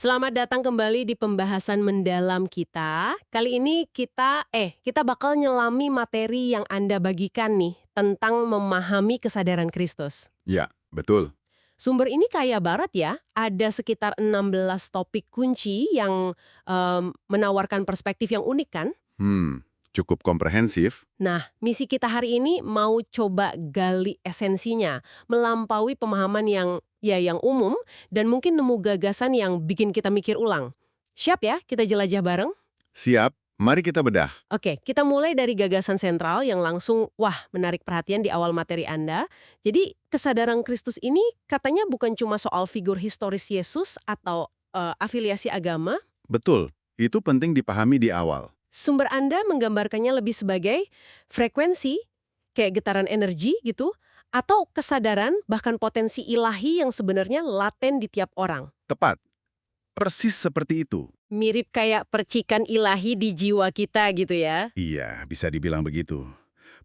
Selamat datang kembali di pembahasan mendalam kita. Kali ini kita bakal nyelami materi yang Anda bagikan nih tentang memahami kesadaran Kristus. Ya, betul. Sumber ini kaya barat ya, ada sekitar 16 topik kunci yang menawarkan perspektif yang unik kan? Cukup komprehensif. Nah, misi kita hari ini mau coba gali esensinya, melampaui pemahaman yang umum dan mungkin nemu gagasan yang bikin kita mikir ulang. Siap ya, kita jelajah bareng? Siap, mari kita bedah. Oke, kita mulai dari gagasan sentral yang langsung, menarik perhatian di awal materi Anda. Jadi, kesadaran Kristus ini katanya bukan cuma soal figur historis Yesus atau afiliasi agama. Betul, itu penting dipahami di awal. Sumber Anda menggambarkannya lebih sebagai frekuensi, kayak getaran energi gitu, atau kesadaran bahkan potensi ilahi yang sebenarnya laten di tiap orang. Tepat, persis seperti itu. Mirip kayak percikan ilahi di jiwa kita gitu ya. Iya, bisa dibilang begitu.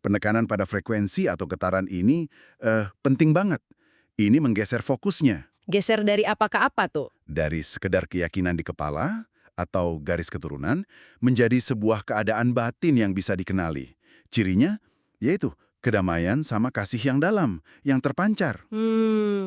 Penekanan pada frekuensi atau getaran ini penting banget. Ini menggeser fokusnya Geser dari apa ke apa tuh? dari sekedar keyakinan di kepala atau garis keturunan menjadi sebuah keadaan batin yang bisa dikenali. Cirinya yaitu kedamaian sama kasih yang dalam, yang terpancar.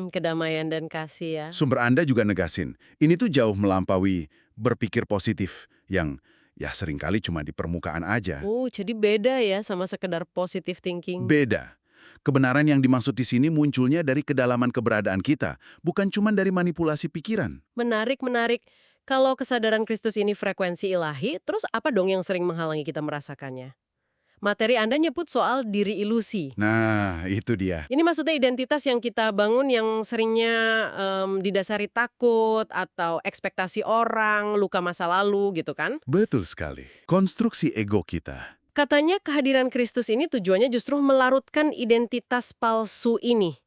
Kedamaian dan kasih ya. Sumber Anda juga negasin, ini tuh jauh melampaui berpikir positif yang ya seringkali cuma di permukaan aja. Jadi beda ya sama sekedar positive thinking. Beda. Kebenaran yang dimaksud di sini munculnya dari kedalaman keberadaan kita, bukan cuma dari manipulasi pikiran. Menarik, menarik. Kalau kesadaran Kristus ini frekuensi ilahi, terus apa dong yang sering menghalangi kita merasakannya? Materi Anda nyebut soal diri ilusi. Nah, itu dia. Ini maksudnya identitas yang kita bangun yang seringnya didasari takut atau ekspektasi orang, luka masa lalu gitu kan? Betul sekali. Konstruksi ego kita. Katanya kehadiran Kristus ini tujuannya justru melarutkan identitas palsu ini.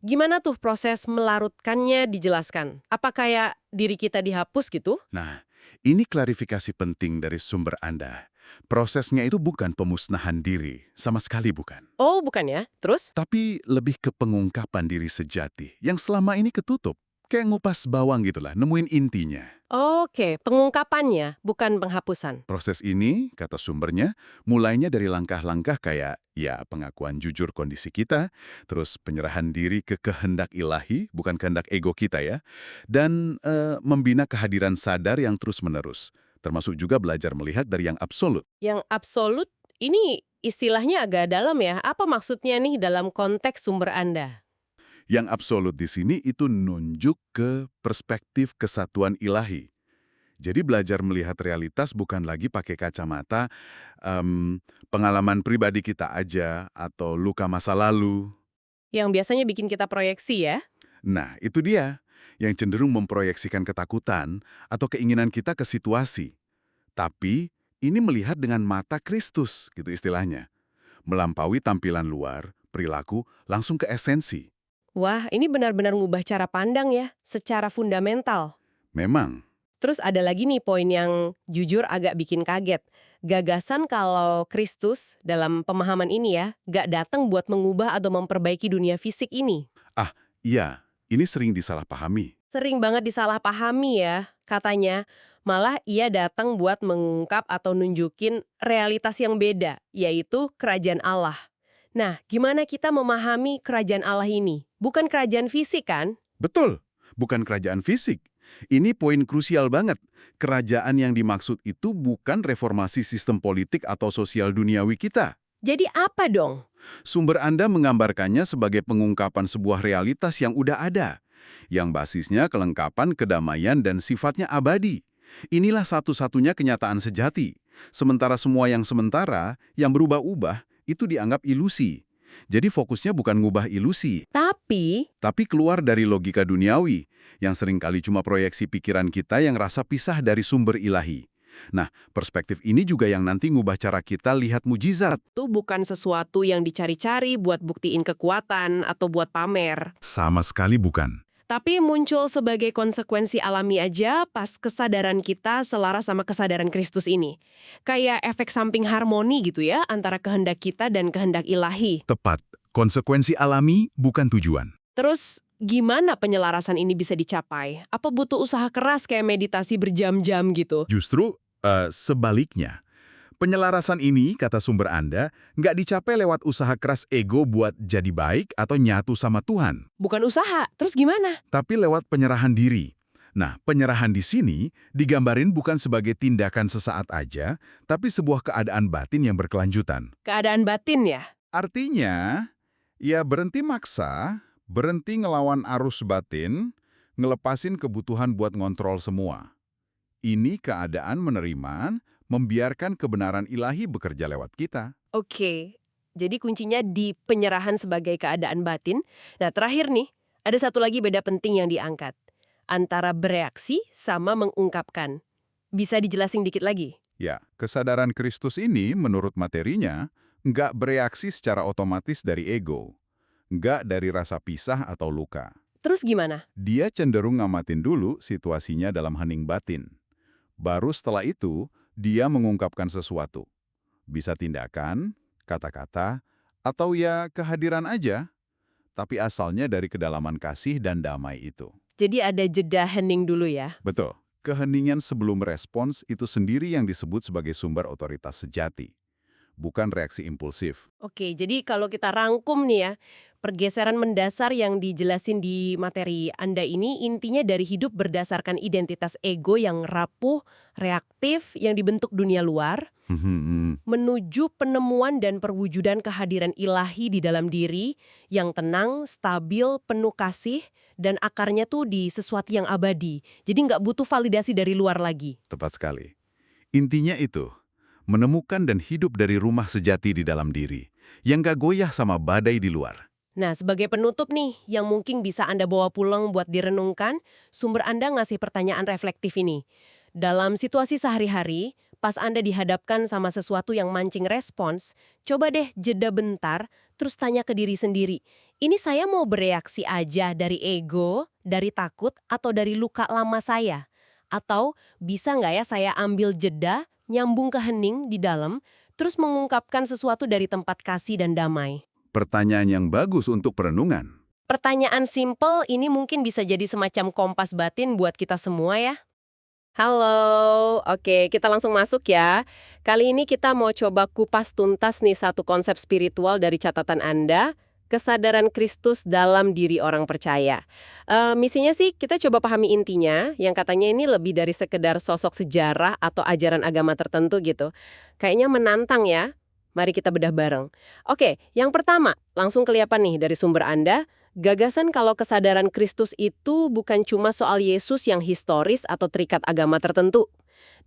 Gimana tuh proses melarutkannya dijelaskan? Apa kayak diri kita dihapus gitu? Nah, ini klarifikasi penting dari sumber Anda. Prosesnya itu bukan pemusnahan diri, sama sekali bukan. Oh, bukan ya? Terus? Tapi lebih ke pengungkapan diri sejati yang selama ini ketutup. Kayak ngupas bawang gitulah, nemuin intinya. Oke, pengungkapannya, bukan penghapusan. Proses ini, kata sumbernya, mulainya dari langkah-langkah kayak ya pengakuan jujur kondisi kita, terus penyerahan diri ke kehendak ilahi, bukan kehendak ego kita ya, dan membina kehadiran sadar yang terus-menerus. Termasuk juga belajar melihat dari yang absolut. Yang absolut, ini istilahnya agak dalam ya. Apa maksudnya nih dalam konteks sumber Anda? Yang absolut di sini itu nunjuk ke perspektif kesatuan ilahi. Jadi belajar melihat realitas bukan lagi pakai kacamata pengalaman pribadi kita aja atau luka masa lalu. Yang biasanya bikin kita proyeksi ya? Nah, itu dia yang cenderung memproyeksikan ketakutan atau keinginan kita ke situasi. Tapi ini melihat dengan mata Kristus, gitu istilahnya. Melampaui tampilan luar, perilaku, langsung ke esensi. Wah, ini benar-benar ngubah cara pandang ya, secara fundamental. Memang, Terus ada lagi nih poin yang jujur agak bikin kaget. Gagasan kalau Kristus dalam pemahaman ini ya, gak datang buat mengubah atau memperbaiki dunia fisik ini. iya, ini sering disalahpahami. Sering banget disalahpahami ya, katanya. Malah ia datang buat mengungkap atau nunjukin realitas yang beda, yaitu kerajaan Allah. Nah, gimana kita memahami kerajaan Allah ini? Bukan kerajaan fisik kan? Betul, bukan kerajaan fisik. Ini poin krusial banget. Kerajaan yang dimaksud itu bukan reformasi sistem politik atau sosial duniawi kita. Jadi apa dong? Sumber Anda menggambarkannya sebagai pengungkapan sebuah realitas yang udah ada, yang basisnya kelengkapan, kedamaian, dan sifatnya abadi. Inilah satu-satunya kenyataan sejati. Sementara semua yang sementara, yang berubah-ubah, itu dianggap ilusi. Jadi fokusnya bukan ngubah ilusi, tapi keluar dari logika duniawi, yang seringkali cuma proyeksi pikiran kita yang rasa pisah dari sumber ilahi. Nah, perspektif ini juga yang nanti ngubah cara kita lihat mujizat. itu bukan sesuatu yang dicari-cari buat buktiin kekuatan atau buat pamer. Sama sekali bukan. Tapi muncul sebagai konsekuensi alami aja pas kesadaran kita selaras sama kesadaran Kristus ini. Kayak efek samping harmoni gitu ya, antara kehendak kita dan kehendak ilahi. Tepat, konsekuensi alami bukan tujuan. Terus gimana penyelarasan ini bisa dicapai? Apa butuh usaha keras kayak meditasi berjam-jam gitu? Justru sebaliknya. Penyelarasan ini, kata sumber Anda, nggak dicapai lewat usaha keras ego buat jadi baik atau nyatu sama Tuhan, Bukan usaha, terus gimana? tapi lewat penyerahan diri. Nah, penyerahan di sini digambarin bukan sebagai tindakan sesaat aja, tapi sebuah keadaan batin yang berkelanjutan. Keadaan batin ya? Artinya, ya berhenti maksa, berhenti ngelawan arus batin, ngelepasin kebutuhan buat ngontrol semua. Ini keadaan menerima, membiarkan kebenaran ilahi bekerja lewat kita. Oke, jadi kuncinya di penyerahan sebagai keadaan batin. Nah, terakhir nih, ada satu lagi beda penting yang diangkat. Antara bereaksi sama mengungkapkan. Bisa dijelasin dikit lagi? Ya, kesadaran Kristus ini menurut materinya nggak bereaksi secara otomatis dari ego, nggak dari rasa pisah atau luka. Terus gimana? Dia cenderung ngamatin dulu situasinya dalam hening batin. Baru setelah itu, dia mengungkapkan sesuatu. Bisa tindakan, kata-kata, atau ya kehadiran aja, tapi asalnya dari kedalaman kasih dan damai itu. Jadi ada jeda hening dulu ya? Betul. Keheningan sebelum respons itu sendiri yang disebut sebagai sumber otoritas sejati, bukan reaksi impulsif. Oke, jadi kalau kita rangkum nih ya, pergeseran mendasar yang dijelasin di materi Anda ini intinya dari hidup berdasarkan identitas ego yang rapuh, reaktif, yang dibentuk dunia luar, menuju penemuan dan perwujudan kehadiran ilahi di dalam diri yang tenang, stabil, penuh kasih, dan akarnya tuh di sesuatu yang abadi. Jadi nggak butuh validasi dari luar lagi. Tepat sekali. Intinya itu, menemukan dan hidup dari rumah sejati di dalam diri, yang gak goyah sama badai di luar. Nah, sebagai penutup nih, yang mungkin bisa Anda bawa pulang buat direnungkan, sumber Anda ngasih pertanyaan reflektif ini. Dalam situasi sehari-hari, pas Anda dihadapkan sama sesuatu yang mancing respons, coba deh jeda bentar, terus tanya ke diri sendiri, ini saya mau bereaksi aja dari ego, dari takut, atau dari luka lama saya? Atau bisa nggak ya saya ambil jeda, nyambung ke hening di dalam, terus mengungkapkan sesuatu dari tempat kasih dan damai? Pertanyaan yang bagus untuk perenungan. Pertanyaan simple ini mungkin bisa jadi semacam kompas batin buat kita semua ya. Halo, oke kita langsung masuk ya. Kali ini kita mau coba kupas tuntas nih satu konsep spiritual dari catatan Anda, kesadaran Kristus dalam diri orang percaya. Misinya sih kita coba pahami intinya, yang katanya ini lebih dari sekedar sosok sejarah atau ajaran agama tertentu gitu. Kayaknya menantang ya. Mari kita bedah bareng. Oke, yang pertama, langsung kelihatan nih dari sumber Anda, gagasan kalau kesadaran Kristus itu bukan cuma soal Yesus yang historis atau terikat agama tertentu.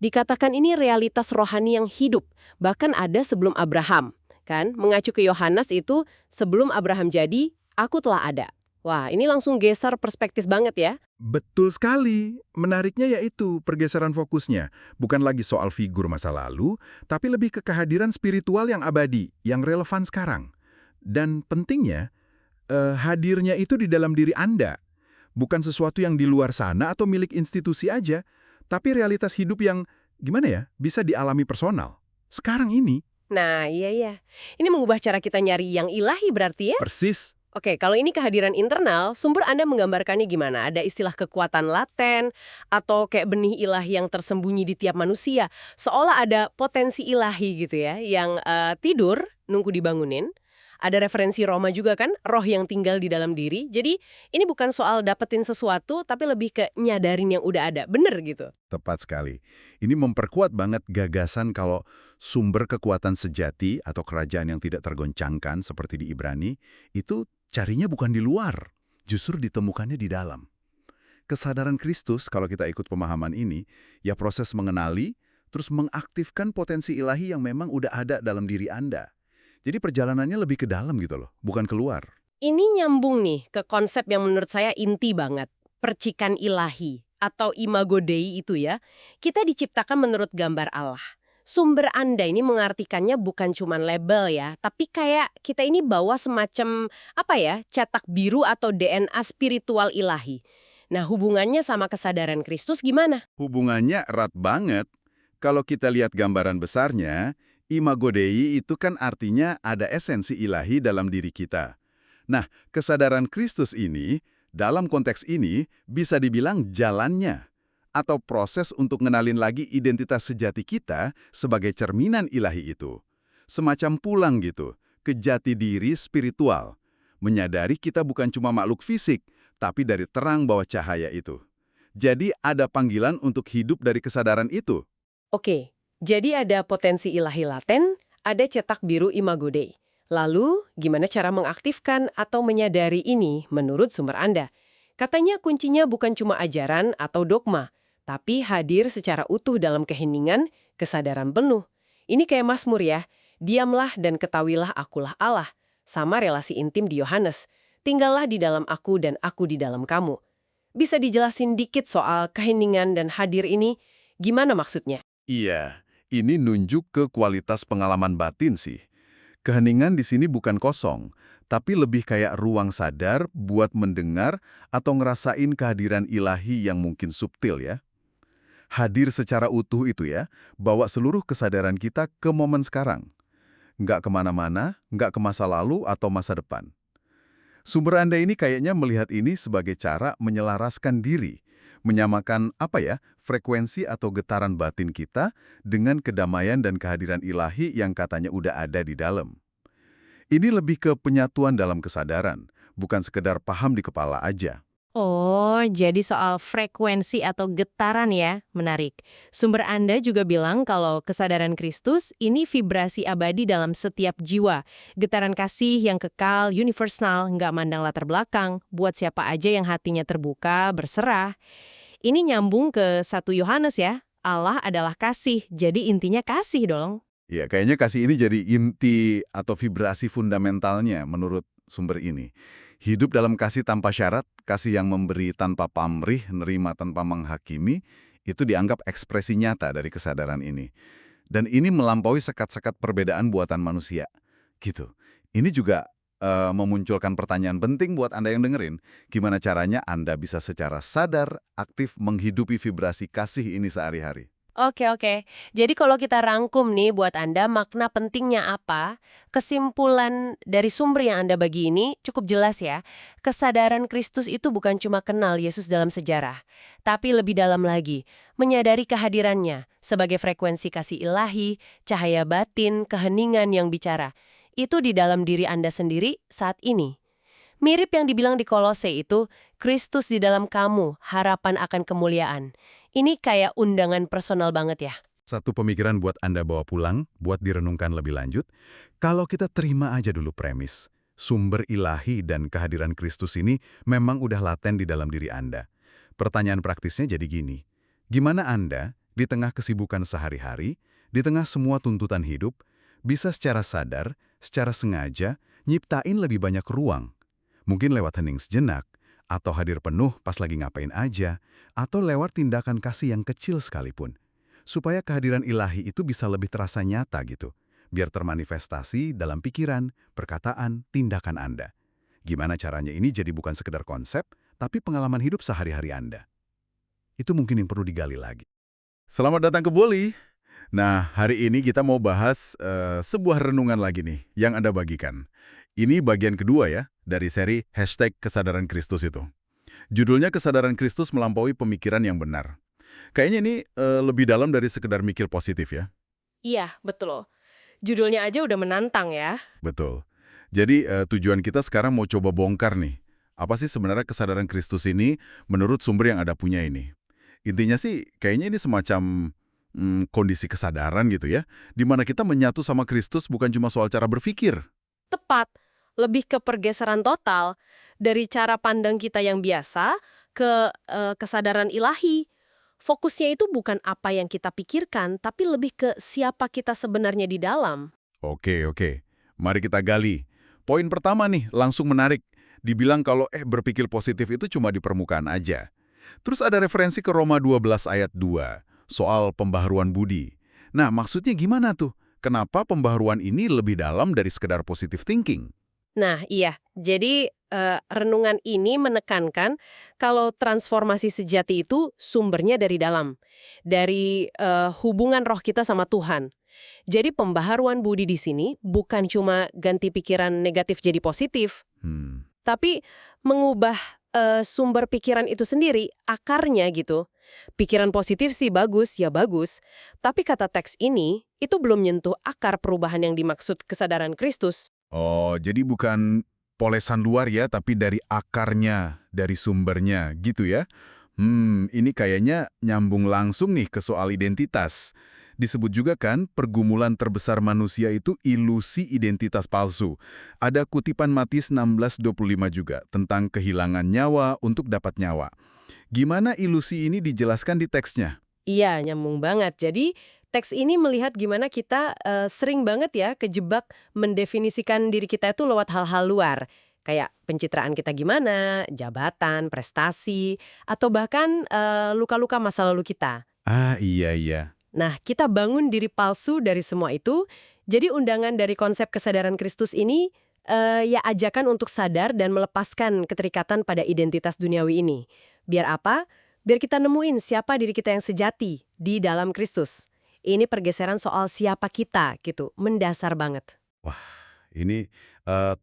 Dikatakan ini realitas rohani yang hidup, bahkan ada sebelum Abraham. Kan, mengacu ke Yohanes itu, sebelum Abraham jadi, aku telah ada. Wah, ini langsung geser perspektif banget ya. Betul sekali. Menariknya yaitu pergeseran fokusnya. Bukan lagi soal figur masa lalu, tapi lebih ke kehadiran spiritual yang abadi, yang relevan sekarang. Dan pentingnya, hadirnya itu di dalam diri Anda. Bukan sesuatu yang di luar sana atau milik institusi aja, tapi realitas hidup yang, gimana ya, bisa dialami personal. Sekarang ini. Nah, iya. Ini mengubah cara kita nyari yang ilahi berarti ya? Persis. Oke, kalau ini kehadiran internal, sumber Anda menggambarkannya gimana? Ada istilah kekuatan laten, atau kayak benih ilahi yang tersembunyi di tiap manusia. Seolah ada potensi ilahi gitu ya, yang tidur, nunggu dibangunin. Ada referensi Roma juga kan, roh yang tinggal di dalam diri. Jadi ini bukan soal dapetin sesuatu, tapi lebih ke nyadarin yang udah ada. Bener gitu. Tepat sekali. Ini memperkuat banget gagasan kalau sumber kekuatan sejati atau kerajaan yang tidak tergoncangkan seperti di Ibrani, itu carinya bukan di luar, justru ditemukannya di dalam. Kesadaran Kristus, kalau kita ikut pemahaman ini, ya proses mengenali, terus mengaktifkan potensi ilahi yang memang udah ada dalam diri Anda. Jadi perjalanannya lebih ke dalam gitu loh, bukan keluar. Ini nyambung nih ke konsep yang menurut saya inti banget. Percikan ilahi atau imago Dei itu ya. Kita diciptakan menurut gambar Allah. Sumber Anda ini mengartikannya bukan cuma label ya, tapi kayak kita ini bawa semacam cetak biru atau DNA spiritual ilahi. Nah, hubungannya sama kesadaran Kristus gimana? Hubungannya erat banget. Kalau kita lihat gambaran besarnya, imago Dei itu kan artinya ada esensi ilahi dalam diri kita. Nah, kesadaran Kristus ini Dalam konteks ini, bisa dibilang jalannya atau proses untuk ngenalin lagi identitas sejati kita sebagai cerminan ilahi itu. Semacam pulang gitu, ke jati diri spiritual. Menyadari kita bukan cuma makhluk fisik, tapi dari terang bawah cahaya itu. Jadi ada panggilan untuk hidup dari kesadaran itu. Oke, jadi ada potensi ilahi laten, ada cetak biru Imago Dei. Lalu, gimana cara mengaktifkan atau menyadari ini menurut sumber Anda? Katanya kuncinya bukan cuma ajaran atau dogma, tapi hadir secara utuh dalam keheningan, kesadaran penuh. Ini kayak Mazmur ya, diamlah dan ketahuilah akulah Allah, sama relasi intim di Yohanes. Tinggallah di dalam aku dan aku di dalam kamu. Bisa dijelasin dikit soal keheningan dan hadir ini? Gimana maksudnya? Iya, ini nunjuk ke kualitas pengalaman batin sih. Keheningan di sini bukan kosong, tapi lebih kayak ruang sadar buat mendengar atau ngerasain kehadiran ilahi yang mungkin subtil ya. Hadir secara utuh itu ya, bawa seluruh kesadaran kita ke momen sekarang. Nggak kemana-mana, nggak ke masa lalu atau masa depan. Sumber Anda ini kayaknya melihat ini sebagai cara menyelaraskan diri, menyamakan frekuensi atau getaran batin kita dengan kedamaian dan kehadiran ilahi yang katanya udah ada di dalam. Ini lebih ke penyatuan dalam kesadaran, bukan sekedar paham di kepala aja. Oh, jadi soal frekuensi atau getaran ya, menarik. Sumber Anda juga bilang kalau kesadaran Kristus ini vibrasi abadi dalam setiap jiwa. Getaran kasih yang kekal, universal, nggak mandang latar belakang, buat siapa aja yang hatinya terbuka, berserah. Ini nyambung ke 1 Yohanes ya, Allah adalah kasih, jadi intinya kasih dong. Ya, kayaknya kasih ini jadi inti atau vibrasi fundamentalnya menurut sumber ini. Hidup dalam kasih tanpa syarat, kasih yang memberi tanpa pamrih, nerima tanpa menghakimi, itu dianggap ekspresi nyata dari kesadaran ini. Dan ini melampaui sekat-sekat perbedaan buatan manusia. Gitu. Ini juga memunculkan pertanyaan penting buat Anda yang dengerin. Gimana caranya Anda bisa secara sadar, aktif menghidupi vibrasi kasih ini sehari-hari? Oke. Jadi kalau kita rangkum nih buat Anda makna pentingnya apa, kesimpulan dari sumber yang Anda bagi ini cukup jelas ya. Kesadaran Kristus itu bukan cuma kenal Yesus dalam sejarah, tapi lebih dalam lagi, menyadari kehadirannya sebagai frekuensi kasih ilahi, cahaya batin, keheningan yang bicara. Itu di dalam diri Anda sendiri saat ini. Mirip yang dibilang di Kolose itu, Kristus di dalam kamu, harapan akan kemuliaan. Ini kayak undangan personal banget ya. Satu pemikiran buat Anda bawa pulang, buat direnungkan lebih lanjut. Kalau kita terima aja dulu premis, sumber ilahi dan kehadiran Kristus ini memang udah laten di dalam diri Anda. Pertanyaan praktisnya jadi gini, gimana Anda di tengah kesibukan sehari-hari, di tengah semua tuntutan hidup, bisa secara sadar, secara sengaja, nyiptain lebih banyak ruang? Mungkin lewat hening sejenak, atau hadir penuh pas lagi ngapain aja, atau lewat tindakan kasih yang kecil sekalipun. Supaya kehadiran ilahi itu bisa lebih terasa nyata gitu, biar termanifestasi dalam pikiran, perkataan, tindakan Anda. Gimana caranya ini jadi bukan sekedar konsep, tapi pengalaman hidup sehari-hari Anda. Itu mungkin yang perlu digali lagi. Selamat datang ke Boli. Nah, hari ini kita mau bahas sebuah renungan lagi nih yang Anda bagikan. Ini bagian kedua ya, dari seri #Kesadaran Kristus itu. Judulnya Kesadaran Kristus Melampaui Pemikiran yang Benar. Kayaknya ini lebih dalam dari sekedar mikir positif ya. Iya, betul. Judulnya aja udah menantang ya. Betul. Jadi tujuan kita sekarang mau coba bongkar nih. Apa sih sebenarnya kesadaran Kristus ini menurut sumber yang Anda punya ini? Intinya sih kayaknya ini semacam kondisi kesadaran gitu ya, di mana kita menyatu sama Kristus bukan cuma soal cara berpikir. Tepat. Lebih ke pergeseran total dari cara pandang kita yang biasa ke kesadaran ilahi. Fokusnya itu bukan apa yang kita pikirkan, tapi lebih ke siapa kita sebenarnya di dalam. Oke. Mari kita gali. Poin pertama nih, langsung menarik. Dibilang kalau berpikir positif itu cuma di permukaan aja. Terus ada referensi ke Roma 12 ayat 2, soal pembaharuan budi. Nah, maksudnya gimana tuh? Kenapa pembaharuan ini lebih dalam dari sekedar positive thinking? Nah, iya. Jadi, renungan ini menekankan kalau transformasi sejati itu sumbernya dari dalam. Dari hubungan roh kita sama Tuhan. Jadi pembaharuan budi di sini bukan cuma ganti pikiran negatif jadi positif, tapi mengubah sumber pikiran itu sendiri, akarnya gitu. Pikiran positif sih bagus, ya bagus. Tapi kata teks ini, itu belum menyentuh akar perubahan yang dimaksud kesadaran Kristus. Oh, jadi bukan polesan luar ya, tapi dari akarnya, dari sumbernya, gitu ya? Ini kayaknya nyambung langsung nih ke soal identitas. Disebut juga kan, pergumulan terbesar manusia itu ilusi identitas palsu. Ada kutipan Matius 16:25 juga, tentang kehilangan nyawa untuk dapat nyawa. Gimana ilusi ini dijelaskan di teksnya? Iya, nyambung banget. Jadi, teks ini melihat gimana kita sering banget ya kejebak mendefinisikan diri kita itu lewat hal-hal luar. Kayak pencitraan kita gimana, jabatan, prestasi, atau bahkan luka-luka masa lalu kita. Ah, iya, iya. Nah, kita bangun diri palsu dari semua itu. Jadi undangan dari konsep kesadaran Kristus ini ya ajakan untuk sadar dan melepaskan keterikatan pada identitas duniawi ini. Biar apa? Biar kita nemuin siapa diri kita yang sejati di dalam Kristus. Ini pergeseran soal siapa kita gitu, mendasar banget. Ini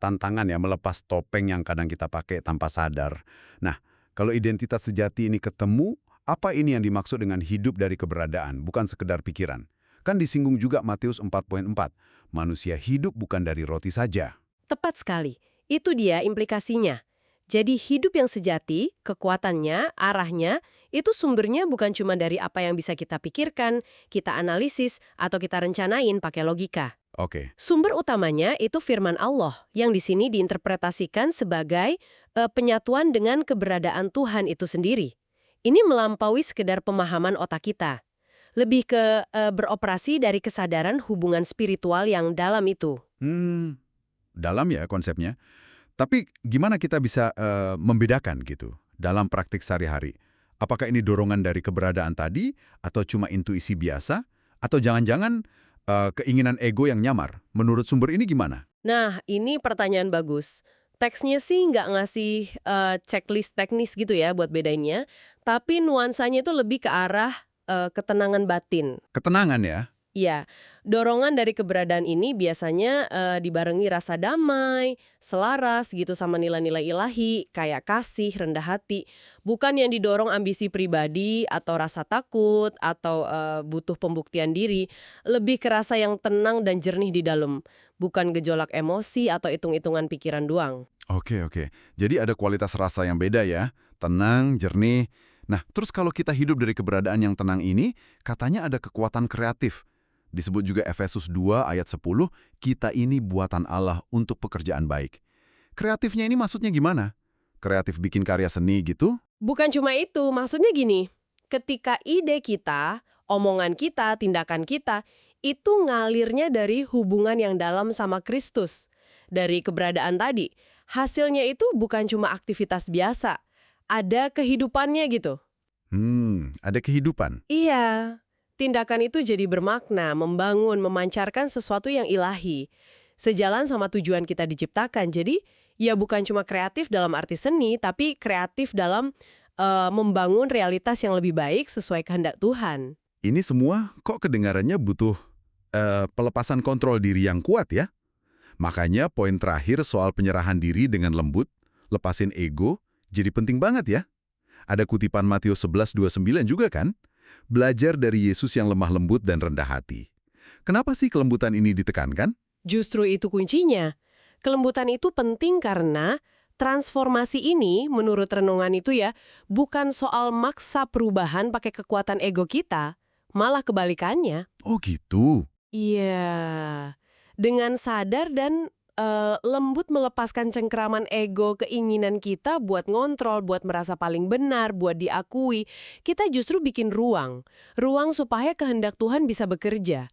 tantangan ya, melepas topeng yang kadang kita pakai tanpa sadar. Nah, kalau identitas sejati ini ketemu, apa ini yang dimaksud dengan hidup dari keberadaan, bukan sekedar pikiran? Kan disinggung juga Matius 4:4, manusia hidup bukan dari roti saja. Tepat sekali. Itu dia implikasinya. Jadi hidup yang sejati, kekuatannya, arahnya, itu sumbernya bukan cuma dari apa yang bisa kita pikirkan, kita analisis, atau kita rencanain pakai logika. Oke. Sumber utamanya itu firman Allah, yang di sini diinterpretasikan sebagai penyatuan dengan keberadaan Tuhan itu sendiri. Ini melampaui sekedar pemahaman otak kita. Lebih ke beroperasi dari kesadaran hubungan spiritual yang dalam itu. Dalam ya konsepnya. Tapi gimana kita bisa membedakan gitu dalam praktik sehari-hari? Apakah ini dorongan dari keberadaan tadi, atau cuma intuisi biasa, atau jangan-jangan keinginan ego yang nyamar? Menurut sumber ini gimana? Nah, ini pertanyaan bagus. Teksnya sih nggak ngasih checklist teknis gitu ya buat bedainnya, tapi nuansanya itu lebih ke arah ketenangan batin. Ketenangan ya? Iya, dorongan dari keberadaan ini biasanya dibarengi rasa damai, selaras gitu sama nilai-nilai ilahi, kayak kasih, rendah hati. Bukan yang didorong ambisi pribadi, atau rasa takut, atau butuh pembuktian diri. Lebih ke rasa yang tenang dan jernih di dalam. Bukan gejolak emosi atau hitung-hitungan pikiran doang. Oke. Jadi ada kualitas rasa yang beda ya? Tenang, jernih. Nah, terus kalau kita hidup dari keberadaan yang tenang ini, katanya ada kekuatan kreatif. Disebut juga Efesus 2 ayat 10, kita ini buatan Allah untuk pekerjaan baik. Kreatifnya ini maksudnya gimana? Kreatif bikin karya seni gitu? Bukan cuma itu, maksudnya gini, ketika ide kita, omongan kita, tindakan kita, itu ngalirnya dari hubungan yang dalam sama Kristus. Dari keberadaan tadi, hasilnya itu bukan cuma aktivitas biasa, ada kehidupannya gitu. Ada kehidupan. Iya, tindakan itu jadi bermakna, membangun, memancarkan sesuatu yang ilahi. Sejalan sama tujuan kita diciptakan, jadi ya bukan cuma kreatif dalam arti seni, tapi kreatif dalam membangun realitas yang lebih baik sesuai kehendak Tuhan. Ini semua kok kedengarannya butuh pelepasan kontrol diri yang kuat ya? Makanya poin terakhir soal penyerahan diri dengan lembut, lepasin ego, jadi penting banget ya. Ada kutipan Matius 11:29 juga kan? Belajar dari Yesus yang lemah lembut dan rendah hati. Kenapa sih kelembutan ini ditekankan? Justru itu kuncinya. Kelembutan itu penting karena transformasi ini, menurut renungan itu ya, bukan soal maksa perubahan pakai kekuatan ego kita, malah kebalikannya. Oh gitu. Iya, dengan sadar dan lembut melepaskan cengkeraman ego, keinginan kita buat ngontrol, buat merasa paling benar, buat diakui, kita justru bikin ruang supaya kehendak Tuhan bisa bekerja.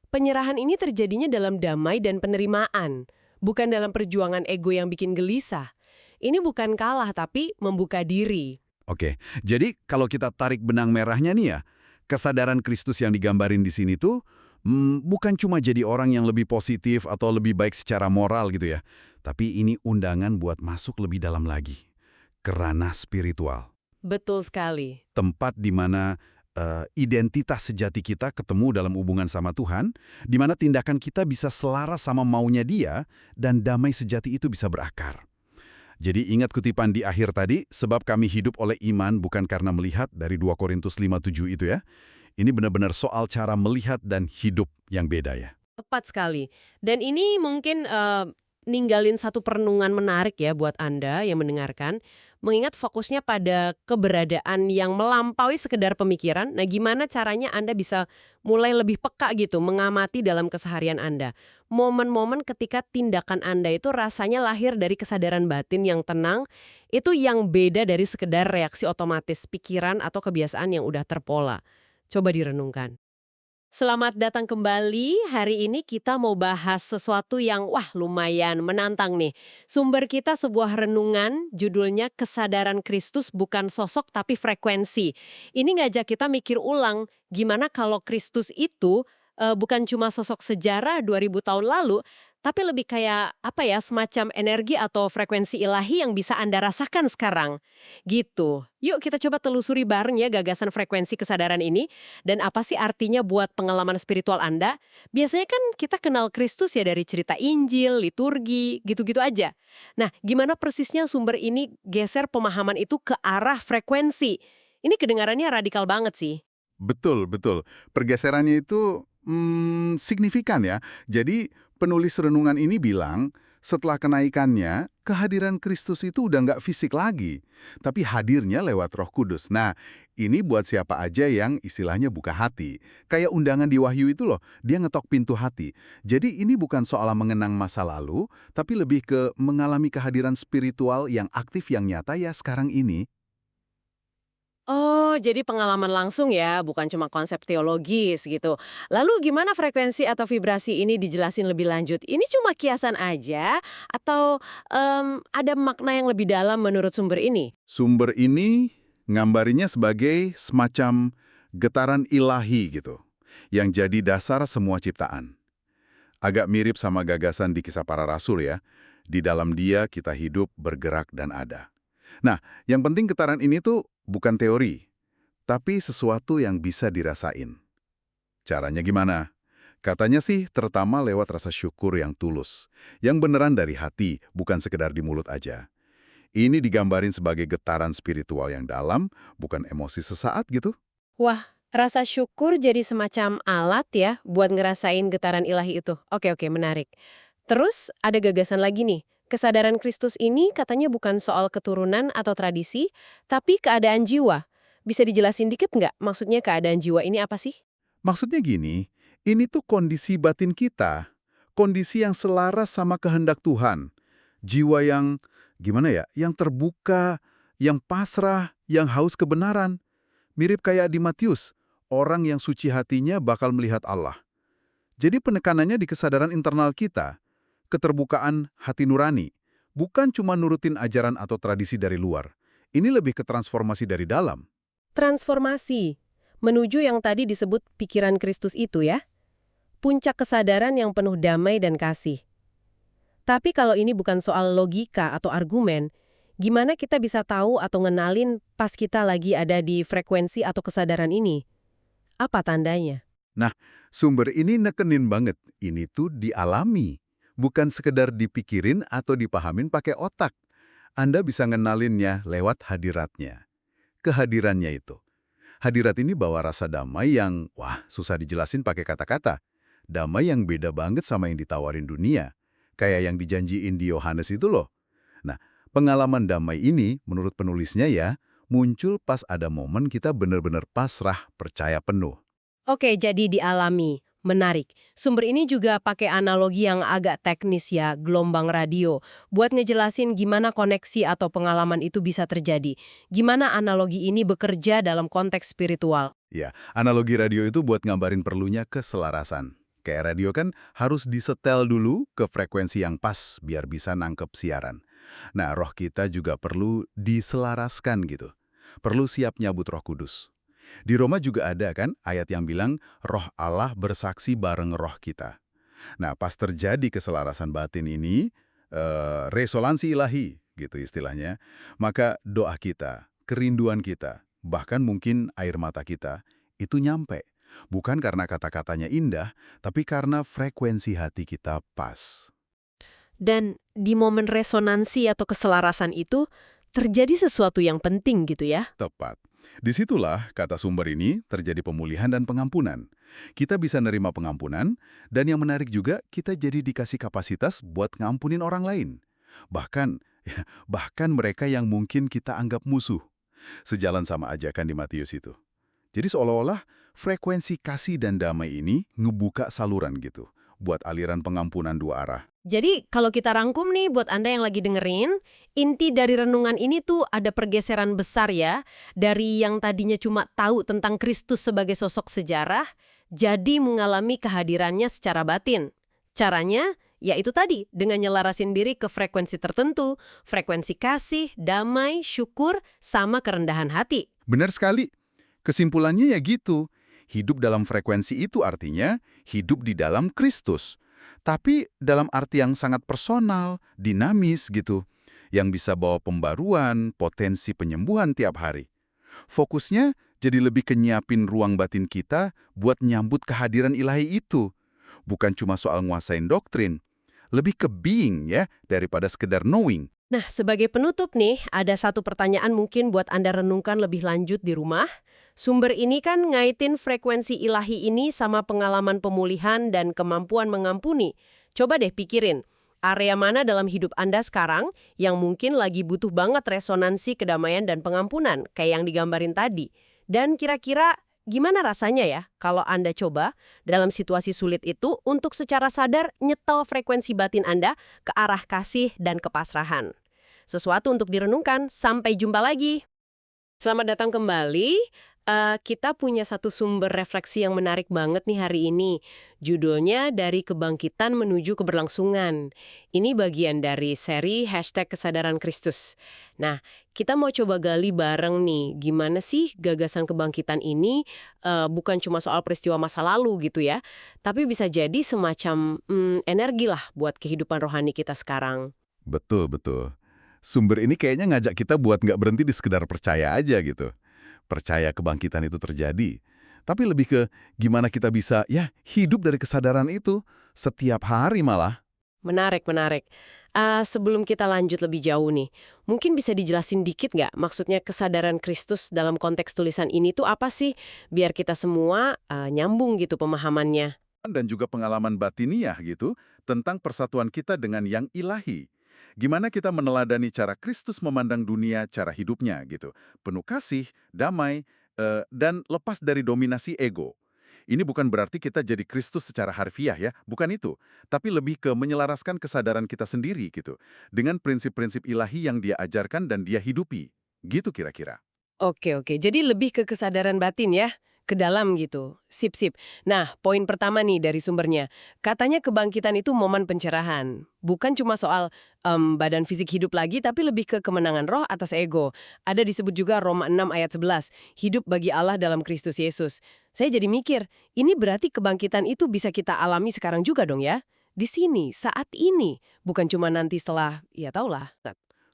Penyerahan ini terjadinya dalam damai dan penerimaan, bukan dalam perjuangan ego yang bikin gelisah. Ini bukan kalah, tapi membuka diri. Oke, jadi kalau kita tarik benang merahnya nih ya, kesadaran Kristus yang digambarin di sini tuh bukan cuma jadi orang yang lebih positif atau lebih baik secara moral gitu ya, tapi ini undangan buat masuk lebih dalam lagi, ke ranah spiritual. Betul sekali. Tempat di mana identitas sejati kita ketemu dalam hubungan sama Tuhan, di mana tindakan kita bisa selaras sama maunya Dia, dan damai sejati itu bisa berakar. Jadi ingat kutipan di akhir tadi, sebab kami hidup oleh iman bukan karena melihat dari 2 Korintus 5:7 itu ya. Ini benar-benar soal cara melihat dan hidup yang beda ya. Tepat sekali. Dan ini mungkin ninggalin satu perenungan menarik ya buat Anda yang mendengarkan, mengingat fokusnya pada keberadaan yang melampaui sekedar pemikiran. Nah, gimana caranya Anda bisa mulai lebih peka gitu mengamati dalam keseharian Anda. Momen-momen ketika tindakan Anda itu rasanya lahir dari kesadaran batin yang tenang, itu yang beda dari sekedar reaksi otomatis pikiran atau kebiasaan yang udah terpola. Coba direnungkan. Selamat datang kembali. Hari ini kita mau bahas sesuatu yang lumayan menantang nih. Sumber kita sebuah renungan, judulnya Kesadaran Kristus bukan sosok tapi frekuensi. Ini ngajak kita mikir ulang, gimana kalau Kristus itu bukan cuma sosok sejarah 2000 tahun lalu, tapi lebih kayak semacam energi atau frekuensi ilahi yang bisa Anda rasakan sekarang. Gitu. Yuk kita coba telusuri bareng ya gagasan frekuensi kesadaran ini. Dan apa sih artinya buat pengalaman spiritual Anda? Biasanya kan kita kenal Kristus ya dari cerita Injil, liturgi, gitu-gitu aja. Nah, gimana persisnya sumber ini geser pemahaman itu ke arah frekuensi? Ini kedengarannya radikal banget sih. Betul, betul. Pergeserannya itu signifikan ya. Jadi penulis renungan ini bilang, setelah kenaikannya, kehadiran Kristus itu udah nggak fisik lagi, tapi hadirnya lewat Roh Kudus. Nah, ini buat siapa aja yang istilahnya buka hati. Kayak undangan di Wahyu itu loh, dia ngetok pintu hati. Jadi ini bukan soal mengenang masa lalu, tapi lebih ke mengalami kehadiran spiritual yang aktif yang nyata ya sekarang ini. Oh, jadi pengalaman langsung ya, bukan cuma konsep teologis gitu. Lalu gimana frekuensi atau vibrasi ini dijelasin lebih lanjut? Ini cuma kiasan aja atau ada makna yang lebih dalam menurut sumber ini? Sumber ini ngambarinya sebagai semacam getaran ilahi gitu, yang jadi dasar semua ciptaan. Agak mirip sama gagasan di Kisah Para Rasul ya, di dalam dia kita hidup, bergerak, dan ada. Nah, yang penting getaran ini tuh bukan teori, tapi sesuatu yang bisa dirasain. Caranya gimana? Katanya sih terutama lewat rasa syukur yang tulus, yang beneran dari hati, bukan sekedar di mulut aja. Ini digambarin sebagai getaran spiritual yang dalam, bukan emosi sesaat gitu. Wah, rasa syukur jadi semacam alat ya buat ngerasain getaran ilahi itu. Oke, menarik. Terus ada gagasan lagi nih. Kesadaran Kristus ini katanya bukan soal keturunan atau tradisi, tapi keadaan jiwa. Bisa dijelasin dikit nggak maksudnya keadaan jiwa ini apa sih? Maksudnya gini, ini tuh kondisi batin kita, kondisi yang selaras sama kehendak Tuhan. Jiwa yang, gimana ya, yang terbuka, yang pasrah, yang haus kebenaran. Mirip kayak di Matius, orang yang suci hatinya bakal melihat Allah. Jadi penekanannya di kesadaran internal kita, keterbukaan hati nurani, bukan cuma nurutin ajaran atau tradisi dari luar. Ini lebih ke transformasi dari dalam. Transformasi. Menuju yang tadi disebut pikiran Kristus itu ya. Puncak kesadaran yang penuh damai dan kasih. Tapi kalau ini bukan soal logika atau argumen, gimana kita bisa tahu atau ngenalin pas kita lagi ada di frekuensi atau kesadaran ini? Apa tandanya? Nah, sumber ini nekenin banget. Ini tuh dialami, bukan sekedar dipikirin atau dipahamin pakai otak. Anda bisa ngenalinnya lewat hadiratnya. Kehadirannya itu. Hadirat ini bawa rasa damai yang, susah dijelasin pakai kata-kata. Damai yang beda banget sama yang ditawarin dunia. Kayak yang dijanjiin di Yohanes itu loh. Nah, pengalaman damai ini, menurut penulisnya ya, muncul pas ada momen kita benar-benar pasrah, percaya penuh. Oke, jadi dialami. Menarik. Sumber ini juga pakai analogi yang agak teknis ya, gelombang radio, buat ngejelasin gimana koneksi atau pengalaman itu bisa terjadi. Gimana analogi ini bekerja dalam konteks spiritual. Ya, analogi radio itu buat ngambarin perlunya keselarasan. Kayak radio kan harus disetel dulu ke frekuensi yang pas biar bisa nangkep siaran. Nah, roh kita juga perlu diselaraskan gitu. Perlu siap nyabut Roh Kudus. Di Roma juga ada kan ayat yang bilang roh Allah bersaksi bareng roh kita. Nah, pas terjadi keselarasan batin ini, resonansi ilahi gitu istilahnya, maka doa kita, kerinduan kita, bahkan mungkin air mata kita, itu nyampe. Bukan karena kata-katanya indah, tapi karena frekuensi hati kita pas. Dan di momen resonansi atau keselarasan itu, terjadi sesuatu yang penting gitu ya. Tepat. Disitulah, kata sumber ini, terjadi pemulihan dan pengampunan. Kita bisa nerima pengampunan, dan yang menarik juga, kita jadi dikasih kapasitas buat ngampunin orang lain. Bahkan, bahkan mereka yang mungkin kita anggap musuh. Sejalan sama ajakan di Matius itu. Jadi seolah-olah frekuensi kasih dan damai ini ngebuka saluran gitu, buat aliran pengampunan dua arah. Jadi kalau kita rangkum nih buat Anda yang lagi dengerin, inti dari renungan ini tuh ada pergeseran besar ya, dari yang tadinya cuma tahu tentang Kristus sebagai sosok sejarah, jadi mengalami kehadirannya secara batin. Caranya, ya itu tadi, dengan nyelarasin diri ke frekuensi tertentu, frekuensi kasih, damai, syukur, sama kerendahan hati. Benar sekali. Kesimpulannya ya gitu. Hidup dalam frekuensi itu artinya hidup di dalam Kristus. Tapi dalam arti yang sangat personal, dinamis gitu. Yang bisa bawa pembaruan, potensi penyembuhan tiap hari. Fokusnya jadi lebih ke nyiapin ruang batin kita buat nyambut kehadiran ilahi itu. Bukan cuma soal nguasain doktrin. Lebih ke being ya, daripada sekedar knowing. Nah, sebagai penutup nih, ada satu pertanyaan mungkin buat Anda renungkan lebih lanjut di rumah. Sumber ini kan ngaitin frekuensi ilahi ini sama pengalaman pemulihan dan kemampuan mengampuni. Coba deh pikirin, area mana dalam hidup Anda sekarang yang mungkin lagi butuh banget resonansi kedamaian dan pengampunan, kayak yang digambarin tadi. Dan kira-kira gimana rasanya ya kalau Anda coba dalam situasi sulit itu untuk secara sadar nyetel frekuensi batin Anda ke arah kasih dan kepasrahan. Sesuatu untuk direnungkan. Sampai jumpa lagi. Selamat datang kembali. Kita punya satu sumber refleksi yang menarik banget nih hari ini. Judulnya Dari Kebangkitan Menuju Keberlangsungan. Ini bagian dari seri #Kesadaran Kristus. Nah, kita mau coba gali bareng nih, gimana sih gagasan kebangkitan ini bukan cuma soal peristiwa masa lalu gitu ya, tapi bisa jadi semacam energi lah buat kehidupan rohani kita sekarang. Betul, betul. Sumber ini kayaknya ngajak kita buat nggak berhenti di sekedar percaya aja gitu. Percaya kebangkitan itu terjadi. Tapi lebih ke gimana kita bisa hidup dari kesadaran itu setiap hari malah. Menarik, menarik. Sebelum kita lanjut lebih jauh nih, mungkin bisa dijelasin dikit nggak maksudnya kesadaran Kristus dalam konteks tulisan ini tuh apa sih? Biar kita semua nyambung gitu pemahamannya. Dan juga pengalaman batiniah gitu tentang persatuan kita dengan yang ilahi. Gimana kita meneladani cara Kristus memandang dunia, cara hidupnya gitu. Penuh kasih, damai, dan lepas dari dominasi ego. Ini bukan berarti kita jadi Kristus secara harfiah ya, bukan itu. Tapi lebih ke menyelaraskan kesadaran kita sendiri gitu. Dengan prinsip-prinsip ilahi yang dia ajarkan dan dia hidupi. Gitu kira-kira. Oke, oke. Jadi lebih ke kesadaran batin ya, ke dalam gitu. Sip, sip. Nah, poin pertama nih dari sumbernya. Katanya kebangkitan itu momen pencerahan. Bukan cuma soal badan fisik hidup lagi, tapi lebih ke kemenangan roh atas ego. Ada disebut juga Roma 6 ayat 11, hidup bagi Allah dalam Kristus Yesus. Saya jadi mikir, ini berarti kebangkitan itu bisa kita alami sekarang juga dong ya? Di sini, saat ini. Bukan cuma nanti setelah, ya taulah.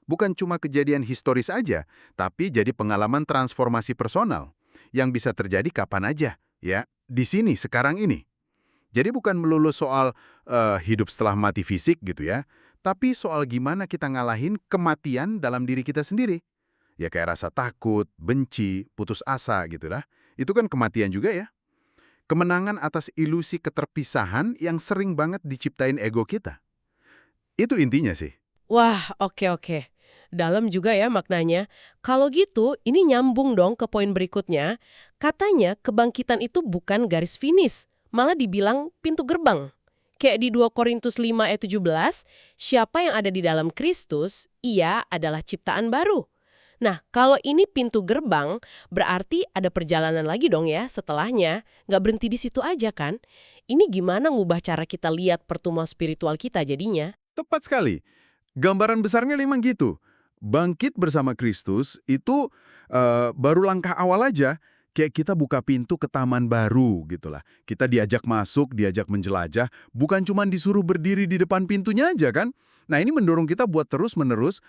Bukan cuma kejadian historis aja, tapi jadi pengalaman transformasi personal yang bisa terjadi kapan aja, ya, di sini, sekarang ini. Jadi bukan melulu soal hidup setelah mati fisik gitu ya, tapi soal gimana kita ngalahin kematian dalam diri kita sendiri. Ya kayak rasa takut, benci, putus asa gitu lah. Itu kan kematian juga ya. Kemenangan atas ilusi keterpisahan yang sering banget diciptain ego kita. Itu intinya sih. Wah, oke, oke. Dalam juga ya maknanya. Kalau gitu, ini nyambung dong ke poin berikutnya. Katanya kebangkitan itu bukan garis finish, malah dibilang pintu gerbang. Kayak di 2 Korintus 5 ayat 17, siapa yang ada di dalam Kristus, ia adalah ciptaan baru. Nah, kalau ini pintu gerbang, berarti ada perjalanan lagi dong ya setelahnya. Nggak berhenti di situ aja kan? Ini gimana ngubah cara kita lihat pertemuan spiritual kita jadinya? Tepat sekali. Gambaran besarnya memang gitu. Bangkit bersama Kristus itu baru langkah awal aja. Kayak kita buka pintu ke taman baru gitulah. Kita diajak masuk, diajak menjelajah. Bukan cuma disuruh berdiri di depan pintunya aja kan. Nah ini mendorong kita buat terus-menerus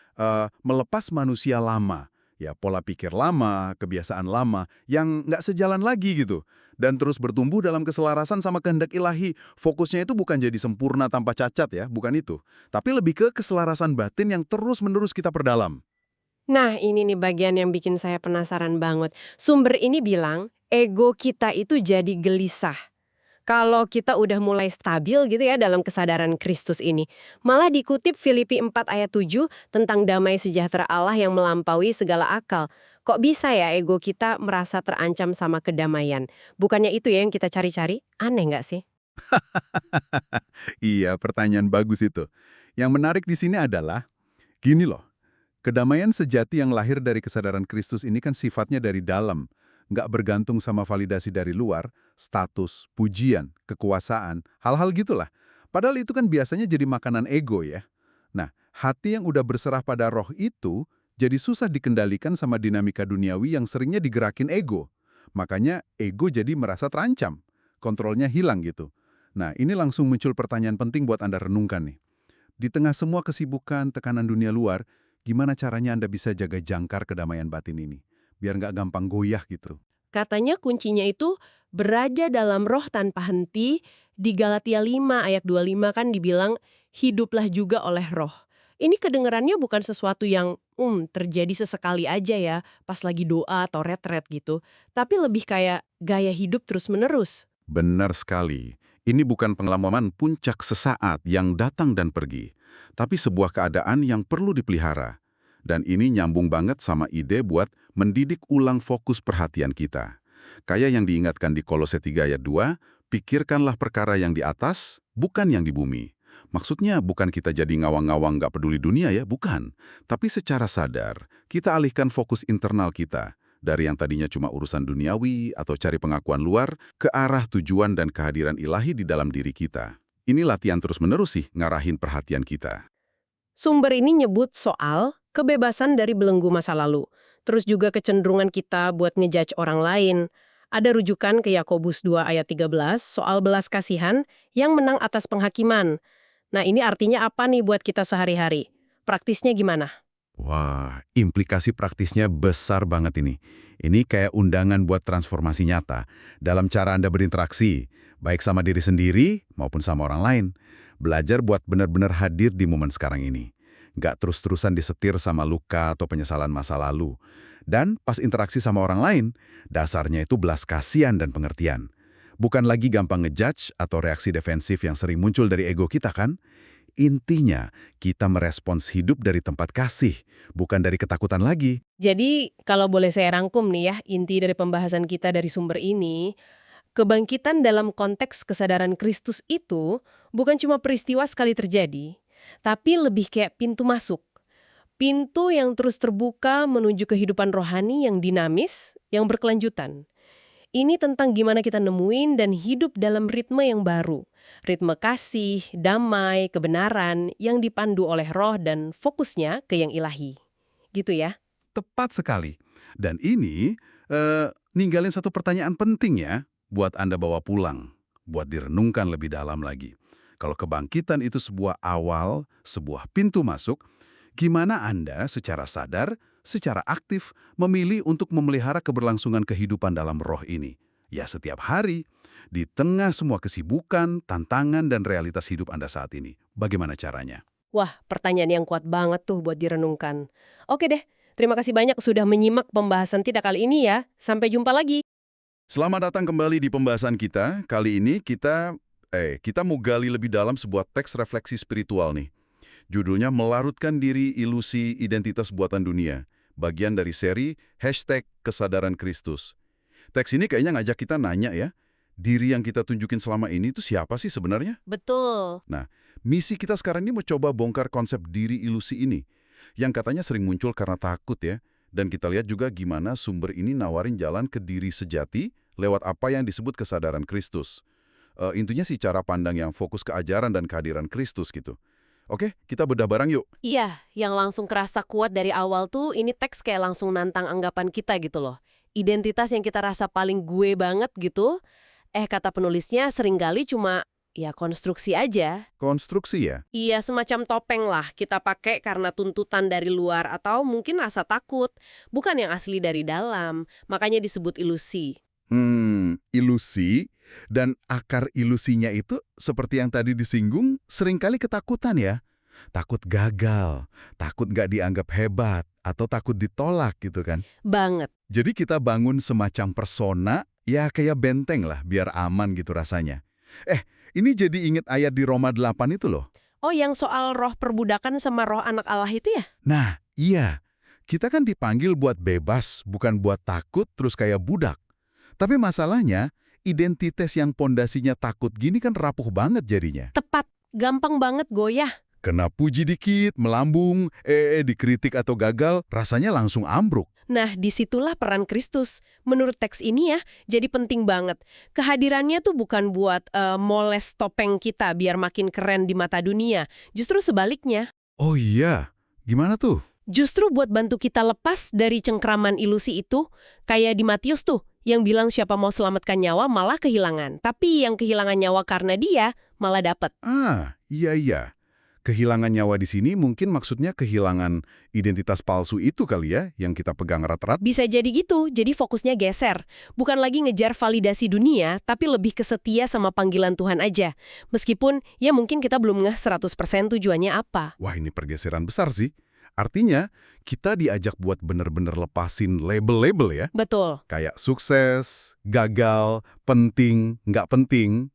melepas manusia lama Ya, pola pikir lama, kebiasaan lama yang nggak sejalan lagi gitu. Dan terus bertumbuh dalam keselarasan sama kehendak ilahi. Fokusnya itu bukan jadi sempurna tanpa cacat ya, bukan itu. Tapi lebih ke keselarasan batin yang terus-menerus kita perdalam. Nah, ini nih bagian yang bikin saya penasaran banget. Sumber ini bilang, ego kita itu jadi gelisah. Kalau kita udah mulai stabil gitu ya dalam kesadaran Kristus ini. Malah dikutip Filipi 4 ayat 7 tentang damai sejahtera Allah yang melampaui segala akal. Kok bisa ya ego kita merasa terancam sama kedamaian? Bukannya itu ya yang kita cari-cari? Aneh nggak sih? Iya, pertanyaan bagus itu. Yang menarik di sini adalah, gini loh, kedamaian sejati yang lahir dari kesadaran Kristus ini kan sifatnya dari dalam, nggak bergantung sama validasi dari luar, status, pujian, kekuasaan, hal-hal gitulah. Padahal itu kan biasanya jadi makanan ego ya. Nah, hati yang udah berserah pada roh itu jadi susah dikendalikan sama dinamika duniawi yang seringnya digerakin ego. Makanya ego jadi merasa terancam, kontrolnya hilang gitu. Nah, ini langsung muncul pertanyaan penting buat Anda renungkan nih. Di tengah semua kesibukan, tekanan dunia luar, gimana caranya Anda bisa jaga jangkar kedamaian batin ini? Biar nggak gampang goyah gitu. Katanya kuncinya itu beraja dalam roh tanpa henti. Di Galatia 5 ayat 25 kan dibilang, hiduplah juga oleh roh. Ini kedengarannya bukan sesuatu yang terjadi sesekali aja ya, pas lagi doa atau retret gitu. Tapi lebih kayak gaya hidup terus-menerus. Benar sekali. Ini bukan pengalaman puncak sesaat yang datang dan pergi, tapi sebuah keadaan yang perlu dipelihara. Dan ini nyambung banget sama ide buat mendidik ulang fokus perhatian kita. Kayak yang diingatkan di Kolose 3 ayat 2, pikirkanlah perkara yang di atas, bukan yang di bumi. Maksudnya bukan kita jadi ngawang-ngawang nggak peduli dunia ya, bukan. Tapi secara sadar, kita alihkan fokus internal kita. Dari yang tadinya cuma urusan duniawi atau cari pengakuan luar, ke arah tujuan dan kehadiran ilahi di dalam diri kita. Ini latihan terus-menerus sih ngarahin perhatian kita. Sumber ini nyebut soal kebebasan dari belenggu masa lalu. Terus juga kecenderungan kita buat ngejudge orang lain. Ada rujukan ke Yakobus 2 ayat 13 soal belas kasihan yang menang atas penghakiman. Nah, ini artinya apa nih buat kita sehari-hari? Praktisnya gimana? Wah, implikasi praktisnya besar banget ini. Ini kayak undangan buat transformasi nyata dalam cara Anda berinteraksi, baik sama diri sendiri maupun sama orang lain. Belajar buat benar-benar hadir di momen sekarang ini. Nggak terus-terusan disetir sama luka atau penyesalan masa lalu. Dan pas interaksi sama orang lain, dasarnya itu belas kasihan dan pengertian. Bukan lagi gampang ngejudge atau reaksi defensif yang sering muncul dari ego kita kan? Intinya, kita merespons hidup dari tempat kasih, bukan dari ketakutan lagi. Jadi, kalau boleh saya rangkum nih ya, inti dari pembahasan kita dari sumber ini, kebangkitan dalam konteks kesadaran Kristus itu bukan cuma peristiwa sekali terjadi, tapi lebih kayak pintu masuk. Pintu yang terus terbuka menuju kehidupan rohani yang dinamis, yang berkelanjutan. Ini tentang gimana kita nemuin dan hidup dalam ritme yang baru. Ritme kasih, damai, kebenaran yang dipandu oleh roh dan fokusnya ke yang ilahi. Gitu ya? Tepat sekali. Dan ini ninggalin satu pertanyaan penting ya, buat Anda bawa pulang, buat direnungkan lebih dalam lagi. Kalau kebangkitan itu sebuah awal, sebuah pintu masuk, gimana Anda secara sadar, secara aktif memilih untuk memelihara keberlangsungan kehidupan dalam roh ini? Ya setiap hari, di tengah semua kesibukan, tantangan, dan realitas hidup Anda saat ini. Bagaimana caranya? Wah, pertanyaan yang kuat banget tuh buat direnungkan. Oke deh, terima kasih banyak sudah menyimak pembahasan kita kali ini ya. Sampai jumpa lagi. Selamat datang kembali di pembahasan kita. Kali ini kita mau gali lebih dalam sebuah teks refleksi spiritual nih. Judulnya Melarutkan Diri Ilusi Identitas Buatan Dunia, bagian dari seri #Kesadaran Kristus. Teks ini kayaknya ngajak kita nanya ya, diri yang kita tunjukin selama ini itu siapa sih sebenarnya? Betul. Nah, misi kita sekarang ini mencoba bongkar konsep diri ilusi ini, yang katanya sering muncul karena takut ya, dan kita lihat juga gimana sumber ini nawarin jalan ke diri sejati lewat apa yang disebut kesadaran Kristus. Intinya sih cara pandang yang fokus ke ajaran dan kehadiran Kristus gitu. Oke, kita bedah bareng yuk. Iya, yang langsung kerasa kuat dari awal tuh ini teks kayak langsung nantang anggapan kita gitu loh. Identitas yang kita rasa paling gue banget gitu, kata penulisnya seringkali cuma ya konstruksi aja. Konstruksi ya? Iya, semacam topeng lah kita pakai karena tuntutan dari luar atau mungkin rasa takut, bukan yang asli dari dalam. Makanya disebut ilusi. Ilusi dan akar ilusinya itu seperti yang tadi disinggung, seringkali ketakutan ya. Takut gagal, takut nggak dianggap hebat, atau takut ditolak gitu kan. Banget. Jadi kita bangun semacam persona, ya kayak benteng lah, biar aman gitu rasanya. Ini jadi inget ayat di Roma 8 itu loh. Oh, yang soal roh perbudakan sama roh anak Allah itu ya? Nah, iya. Kita kan dipanggil buat bebas, bukan buat takut terus kayak budak. Tapi masalahnya, identitas yang pondasinya takut gini kan rapuh banget jadinya. Tepat, gampang banget goyah. Kena puji dikit, melambung, dikritik atau gagal, rasanya langsung ambruk. Nah, disitulah peran Kristus. Menurut teks ini ya, jadi penting banget. Kehadirannya tuh bukan buat moles topeng kita biar makin keren di mata dunia. Justru sebaliknya. Oh iya, gimana tuh? Justru buat bantu kita lepas dari cengkraman ilusi itu, kayak di Matius tuh, yang bilang siapa mau selamatkan nyawa malah kehilangan. Tapi yang kehilangan nyawa karena dia malah dapat. Iya. Kehilangan nyawa di sini mungkin maksudnya kehilangan identitas palsu itu kali ya, yang kita pegang erat-erat. Bisa jadi gitu, jadi fokusnya geser. Bukan lagi ngejar validasi dunia, tapi lebih kesetia sama panggilan Tuhan aja. Meskipun, ya mungkin kita belum ngeh 100% tujuannya apa. Wah, ini pergeseran besar sih. Artinya, kita diajak buat bener-bener lepasin label-label ya. Betul. Kayak sukses, gagal, penting, nggak penting,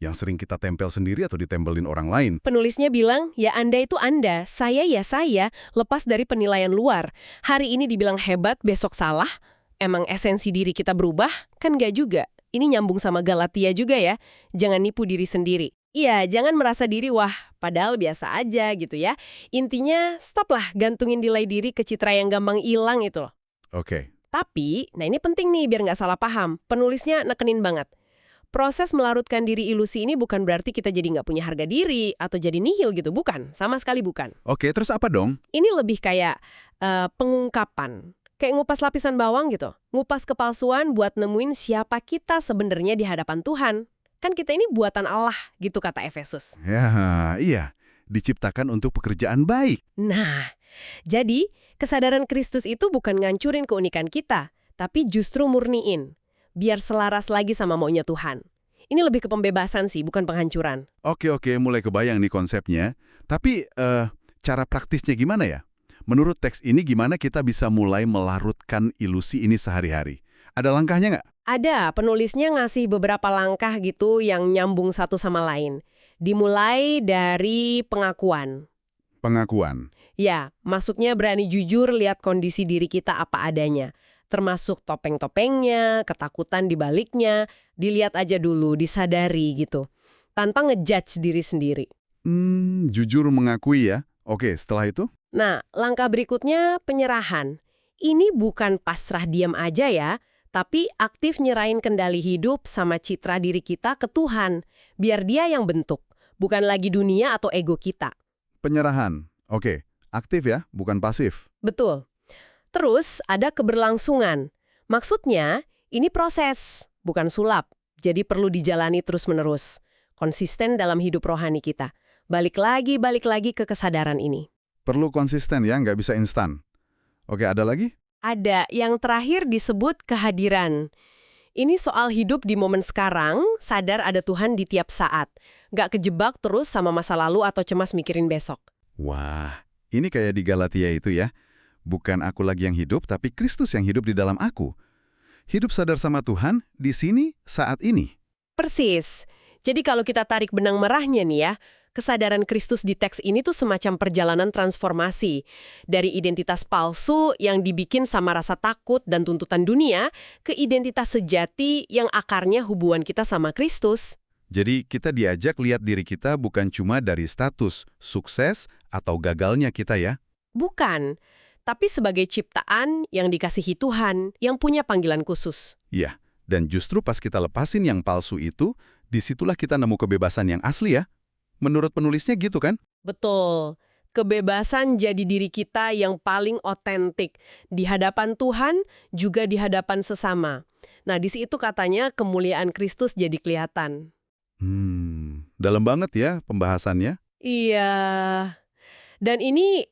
yang sering kita tempel sendiri atau ditempelin orang lain. Penulisnya bilang, ya Anda itu Anda, saya ya saya, lepas dari penilaian luar. Hari ini dibilang hebat, besok salah. Emang esensi diri kita berubah? Kan nggak juga. Ini nyambung sama Galatia juga ya. Jangan nipu diri sendiri. Iya, jangan merasa diri, wah, padahal biasa aja gitu ya. Intinya, stoplah gantungin nilai diri ke citra yang gampang hilang itu loh. Oke. Tapi, nah ini penting nih biar nggak salah paham. Penulisnya nekenin banget. Proses melarutkan diri ilusi ini bukan berarti kita jadi nggak punya harga diri atau jadi nihil gitu, bukan. Sama sekali bukan. Oke, terus apa dong? Ini lebih kayak pengungkapan. Kayak ngupas lapisan bawang gitu. Ngupas kepalsuan buat nemuin siapa kita sebenarnya di hadapan Tuhan. Kan kita ini buatan Allah, gitu kata Efesus. Ya, iya. Diciptakan untuk pekerjaan baik. Nah, jadi kesadaran Kristus itu bukan ngancurin keunikan kita, tapi justru murniin. Biar selaras lagi sama maunya Tuhan. Ini lebih ke pembebasan sih, bukan penghancuran. Oke, mulai kebayang nih konsepnya. Tapi, cara praktisnya gimana ya? Menurut teks ini gimana kita bisa mulai melarutkan ilusi ini sehari-hari? Ada langkahnya nggak? Ada, penulisnya ngasih beberapa langkah gitu yang nyambung satu sama lain. Dimulai dari pengakuan. Pengakuan. Ya, masuknya berani jujur lihat kondisi diri kita apa adanya. Termasuk topeng-topengnya, ketakutan di baliknya, dilihat aja dulu, disadari gitu. Tanpa ngejudge diri sendiri. Jujur mengakui ya. Oke, setelah itu? Nah, langkah berikutnya penyerahan. Ini bukan pasrah diam aja ya, tapi aktif nyerahin kendali hidup sama citra diri kita ke Tuhan. Biar dia yang bentuk, bukan lagi dunia atau ego kita. Penyerahan. Oke, aktif ya, bukan pasif. Betul. Terus ada keberlangsungan. Maksudnya, ini proses, bukan sulap. Jadi perlu dijalani terus-menerus. Konsisten dalam hidup rohani kita. Balik lagi ke kesadaran ini. Perlu konsisten ya, nggak bisa instan. Oke, ada lagi? Ada yang terakhir disebut kehadiran. Ini soal hidup di momen sekarang, sadar ada Tuhan di tiap saat. Nggak kejebak terus sama masa lalu atau cemas mikirin besok. Wah, ini kayak di Galatia itu ya. Bukan aku lagi yang hidup, tapi Kristus yang hidup di dalam aku. Hidup sadar sama Tuhan di sini, saat ini. Persis. Jadi kalau kita tarik benang merahnya nih ya, kesadaran Kristus di teks ini tuh semacam perjalanan transformasi. Dari identitas palsu yang dibikin sama rasa takut dan tuntutan dunia, ke identitas sejati yang akarnya hubungan kita sama Kristus. Jadi kita diajak lihat diri kita bukan cuma dari status, sukses, atau gagalnya kita ya. Bukan, tapi sebagai ciptaan yang dikasihi Tuhan, yang punya panggilan khusus. Iya, dan justru pas kita lepasin yang palsu itu, disitulah kita nemu kebebasan yang asli ya. Menurut penulisnya gitu kan? Betul. Kebebasan jadi diri kita yang paling otentik. Di hadapan Tuhan, juga di hadapan sesama. Nah, di situ katanya kemuliaan Kristus jadi kelihatan. Dalam banget ya pembahasannya. Iya. Dan ini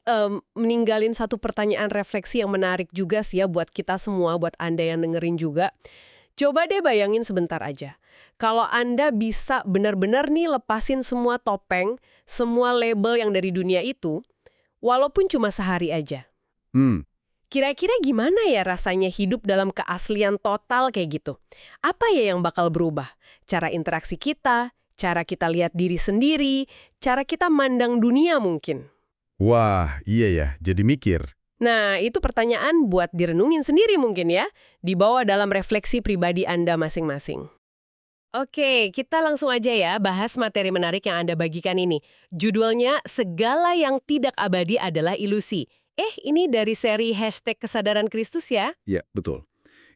meninggalin satu pertanyaan refleksi yang menarik juga sih ya buat kita semua, buat Anda yang dengerin juga. Coba deh bayangin sebentar aja. Kalau Anda bisa benar-benar nih lepasin semua topeng, semua label yang dari dunia itu, walaupun cuma sehari aja. Hmm, Kira-kira gimana ya rasanya hidup dalam keaslian total kayak gitu? Apa ya yang bakal berubah? Cara interaksi kita, cara kita lihat diri sendiri, cara kita mandang dunia mungkin. Wah, iya ya, jadi mikir. Nah, itu pertanyaan buat direnungin sendiri mungkin ya, dibawa dalam refleksi pribadi Anda masing-masing. Oke, kita langsung aja ya bahas materi menarik yang Anda bagikan ini. Judulnya, Segala yang Tidak Abadi Adalah Ilusi. Ini dari seri #Kesadaran Kristus ya? Ya, betul.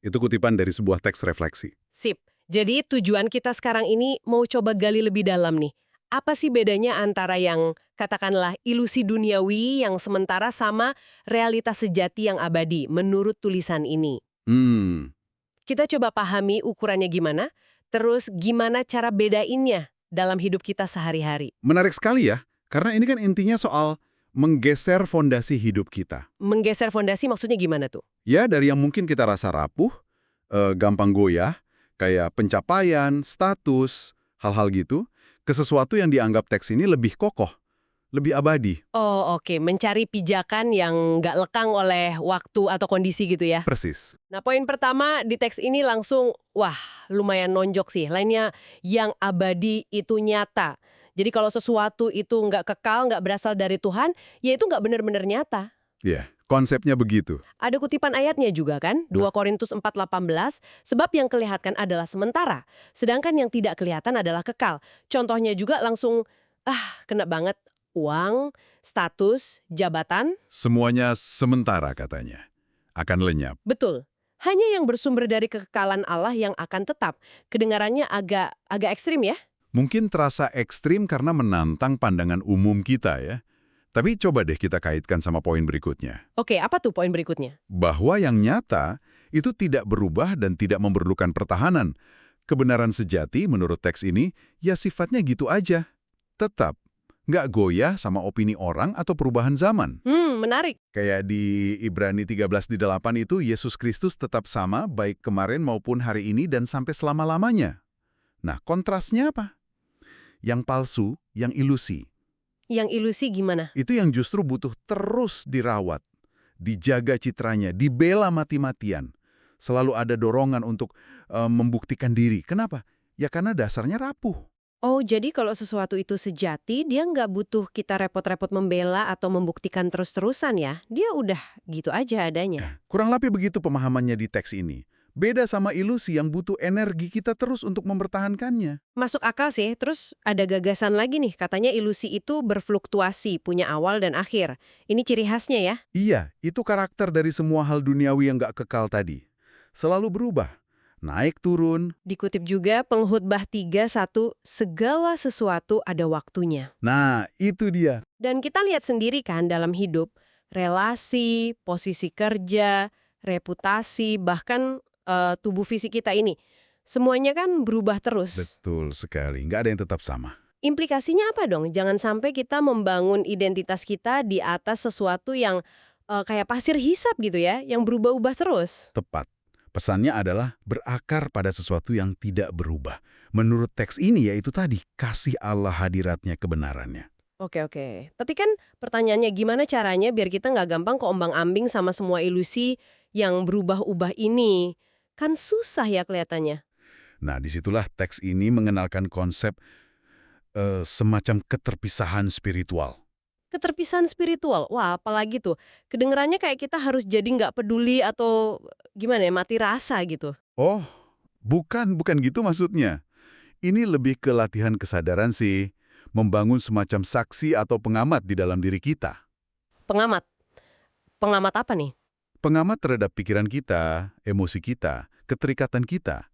Itu kutipan dari sebuah teks refleksi. Sip. Jadi tujuan kita sekarang ini mau coba gali lebih dalam nih. Apa sih bedanya antara yang katakanlah ilusi duniawi yang sementara sama realitas sejati yang abadi menurut tulisan ini? Hmm, Kita coba pahami ukurannya gimana, terus gimana cara bedainnya dalam hidup kita sehari-hari. menarik sekali ya, karena ini kan intinya soal menggeser fondasi hidup kita. Menggeser fondasi maksudnya gimana tuh? Ya, dari yang mungkin kita rasa rapuh, gampang goyah, kayak pencapaian, status, hal-hal gitu, ke sesuatu yang dianggap teks ini lebih kokoh, lebih abadi. Oh oke, mencari pijakan yang nggak lekang oleh waktu atau kondisi gitu ya. Persis. Nah, poin pertama di teks ini langsung, wah, lumayan nonjok sih. Lainnya, yang abadi itu nyata. Jadi kalau sesuatu itu nggak kekal, nggak berasal dari Tuhan, ya itu nggak benar-benar nyata. Ya, konsepnya begitu. Ada kutipan ayatnya juga kan, 2 Korintus 4:18, sebab yang kelihatan adalah sementara, sedangkan yang tidak kelihatan adalah kekal. Contohnya juga langsung, kena banget, uang, status, jabatan, Semuanya sementara katanya. Akan lenyap. betul. Hanya yang bersumber dari kekekalan Allah yang akan tetap. Kedengarannya agak ekstrim ya? Mungkin terasa ekstrim karena menantang pandangan umum kita ya. Tapi coba deh kita kaitkan sama poin berikutnya. Oke, apa tuh poin berikutnya? Bahwa yang nyata itu tidak berubah dan tidak memerlukan pertahanan. Kebenaran sejati menurut teks ini ya sifatnya gitu aja. Tetap. Nggak goyah sama opini orang atau perubahan zaman. Menarik. Kayak di Ibrani 13:8 itu Yesus Kristus tetap sama baik kemarin maupun hari ini dan sampai selama-lamanya. Nah, kontrasnya apa? Yang palsu, yang ilusi. Yang ilusi gimana? Itu yang justru butuh terus dirawat, dijaga citranya, dibela mati-matian. Selalu ada dorongan untuk membuktikan diri. Kenapa? Ya karena dasarnya rapuh. Oh, jadi kalau sesuatu itu sejati, dia nggak butuh kita repot-repot membela atau membuktikan terus-terusan ya. Dia udah gitu aja adanya. Kurang lebih begitu pemahamannya di teks ini. Beda sama ilusi yang butuh energi kita terus untuk mempertahankannya. Masuk akal sih, terus ada gagasan lagi nih, katanya ilusi itu berfluktuasi, punya awal dan akhir. Ini ciri khasnya ya? Iya, itu karakter dari semua hal duniawi yang nggak kekal tadi. Selalu berubah, naik turun. Dikutip juga Penghutbah 3:1, segala sesuatu ada waktunya. Nah, itu dia. Dan kita lihat sendiri kan dalam hidup, relasi, posisi kerja, reputasi, bahkan tubuh fisik kita ini. Semuanya kan berubah terus. Betul sekali, nggak ada yang tetap sama. Implikasinya apa dong? Jangan sampai kita membangun identitas kita di atas sesuatu yang kayak pasir hisap gitu ya, yang berubah-ubah terus. Tepat. Pesannya adalah berakar pada sesuatu yang tidak berubah. Menurut teks ini yaitu tadi, kasih Allah hadiratnya kebenarannya. Oke. Tapi kan pertanyaannya gimana caranya biar kita nggak gampang keombang-ambing sama semua ilusi yang berubah-ubah ini? Kan susah ya kelihatannya. Nah, disitulah teks ini mengenalkan konsep semacam keterpisahan spiritual. Keterpisahan spiritual, wah apalagi tuh. Kedengerannya kayak kita harus jadi nggak peduli atau gimana ya, mati rasa gitu. Oh, bukan gitu maksudnya. Ini lebih ke latihan kesadaran sih, membangun semacam saksi atau pengamat di dalam diri kita. Pengamat? Pengamat apa nih? Pengamat terhadap pikiran kita, emosi kita, keterikatan kita.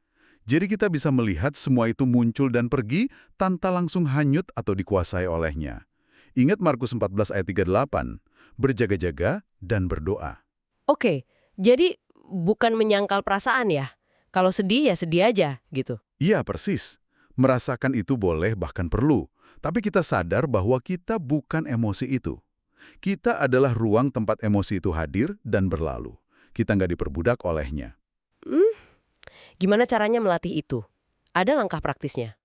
Jadi kita bisa melihat semua itu muncul dan pergi tanpa langsung hanyut atau dikuasai olehnya. Ingat Markus 14 ayat 38, berjaga-jaga dan berdoa. Oke, jadi bukan menyangkal perasaan ya? Kalau sedih ya sedih aja gitu. Iya, persis. Merasakan itu boleh bahkan perlu, tapi kita sadar bahwa kita bukan emosi itu. Kita adalah ruang tempat emosi itu hadir dan berlalu. Kita nggak diperbudak olehnya. Hmm, gimana caranya melatih itu? Ada langkah praktisnya?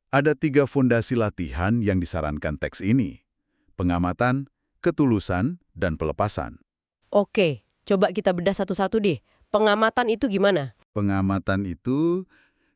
Ada 3 fondasi latihan yang disarankan teks ini. Pengamatan, ketulusan, dan pelepasan. Oke, coba kita bedah satu-satu deh. Pengamatan itu gimana? Pengamatan itu,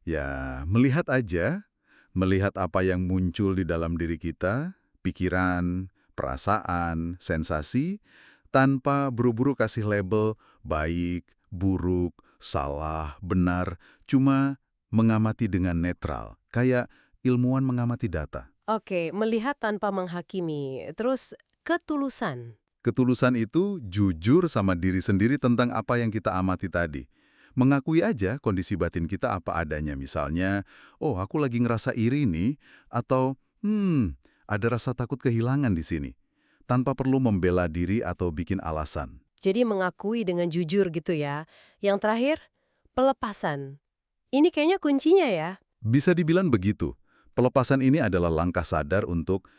ya, melihat aja, melihat apa yang muncul di dalam diri kita, pikiran, perasaan, sensasi, tanpa buru-buru kasih label baik, buruk, salah, benar, cuma mengamati dengan netral, kayak ilmuwan mengamati data. Oke, melihat tanpa menghakimi. Terus ketulusan. Ketulusan itu jujur sama diri sendiri tentang apa yang kita amati tadi. Mengakui aja kondisi batin kita apa adanya, misalnya, oh aku lagi ngerasa iri nih, atau ada rasa takut kehilangan di sini, tanpa perlu membela diri atau bikin alasan. Jadi mengakui dengan jujur gitu ya. Yang terakhir, pelepasan. Ini kayaknya kuncinya ya. Bisa dibilang begitu. Pelepasan ini adalah langkah sadar untuk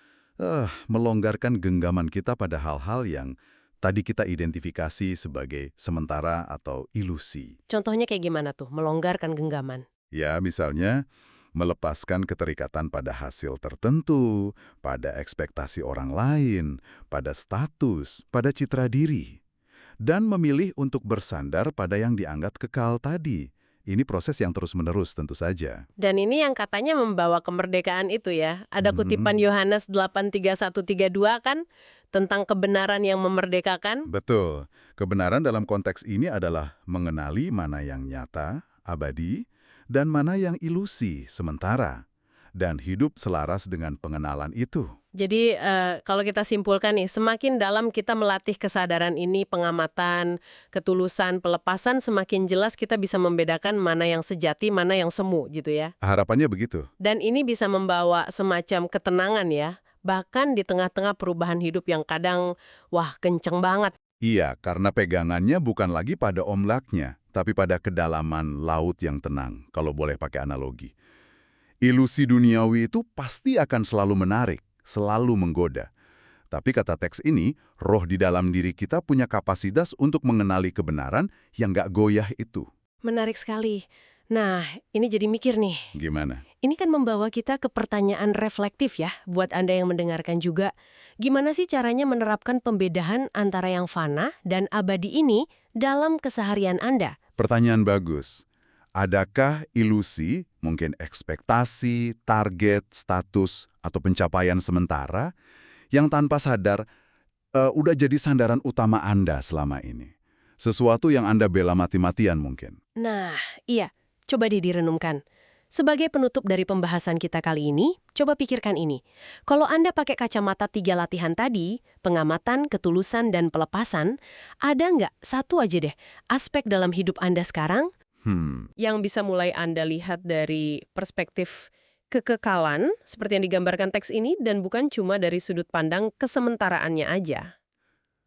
melonggarkan genggaman kita pada hal-hal yang tadi kita identifikasi sebagai sementara atau ilusi. Contohnya kayak gimana tuh, melonggarkan genggaman? Ya, misalnya melepaskan keterikatan pada hasil tertentu, pada ekspektasi orang lain, pada status, pada citra diri. Dan memilih untuk bersandar pada yang dianggap kekal tadi. Ini proses yang terus-menerus tentu saja. Dan ini yang katanya membawa kemerdekaan itu ya. Ada kutipan Yohanes 8:31-32 kan, tentang kebenaran yang memerdekakan. Betul. Kebenaran dalam konteks ini adalah mengenali mana yang nyata, abadi, dan mana yang ilusi, sementara. Dan hidup selaras dengan pengenalan itu. Jadi kalau kita simpulkan nih, semakin dalam kita melatih kesadaran ini, pengamatan, ketulusan, pelepasan, semakin jelas kita bisa membedakan mana yang sejati, mana yang semu gitu ya. Harapannya begitu. Dan ini bisa membawa semacam ketenangan ya, bahkan di tengah-tengah perubahan hidup yang kadang, wah kenceng banget. Iya, karena pegangannya bukan lagi pada ombaknya, tapi pada kedalaman laut yang tenang, kalau boleh pakai analogi. Ilusi duniawi itu pasti akan selalu menarik, selalu menggoda. Tapi kata teks ini, roh di dalam diri kita punya kapasitas untuk mengenali kebenaran yang gak goyah itu. Menarik sekali. Nah, ini jadi mikir nih. Gimana? Ini kan membawa kita ke pertanyaan reflektif ya, buat Anda yang mendengarkan juga. Gimana sih caranya menerapkan pembedahan antara yang fana dan abadi ini dalam keseharian Anda? Pertanyaan bagus. Adakah ilusi, mungkin ekspektasi, target, status, atau pencapaian sementara yang tanpa sadar udah jadi sandaran utama Anda selama ini? Sesuatu yang Anda bela mati-matian mungkin. Nah, iya. Coba deh direnungkan. Sebagai penutup dari pembahasan kita kali ini, coba pikirkan ini. Kalau Anda pakai kacamata 3 latihan tadi, pengamatan, ketulusan, dan pelepasan, ada nggak satu aja deh aspek dalam hidup Anda sekarang yang bisa mulai Anda lihat dari perspektif kekekalan, seperti yang digambarkan teks ini, dan bukan cuma dari sudut pandang kesementaraannya aja.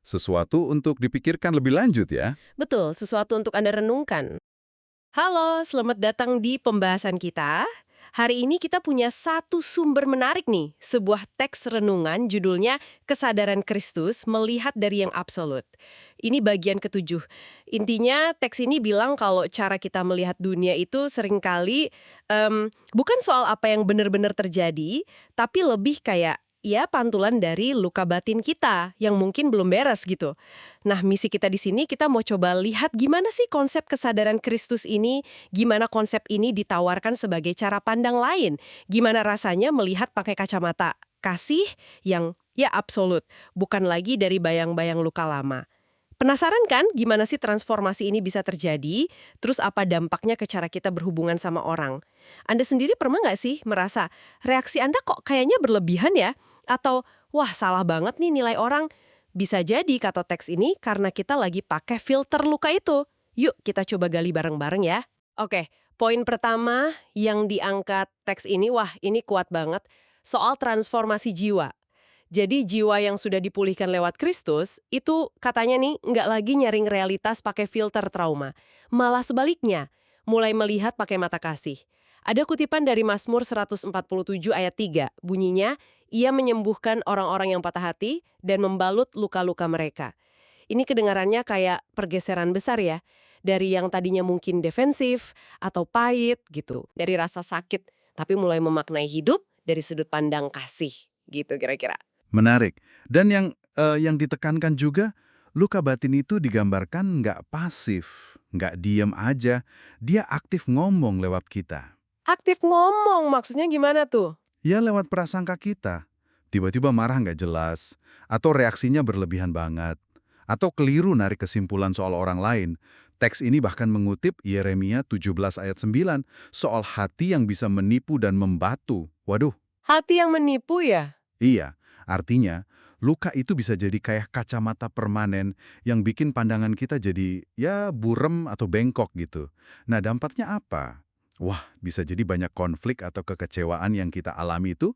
Sesuatu untuk dipikirkan lebih lanjut ya. Betul, sesuatu untuk Anda renungkan. Halo, selamat datang di pembahasan kita. Hari ini kita punya satu sumber menarik nih, sebuah teks renungan judulnya Kesadaran Kristus Melihat dari yang Absolut. Ini bagian ke-7. Intinya teks ini bilang kalau cara kita melihat dunia itu seringkali bukan soal apa yang benar-benar terjadi, tapi lebih kayak ya pantulan dari luka batin kita yang mungkin belum beres gitu. Nah, misi kita di sini kita mau coba lihat gimana sih konsep kesadaran Kristus ini, gimana konsep ini ditawarkan sebagai cara pandang lain, gimana rasanya melihat pakai kacamata kasih yang ya absolut, bukan lagi dari bayang-bayang luka lama. Penasaran kan gimana sih transformasi ini bisa terjadi? Terus apa dampaknya ke cara kita berhubungan sama orang? Anda sendiri pernah nggak sih merasa reaksi Anda kok kayaknya berlebihan ya? Atau, wah salah banget nih nilai orang? Bisa jadi kata teks ini karena kita lagi pakai filter luka itu. Yuk kita coba gali bareng-bareng ya. Oke, poin pertama yang diangkat teks ini, wah ini kuat banget. Soal transformasi jiwa. Jadi jiwa yang sudah dipulihkan lewat Kristus, itu katanya nih nggak lagi nyaring realitas pakai filter trauma. Malah sebaliknya, mulai melihat pakai mata kasih. Ada kutipan dari Mazmur 147 ayat 3, bunyinya, ia menyembuhkan orang-orang yang patah hati dan membalut luka-luka mereka. Ini kedengarannya kayak pergeseran besar ya, dari yang tadinya mungkin defensif atau pahit gitu, dari rasa sakit, tapi mulai memaknai hidup dari sudut pandang kasih, gitu kira-kira. Menarik. Dan yang ditekankan juga, luka batin itu digambarkan nggak pasif, nggak diem aja. Dia aktif ngomong lewat kita. Aktif ngomong, maksudnya gimana tuh? Ya lewat prasangka kita. Tiba-tiba marah nggak jelas, atau reaksinya berlebihan banget, atau keliru narik kesimpulan soal orang lain. Teks ini bahkan mengutip Yeremia 17 ayat 9 soal hati yang bisa menipu dan membatu. Waduh, Hati yang menipu ya? iya. Artinya, luka itu bisa jadi kayak kacamata permanen yang bikin pandangan kita jadi ya burem atau bengkok gitu. Nah, dampaknya apa? Wah, bisa jadi banyak konflik atau kekecewaan yang kita alami itu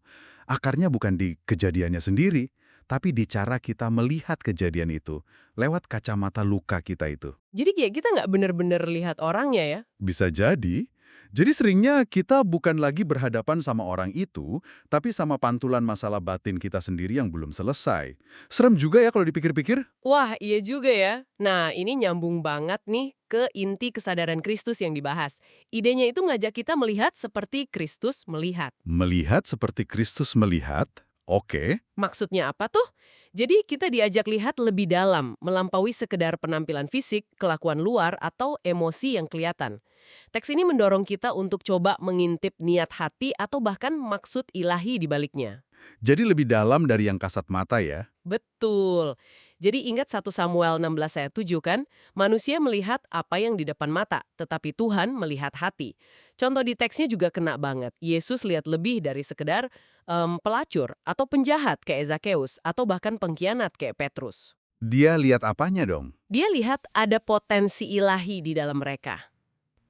akarnya bukan di kejadiannya sendiri, tapi di cara kita melihat kejadian itu lewat kacamata luka kita itu. Jadi kayak kita nggak bener-bener lihat orangnya ya? Bisa jadi. Jadi seringnya kita bukan lagi berhadapan sama orang itu, tapi sama pantulan masalah batin kita sendiri yang belum selesai. Serem juga ya kalau dipikir-pikir. Wah, iya juga ya. Nah, ini nyambung banget nih ke inti kesadaran Kristus yang dibahas. Idenya itu ngajak kita melihat seperti Kristus melihat. Melihat seperti Kristus melihat, oke. Maksudnya apa tuh? Jadi kita diajak lihat lebih dalam, melampaui sekedar penampilan fisik, kelakuan luar, atau emosi yang kelihatan. Teks ini mendorong kita untuk coba mengintip niat hati atau bahkan maksud ilahi di baliknya. Jadi lebih dalam dari yang kasat mata ya. Betul. Jadi ingat 1 Samuel 16 ayat 7 kan? Manusia melihat apa yang di depan mata, tetapi Tuhan melihat hati. Contoh di teksnya juga kena banget. Yesus lihat lebih dari sekedar pelacur atau penjahat kayak Zakeus atau bahkan pengkhianat kayak Petrus. Dia lihat apanya dong? Dia lihat ada potensi ilahi di dalam mereka.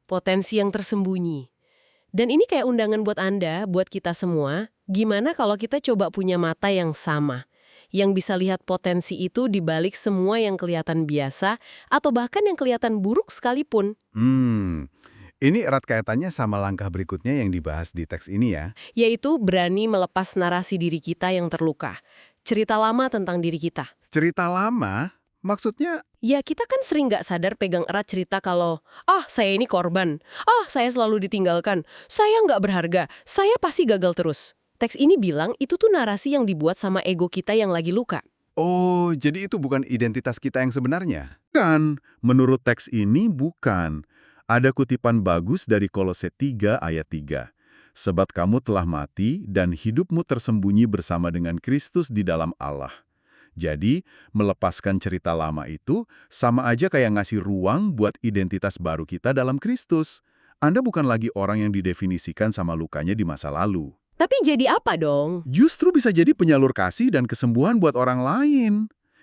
Potensi yang tersembunyi. Dan ini kayak undangan buat Anda, buat kita semua. Gimana kalau kita coba punya mata yang sama? Yang bisa lihat potensi itu di balik semua yang kelihatan biasa atau bahkan yang kelihatan buruk sekalipun. Ini erat kaitannya sama langkah berikutnya yang dibahas di teks ini ya. Yaitu berani melepas narasi diri kita yang terluka. Cerita lama tentang diri kita. Cerita lama, maksudnya Ya kita kan sering nggak sadar pegang erat cerita kalau, saya ini korban, saya selalu ditinggalkan, saya nggak berharga, saya pasti gagal terus. Teks ini bilang itu tuh narasi yang dibuat sama ego kita yang lagi luka. oh, jadi itu bukan identitas kita yang sebenarnya? Kan, menurut teks ini bukan. Ada kutipan bagus dari Kolose 3 ayat 3. Sebab kamu telah mati dan hidupmu tersembunyi bersama dengan Kristus di dalam Allah. Jadi, melepaskan cerita lama itu sama aja kayak ngasih ruang buat identitas baru kita dalam Kristus. Anda bukan lagi orang yang didefinisikan sama lukanya di masa lalu. Tapi jadi apa dong? Justru bisa jadi penyalur kasih dan kesembuhan buat orang lain.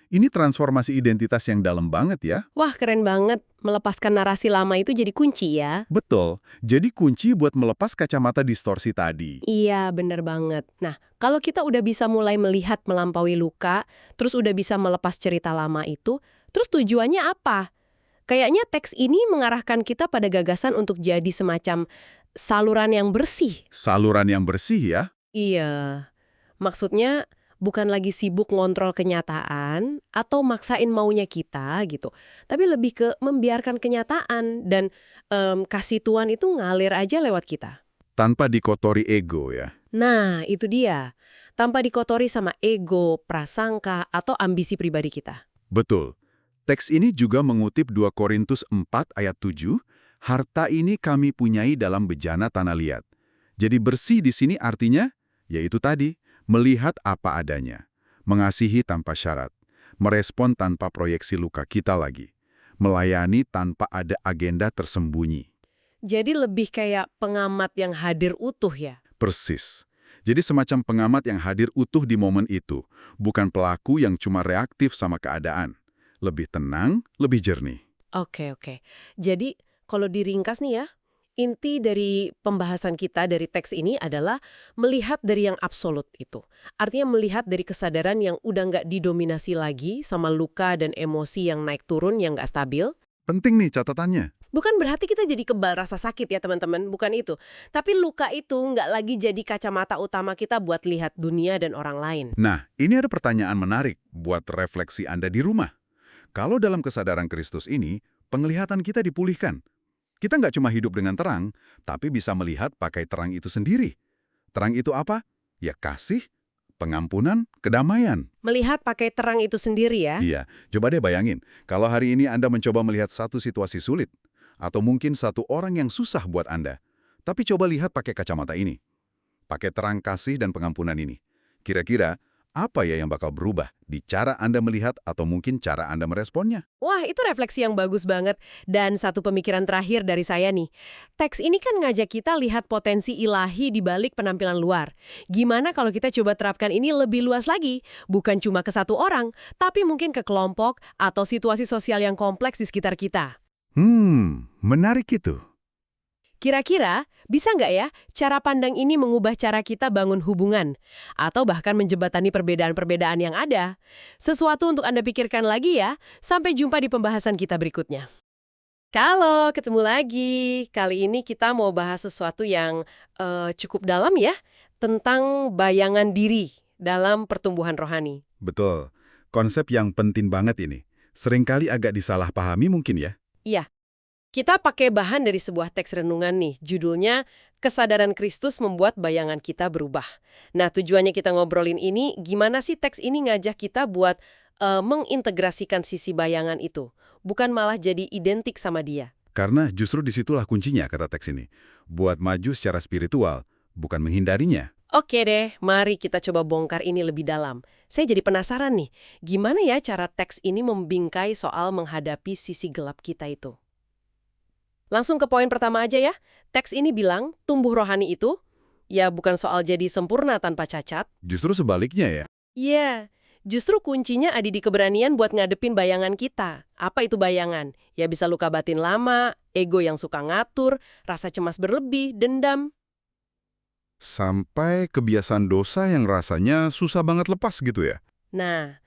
Ini transformasi identitas yang dalam banget ya. Wah keren banget, melepaskan narasi lama itu jadi kunci ya. Betul, jadi kunci buat melepas kacamata distorsi tadi. Iya bener banget. Nah kalau kita udah bisa mulai melihat melampaui luka, terus udah bisa melepas cerita lama itu, terus tujuannya apa? Kayaknya teks ini mengarahkan kita pada gagasan untuk jadi semacam saluran yang bersih. Saluran yang bersih ya. Iya, maksudnya bukan lagi sibuk ngontrol kenyataan atau maksain maunya kita gitu. Tapi lebih ke membiarkan kenyataan dan kasih Tuhan itu ngalir aja lewat kita. Tanpa dikotori ego ya. Nah, itu dia. Tanpa dikotori sama ego, prasangka, atau ambisi pribadi kita. Betul. Teks ini juga mengutip 2 Korintus 4 ayat 7, harta ini kami punyai dalam bejana tanah liat. Jadi bersih di sini artinya, yaitu tadi, melihat apa adanya, mengasihi tanpa syarat, merespon tanpa proyeksi luka kita lagi, melayani tanpa ada agenda tersembunyi. Jadi lebih kayak pengamat yang hadir utuh ya? Persis. Jadi semacam pengamat yang hadir utuh di momen itu, bukan pelaku yang cuma reaktif sama keadaan. Lebih tenang, lebih jernih. Oke. Jadi kalau diringkas nih ya, inti dari pembahasan kita dari teks ini adalah melihat dari yang absolut itu. Artinya melihat dari kesadaran yang udah nggak didominasi lagi sama luka dan emosi yang naik turun yang nggak stabil. Penting nih catatannya. Bukan berarti kita jadi kebal rasa sakit ya teman-teman, bukan itu. Tapi luka itu nggak lagi jadi kacamata utama kita buat lihat dunia dan orang lain. Nah, ini ada pertanyaan menarik buat refleksi Anda di rumah. Kalau dalam kesadaran Kristus ini, penglihatan kita dipulihkan. Kita nggak cuma hidup dengan terang, tapi bisa melihat pakai terang itu sendiri. Terang itu apa? Ya kasih, pengampunan, kedamaian. Melihat pakai terang itu sendiri ya. Iya, coba deh bayangin, kalau hari ini Anda mencoba melihat satu situasi sulit, atau mungkin satu orang yang susah buat Anda, tapi coba lihat pakai kacamata ini. Pakai terang kasih dan pengampunan ini. Kira-kira, apa ya yang bakal berubah di cara Anda melihat atau mungkin cara Anda meresponnya? Wah, itu refleksi yang bagus banget. Dan satu pemikiran terakhir dari saya nih. Teks ini kan ngajak kita lihat potensi ilahi di balik penampilan luar. Gimana kalau kita coba terapkan ini lebih luas lagi? Bukan cuma ke satu orang, tapi mungkin ke kelompok atau situasi sosial yang kompleks di sekitar kita. Menarik itu. Kira-kira bisa nggak ya cara pandang ini mengubah cara kita bangun hubungan? Atau bahkan menjembatani perbedaan-perbedaan yang ada? Sesuatu untuk Anda pikirkan lagi ya. Sampai jumpa di pembahasan kita berikutnya. Halo, ketemu lagi. Kali ini kita mau bahas sesuatu yang cukup dalam ya. Tentang bayangan diri dalam pertumbuhan rohani. Betul. Konsep yang penting banget ini. Seringkali agak disalahpahami mungkin ya. Iya. Kita pakai bahan dari sebuah teks renungan nih, judulnya Kesadaran Kristus Membuat Bayangan Kita Berubah. Nah, tujuannya kita ngobrolin ini, gimana sih teks ini ngajak kita buat mengintegrasikan sisi bayangan itu, bukan malah jadi identik sama dia. Karena justru disitulah kuncinya, kata teks ini. Buat maju secara spiritual, bukan menghindarinya. Oke deh, mari kita coba bongkar ini lebih dalam. Saya jadi penasaran nih, gimana ya cara teks ini membingkai soal menghadapi sisi gelap kita itu? Langsung ke poin pertama aja ya. Teks ini bilang, tumbuh rohani itu, ya bukan soal jadi sempurna tanpa cacat. Justru sebaliknya ya. Iya, justru kuncinya ada di keberanian buat ngadepin bayangan kita. Apa itu bayangan? Ya bisa luka batin lama, ego yang suka ngatur, rasa cemas berlebih, dendam. Sampai kebiasaan dosa yang rasanya susah banget lepas gitu ya. Nah,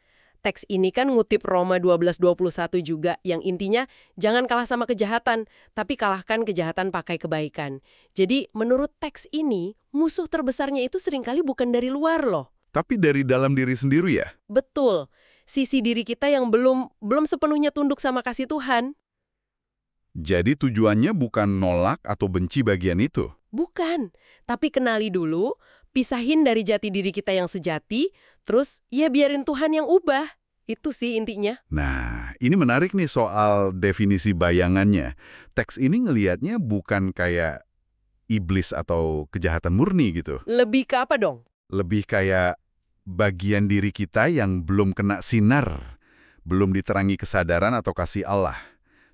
teks ini kan ngutip Roma 12:21 juga, yang intinya jangan kalah sama kejahatan, tapi kalahkan kejahatan pakai kebaikan. Jadi, menurut teks ini, musuh terbesarnya itu seringkali bukan dari luar loh. Tapi dari dalam diri sendiri ya. Betul, sisi diri kita yang belum sepenuhnya tunduk sama kasih Tuhan. Jadi tujuannya bukan nolak atau benci bagian itu. Bukan, tapi kenali dulu, pisahin dari jati diri kita yang sejati, terus ya biarin Tuhan yang ubah. Itu sih intinya. Nah, ini menarik nih soal definisi bayangannya. Teks ini ngelihatnya bukan kayak iblis atau kejahatan murni gitu. Lebih ke apa dong? Lebih kayak bagian diri kita yang belum kena sinar, belum diterangi kesadaran atau kasih Allah.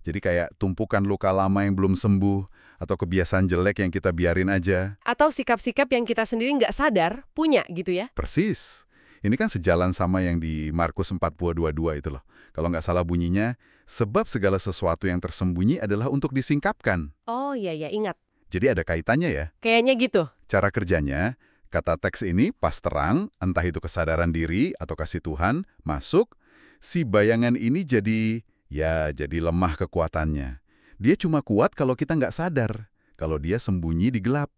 Jadi kayak tumpukan luka lama yang belum sembuh, atau kebiasaan jelek yang kita biarin aja. Atau sikap-sikap yang kita sendiri nggak sadar punya gitu ya. Persis. Ini kan sejalan sama yang di Markus 4:22 itu loh. Kalau nggak salah bunyinya, sebab segala sesuatu yang tersembunyi adalah untuk disingkapkan. Oh iya, ingat. Jadi ada kaitannya ya. Kayaknya gitu. Cara kerjanya, kata teks ini pas terang, entah itu kesadaran diri atau kasih Tuhan, masuk, si bayangan ini jadi lemah kekuatannya. Dia cuma kuat kalau kita nggak sadar, kalau dia sembunyi di gelap.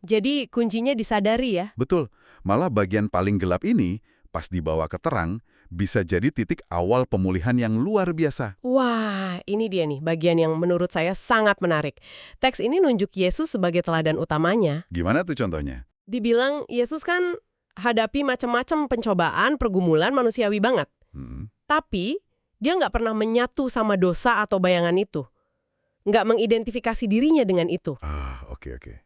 Jadi kuncinya disadari ya? Betul, malah bagian paling gelap ini, pas dibawa ke terang, bisa jadi titik awal pemulihan yang luar biasa. Wah, ini dia nih bagian yang menurut saya sangat menarik. Teks ini nunjuk Yesus sebagai teladan utamanya. Gimana tuh contohnya? Dibilang Yesus kan hadapi macam-macam pencobaan, pergumulan manusiawi banget. Tapi dia nggak pernah menyatu sama dosa atau bayangan itu. Nggak mengidentifikasi dirinya dengan itu. Oke.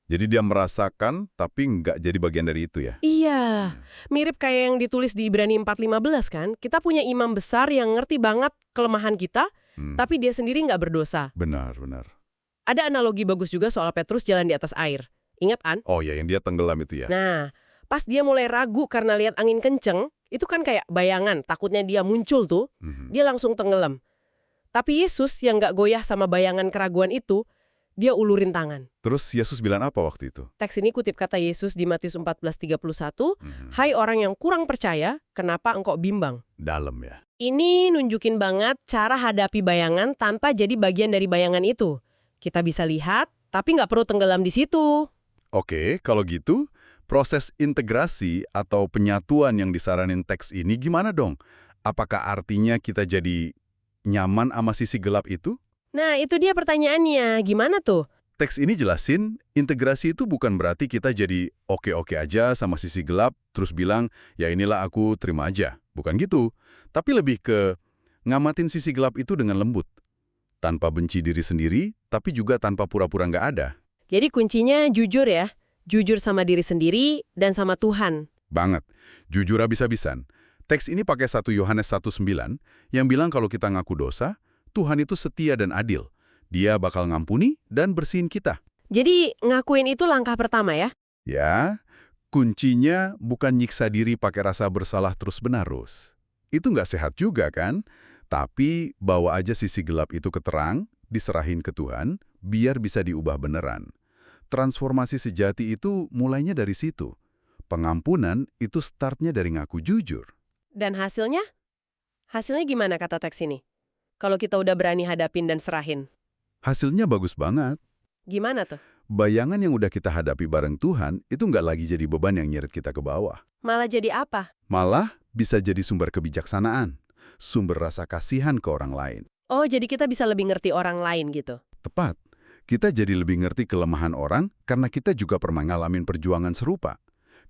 Jadi dia merasakan, tapi nggak jadi bagian dari itu ya? Iya, mirip kayak yang ditulis di Ibrani 4:15 kan. Kita punya imam besar yang ngerti banget kelemahan kita, tapi dia sendiri nggak berdosa. Benar. Ada analogi bagus juga soal Petrus jalan di atas air. Ingat kan? Oh ya, yang dia tenggelam itu ya? Nah, pas dia mulai ragu karena lihat angin kenceng, itu kan kayak bayangan, takutnya dia muncul tuh, dia langsung tenggelam. Tapi Yesus yang nggak goyah sama bayangan keraguan itu, dia ulurin tangan. Terus Yesus bilang apa waktu itu? Teks ini kutip kata Yesus di Matius 14:31, "Hai orang yang kurang percaya, kenapa engkau bimbang?" Dalam ya? Ini nunjukin banget cara hadapi bayangan tanpa jadi bagian dari bayangan itu. Kita bisa lihat, tapi nggak perlu tenggelam di situ. Oke, kalau gitu, proses integrasi atau penyatuan yang disaranin teks ini gimana dong? Apakah artinya kita jadi nyaman sama sisi gelap itu? Nah, itu dia pertanyaannya. Gimana tuh? Teks ini jelasin, integrasi itu bukan berarti kita jadi oke-oke aja sama sisi gelap, terus bilang, ya inilah aku, terima aja. Bukan gitu. Tapi lebih ke ngamatin sisi gelap itu dengan lembut. Tanpa benci diri sendiri, tapi juga tanpa pura-pura nggak ada. Jadi kuncinya jujur ya. Jujur sama diri sendiri dan sama Tuhan. Banget. Jujur habis-habisan. Teks ini pakai 1 Yohanes 1:9 yang bilang kalau kita ngaku dosa, Tuhan itu setia dan adil. Dia bakal ngampuni dan bersihin kita. Jadi ngakuin itu langkah pertama ya. Ya, kuncinya bukan nyiksa diri pakai rasa bersalah terus-menerus. Itu nggak sehat juga kan? Tapi bawa aja sisi gelap itu ke terang, diserahin ke Tuhan, biar bisa diubah beneran. Transformasi sejati itu mulainya dari situ. Pengampunan itu startnya dari ngaku jujur. Dan hasilnya? Hasilnya gimana kata teks ini? Kalau kita udah berani hadapin dan serahin. Hasilnya bagus banget. Gimana tuh? Bayangan yang udah kita hadapi bareng Tuhan itu nggak lagi jadi beban yang nyeret kita ke bawah. Malah jadi apa? Malah bisa jadi sumber kebijaksanaan, sumber rasa kasihan ke orang lain. Oh, jadi kita bisa lebih ngerti orang lain gitu. Tepat. Kita jadi lebih ngerti kelemahan orang karena kita juga pernah ngalamin perjuangan serupa.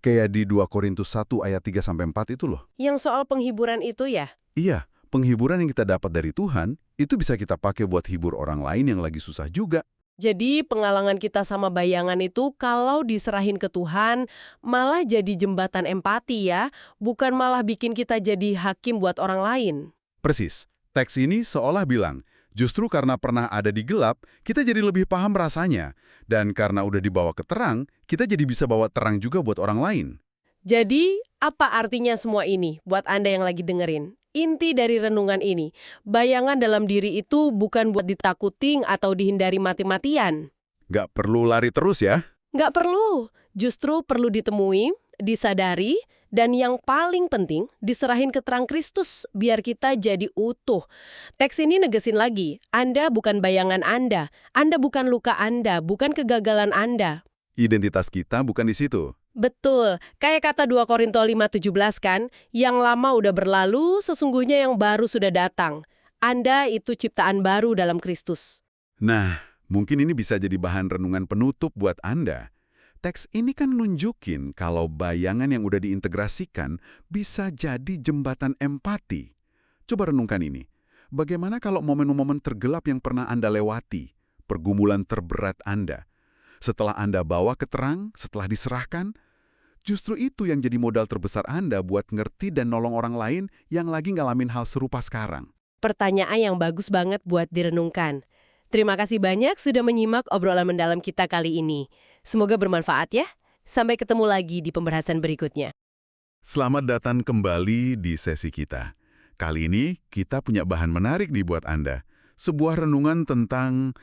Kayak di 2 Korintus 1 ayat 3-4 itu loh. Yang soal penghiburan itu ya? Iya, penghiburan yang kita dapat dari Tuhan, itu bisa kita pakai buat hibur orang lain yang lagi susah juga. Jadi pengalaman kita sama bayangan itu kalau diserahin ke Tuhan malah jadi jembatan empati ya, bukan malah bikin kita jadi hakim buat orang lain. Persis. Teks ini seolah bilang, justru karena pernah ada di gelap, kita jadi lebih paham rasanya. Dan karena udah dibawa ke terang, kita jadi bisa bawa terang juga buat orang lain. Jadi, apa artinya semua ini buat Anda yang lagi dengerin? Inti dari renungan ini, bayangan dalam diri itu bukan buat ditakutin atau dihindari mati-matian. Nggak perlu lari terus ya. Nggak perlu, justru perlu ditemui, disadari, dan yang paling penting, diserahin ke terang Kristus biar kita jadi utuh. Teks ini negesin lagi, Anda bukan bayangan Anda bukan luka Anda, bukan kegagalan Anda. Identitas kita bukan di situ. Betul, kayak kata 2 Korintus 5:17 kan, yang lama udah berlalu, sesungguhnya yang baru sudah datang. Anda itu ciptaan baru dalam Kristus. Nah, mungkin ini bisa jadi bahan renungan penutup buat Anda. Teks ini kan nunjukin kalau bayangan yang udah diintegrasikan bisa jadi jembatan empati. Coba renungkan ini. Bagaimana kalau momen-momen tergelap yang pernah Anda lewati, pergumulan terberat Anda, setelah Anda bawa ke terang, setelah diserahkan, justru itu yang jadi modal terbesar Anda buat ngerti dan nolong orang lain yang lagi ngalamin hal serupa sekarang. Pertanyaan yang bagus banget buat direnungkan. Terima kasih banyak sudah menyimak obrolan mendalam kita kali ini. Semoga bermanfaat ya. Sampai ketemu lagi di pembahasan berikutnya. Selamat datang kembali di sesi kita. Kali ini kita punya bahan menarik nih buat Anda. Sebuah renungan tentang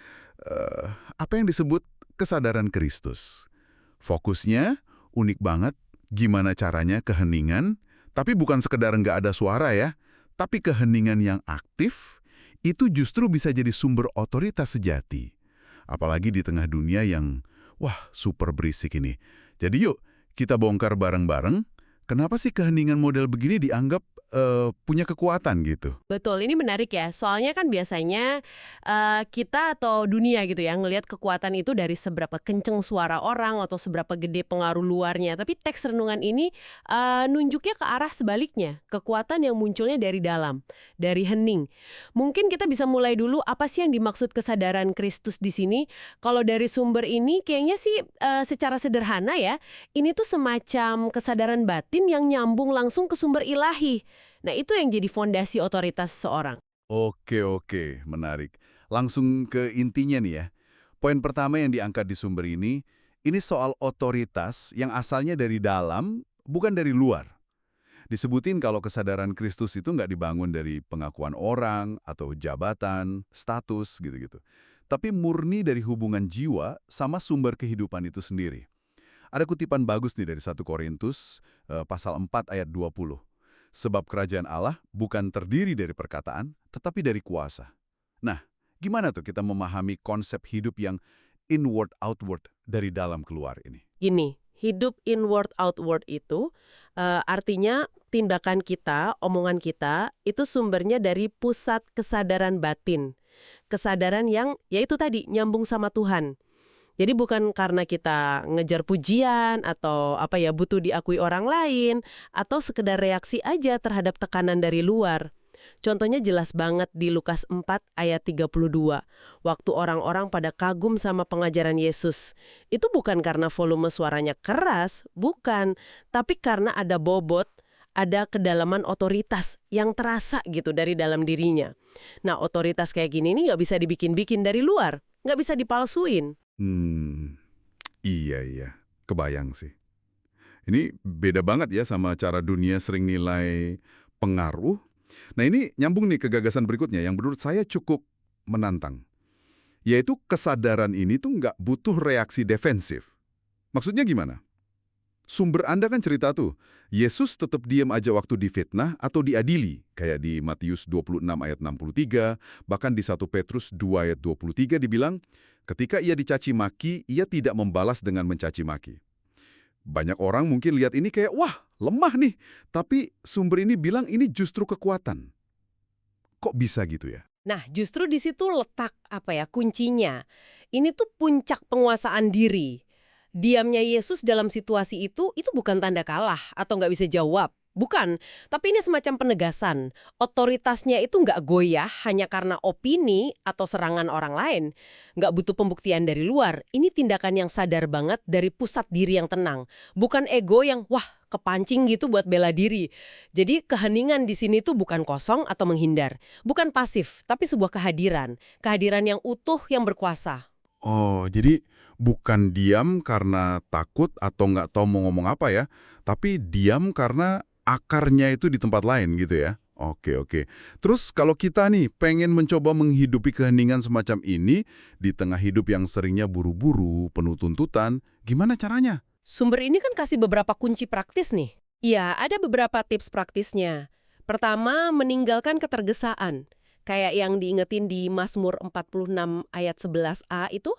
apa yang disebut kesadaran Kristus. Fokusnya unik banget, gimana caranya keheningan, tapi bukan sekedar nggak ada suara ya, tapi keheningan yang aktif, itu justru bisa jadi sumber otoritas sejati. Apalagi di tengah dunia yang, super berisik ini. Jadi yuk, kita bongkar bareng-bareng, kenapa sih keheningan model begini dianggap punya kekuatan gitu? Betul, ini menarik ya. Soalnya kan biasanya kita atau dunia gitu ya, ngelihat kekuatan itu dari seberapa kenceng suara orang atau seberapa gede pengaruh luarnya. Tapi teks renungan ini nunjuknya ke arah sebaliknya. Kekuatan yang munculnya dari dalam, dari hening. Mungkin kita bisa mulai dulu apa sih yang dimaksud kesadaran Kristus di sini. Kalau dari sumber ini kayaknya sih secara sederhana ya, ini tuh semacam kesadaran batin yang nyambung langsung ke sumber ilahi. Nah, itu yang jadi fondasi otoritas seseorang. Oke, menarik. Langsung ke intinya nih ya. Poin pertama yang diangkat di sumber ini soal otoritas yang asalnya dari dalam, bukan dari luar. Disebutin kalau kesadaran Kristus itu nggak dibangun dari pengakuan orang atau jabatan, status, gitu-gitu. Tapi murni dari hubungan jiwa sama sumber kehidupan itu sendiri. Ada kutipan bagus nih dari 1 Korintus pasal 4 ayat 20. Sebab kerajaan Allah bukan terdiri dari perkataan, tetapi dari kuasa. Nah, gimana tuh kita memahami konsep hidup yang inward-outward dari dalam keluar ini? Gini, hidup inward-outward itu artinya tindakan kita, omongan kita, itu sumbernya dari pusat kesadaran batin. Kesadaran yang, yaitu tadi, nyambung sama Tuhan. Jadi bukan karena kita ngejar pujian atau butuh diakui orang lain atau sekedar reaksi aja terhadap tekanan dari luar. Contohnya jelas banget di Lukas 4 ayat 32. Waktu orang-orang pada kagum sama pengajaran Yesus. Itu bukan karena volume suaranya keras, bukan. Tapi karena ada bobot, ada kedalaman otoritas yang terasa gitu dari dalam dirinya. Nah, otoritas kayak gini nih nggak bisa dibikin-bikin dari luar. Nggak bisa dipalsuin. Iya. Kebayang sih. Ini beda banget ya sama cara dunia sering nilai pengaruh. Nah ini nyambung nih ke gagasan berikutnya yang menurut saya cukup menantang. Yaitu kesadaran ini tuh nggak butuh reaksi defensif. Maksudnya gimana? Sumber Anda kan cerita tuh, Yesus tetap diam aja waktu difitnah atau diadili, kayak di Matius 26 ayat 63, bahkan di 1 Petrus 2 ayat 23 dibilang, ketika ia dicaci maki, ia tidak membalas dengan mencaci maki. Banyak orang mungkin lihat ini kayak, wah lemah nih, tapi sumber ini bilang ini justru kekuatan. Kok bisa gitu ya? Nah, justru di situ letak kuncinya. Ini tuh puncak penguasaan diri. Diamnya Yesus dalam situasi itu bukan tanda kalah atau nggak bisa jawab. Bukan, tapi ini semacam penegasan. Otoritasnya itu nggak goyah hanya karena opini atau serangan orang lain. Nggak butuh pembuktian dari luar. Ini tindakan yang sadar banget dari pusat diri yang tenang. Bukan ego yang, wah, kepancing gitu buat bela diri. Jadi keheningan di sini tuh bukan kosong atau menghindar. Bukan pasif, tapi sebuah kehadiran. Kehadiran yang utuh yang berkuasa. Oh, jadi bukan diam karena takut atau nggak tahu mau ngomong apa ya, tapi diam karena akarnya itu di tempat lain gitu ya. Oke. Terus kalau kita nih pengen mencoba menghidupi keheningan semacam ini di tengah hidup yang seringnya buru-buru, penuh tuntutan, gimana caranya? Sumber ini kan kasih beberapa kunci praktis nih. Iya, ada beberapa tips praktisnya. Pertama, meninggalkan ketergesaan. Kayak yang diingetin di Mazmur 46 ayat 11a itu,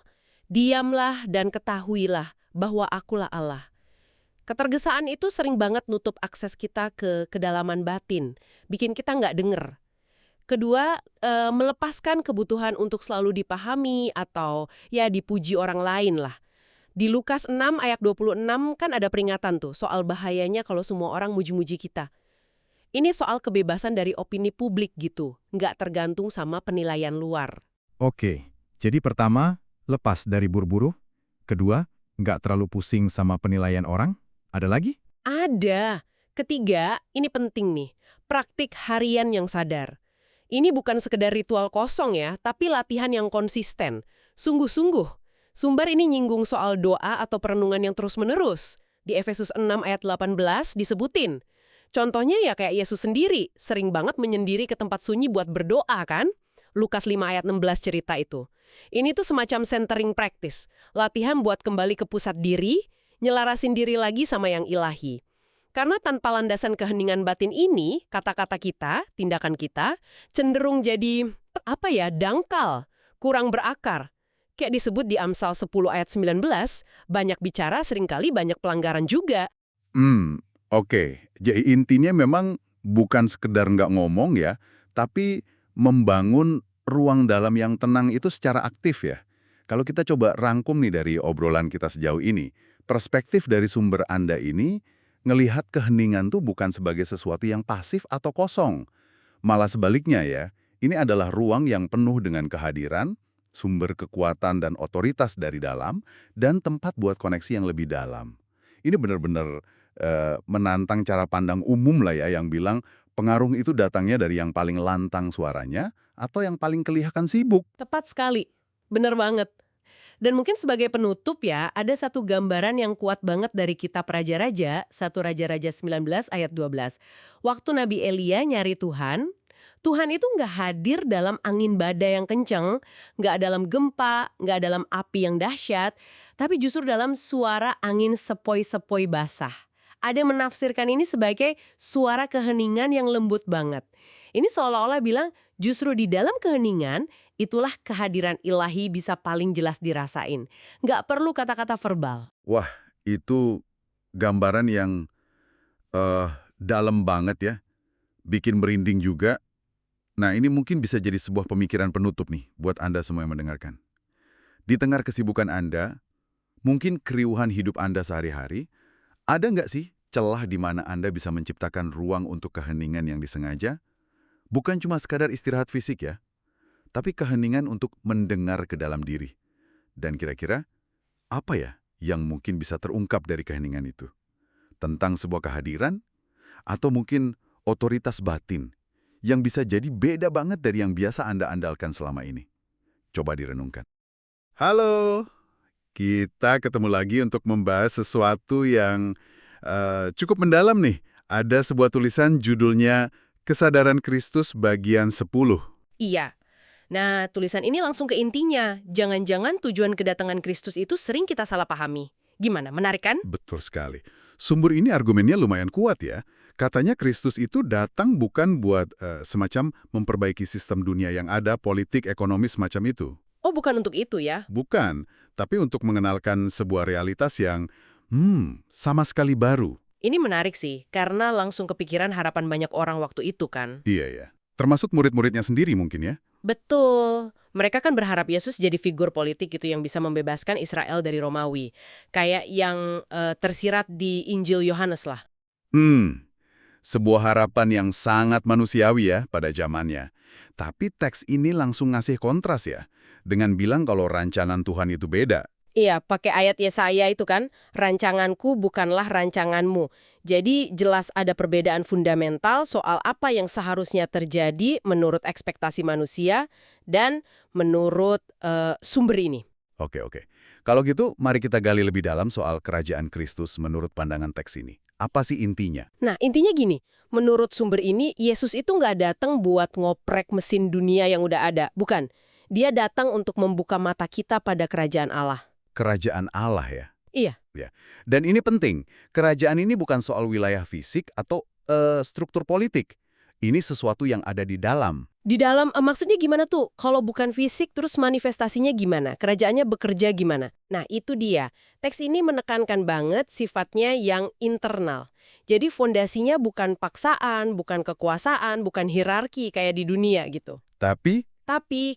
diamlah dan ketahuilah bahwa akulah Allah. Ketergesaan itu sering banget nutup akses kita ke kedalaman batin, bikin kita nggak denger. Kedua, melepaskan kebutuhan untuk selalu dipahami atau ya dipuji orang lain lah. Di Lukas 6 ayat 26 kan ada peringatan tuh soal bahayanya kalau semua orang muji-muji kita. Ini soal kebebasan dari opini publik gitu, nggak tergantung sama penilaian luar. Oke, jadi pertama, lepas dari buru-buru. Kedua, nggak terlalu pusing sama penilaian orang. Ada lagi? Ada. Ketiga, ini penting nih, praktik harian yang sadar. Ini bukan sekedar ritual kosong ya, tapi latihan yang konsisten. Sungguh-sungguh. Sumber ini nyinggung soal doa atau perenungan yang terus-menerus. Di Efesus 6 ayat 18 disebutin. Contohnya ya kayak Yesus sendiri, sering banget menyendiri ke tempat sunyi buat berdoa kan? Lukas 5 ayat 16 cerita itu. Ini tuh semacam centering practice, latihan buat kembali ke pusat diri, nyelarasin diri lagi sama yang ilahi. Karena tanpa landasan keheningan batin ini, kata-kata kita, tindakan kita, cenderung jadi, dangkal, kurang berakar. Kayak disebut di Amsal 10 ayat 19, banyak bicara seringkali banyak pelanggaran juga. Oke. Jadi intinya memang bukan sekedar nggak ngomong ya, tapi membangun ruang dalam yang tenang itu secara aktif ya. Kalau kita coba rangkum nih dari obrolan kita sejauh ini, perspektif dari sumber Anda ini ngelihat keheningan tuh bukan sebagai sesuatu yang pasif atau kosong. Malah sebaliknya ya, ini adalah ruang yang penuh dengan kehadiran, sumber kekuatan dan otoritas dari dalam, dan tempat buat koneksi yang lebih dalam. Ini benar-benar menantang cara pandang umum lah ya yang bilang pengaruh itu datangnya dari yang paling lantang suaranya atau yang paling kelihatan sibuk. Tepat sekali. Bener banget. Dan mungkin sebagai penutup ya, ada satu gambaran yang kuat banget dari kitab Raja-Raja, 1 Raja-Raja 19 ayat 12. Waktu Nabi Elia nyari Tuhan, Tuhan itu nggak hadir dalam angin badai yang kenceng, nggak dalam gempa, nggak dalam api yang dahsyat, tapi justru dalam suara angin sepoi-sepoi basah. ada yang menafsirkan ini sebagai suara keheningan yang lembut banget. Ini seolah-olah bilang justru di dalam keheningan itulah kehadiran ilahi bisa paling jelas dirasain. Nggak perlu kata-kata verbal. Wah, itu gambaran yang dalam banget ya. Bikin merinding juga. Nah, ini mungkin bisa jadi sebuah pemikiran penutup nih buat Anda semua yang mendengarkan. Di tengah kesibukan Anda, mungkin keriuhan hidup Anda sehari-hari, ada nggak sih celah di mana Anda bisa menciptakan ruang untuk keheningan yang disengaja? Bukan cuma sekadar istirahat fisik ya, tapi keheningan untuk mendengar ke dalam diri. Dan kira-kira, apa ya yang mungkin bisa terungkap dari keheningan itu? Tentang sebuah kehadiran? Atau mungkin otoritas batin yang bisa jadi beda banget dari yang biasa Anda andalkan selama ini? Coba direnungkan. Halo, kita ketemu lagi untuk membahas sesuatu yang cukup mendalam nih. Ada sebuah tulisan judulnya Kesadaran Kristus bagian 10. Iya. Nah, tulisan ini langsung ke intinya. Jangan-jangan tujuan kedatangan Kristus itu sering kita salah pahami. Gimana, menarik kan? Betul sekali. Sumber ini argumennya lumayan kuat ya. Katanya Kristus itu datang bukan buat semacam memperbaiki sistem dunia yang ada, politik, ekonomi semacam itu. Oh, bukan untuk itu ya? Bukan, tapi untuk mengenalkan sebuah realitas yang sama sekali baru. Ini menarik sih, karena langsung kepikiran harapan banyak orang waktu itu kan. Iya ya. Termasuk murid-muridnya sendiri mungkin ya. Betul. Mereka kan berharap Yesus jadi figur politik gitu yang bisa membebaskan Israel dari Romawi. Kayak yang tersirat di Injil Yohanes lah. Sebuah harapan yang sangat manusiawi ya pada zamannya. Tapi teks ini langsung ngasih kontras ya, dengan bilang kalau rancangan Tuhan itu beda. Iya, pakai ayat Yesaya itu kan, rancanganku bukanlah rancanganmu. Jadi jelas ada perbedaan fundamental soal apa yang seharusnya terjadi menurut ekspektasi manusia dan menurut sumber ini. Oke. Kalau gitu, mari kita gali lebih dalam soal kerajaan Kristus menurut pandangan teks ini. Apa sih intinya? Nah, intinya gini, menurut sumber ini, Yesus itu nggak datang buat ngoprek mesin dunia yang udah ada. Bukan, dia datang untuk membuka mata kita pada kerajaan Allah. Kerajaan Allah ya? Iya. Ya. Dan ini penting, kerajaan ini bukan soal wilayah fisik atau struktur politik. Ini sesuatu yang ada di dalam. Di dalam, maksudnya gimana tuh? Kalau bukan fisik, terus manifestasinya gimana? Kerajaannya bekerja gimana? Nah, itu dia. Teks ini menekankan banget sifatnya yang internal. Jadi fondasinya bukan paksaan, bukan kekuasaan, bukan hierarki kayak di dunia gitu. Tapi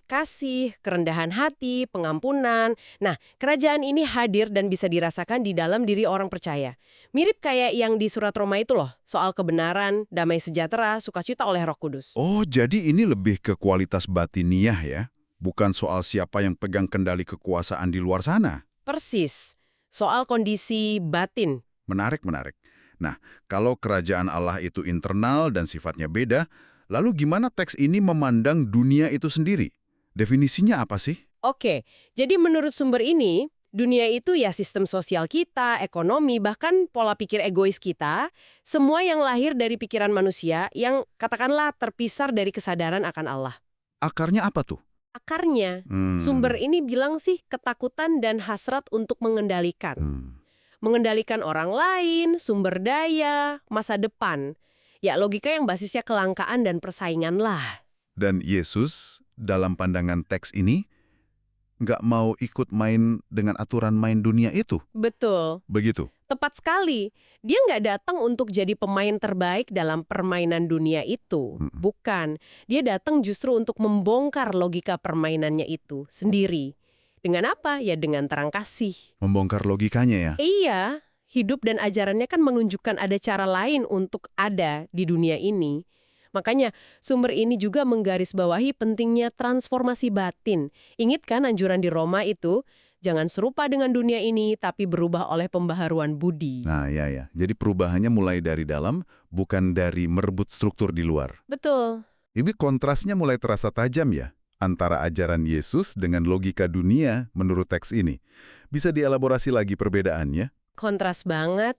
kasih, kerendahan hati, pengampunan. Nah, kerajaan ini hadir dan bisa dirasakan di dalam diri orang percaya. Mirip kayak yang di surat Roma itu loh, soal kebenaran, damai sejahtera, sukacita oleh Roh Kudus. Oh, jadi ini lebih ke kualitas batiniah ya? Bukan soal siapa yang pegang kendali kekuasaan di luar sana? Persis. Soal kondisi batin. Menarik. Nah, kalau kerajaan Allah itu internal dan sifatnya beda, lalu gimana teks ini memandang dunia itu sendiri? Definisinya apa sih? Oke, jadi menurut sumber ini, dunia itu ya sistem sosial kita, ekonomi, bahkan pola pikir egois kita, semua yang lahir dari pikiran manusia yang katakanlah terpisah dari kesadaran akan Allah. Akarnya apa tuh? Akarnya, sumber ini bilang sih ketakutan dan hasrat untuk mengendalikan. Mengendalikan orang lain, sumber daya, masa depan. Ya logika yang basisnya kelangkaan dan persaingan lah. Dan Yesus dalam pandangan teks ini nggak mau ikut main dengan aturan main dunia itu. Betul. Begitu. Tepat sekali. Dia nggak datang untuk jadi pemain terbaik dalam permainan dunia itu. Bukan. Dia datang justru untuk membongkar logika permainannya itu sendiri. Dengan apa? Ya dengan terang kasih. Membongkar logikanya ya? Iya. Hidup dan ajarannya kan menunjukkan ada cara lain untuk ada di dunia ini. Makanya sumber ini juga menggarisbawahi pentingnya transformasi batin. Ingat kan anjuran di Roma itu? Jangan serupa dengan dunia ini, tapi berubah oleh pembaharuan budi. Nah, ya. Jadi perubahannya mulai dari dalam, bukan dari merebut struktur di luar. Betul. Ini kontrasnya mulai terasa tajam ya, antara ajaran Yesus dengan logika dunia menurut teks ini. Bisa dielaborasi lagi perbedaannya? Kontras banget.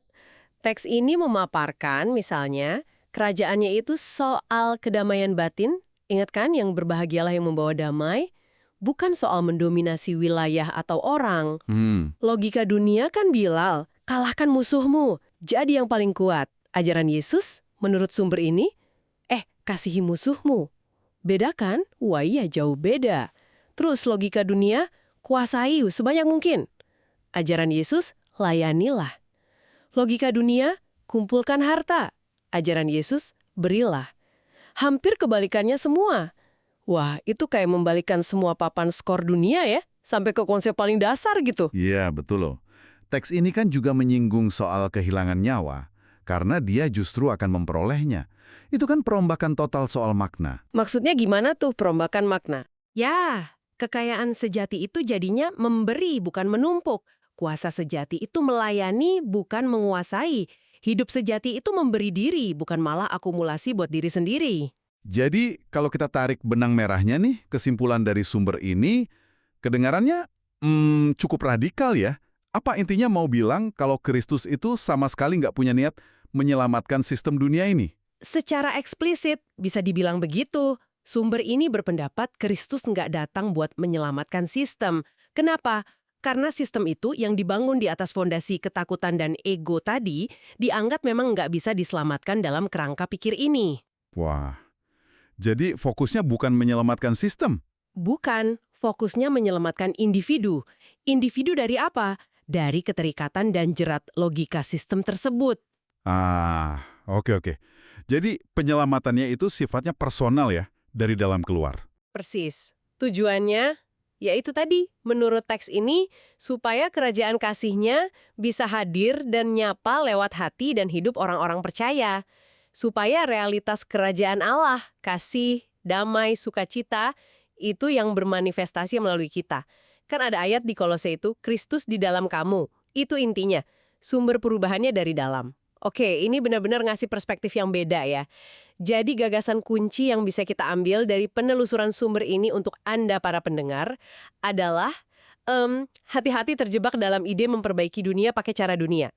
Teks ini memaparkan misalnya, kerajaannya itu soal kedamaian batin. Ingat kan yang berbahagialah yang membawa damai? Bukan soal mendominasi wilayah atau orang. Logika dunia kan bilang, kalahkan musuhmu, jadi yang paling kuat. Ajaran Yesus, menurut sumber ini, kasihi musuhmu. Beda kan? Wah iya, jauh beda. Terus logika dunia, kuasai sebanyak mungkin. Ajaran Yesus, layanilah. Logika dunia, kumpulkan harta. Ajaran Yesus, berilah. Hampir kebalikannya semua. Wah, itu kayak membalikkan semua papan skor dunia ya, sampai ke konsep paling dasar gitu. Iya, betul loh. Teks ini kan juga menyinggung soal kehilangan nyawa, karena dia justru akan memperolehnya. Itu kan perombakan total soal makna. Maksudnya gimana tuh perombakan makna? Ya, kekayaan sejati itu jadinya memberi, bukan menumpuk. Kuasa sejati itu melayani, bukan menguasai. Hidup sejati itu memberi diri, bukan malah akumulasi buat diri sendiri. Jadi, kalau kita tarik benang merahnya nih, kesimpulan dari sumber ini, kedengarannya cukup radikal ya. Apa intinya mau bilang kalau Kristus itu sama sekali nggak punya niat menyelamatkan sistem dunia ini? Secara eksplisit, bisa dibilang begitu. Sumber ini berpendapat Kristus nggak datang buat menyelamatkan sistem. Kenapa? Karena sistem itu yang dibangun di atas fondasi ketakutan dan ego tadi, dianggap memang nggak bisa diselamatkan dalam kerangka pikir ini. Wah, jadi fokusnya bukan menyelamatkan sistem. Bukan, fokusnya menyelamatkan individu. Individu dari apa? Dari keterikatan dan jerat logika sistem tersebut. Oke. Jadi penyelamatannya itu sifatnya personal ya, dari dalam keluar. Persis. Tujuannya, yaitu tadi, menurut teks ini, supaya kerajaan kasihnya bisa hadir dan nyapa lewat hati dan hidup orang-orang percaya. Supaya realitas kerajaan Allah, kasih, damai, sukacita, itu yang bermanifestasi melalui kita. Kan ada ayat di Kolose itu, Kristus di dalam kamu. Itu intinya, sumber perubahannya dari dalam. Oke, ini benar-benar ngasih perspektif yang beda ya. Jadi gagasan kunci yang bisa kita ambil dari penelusuran sumber ini untuk Anda para pendengar adalah hati-hati terjebak dalam ide memperbaiki dunia pakai cara dunia.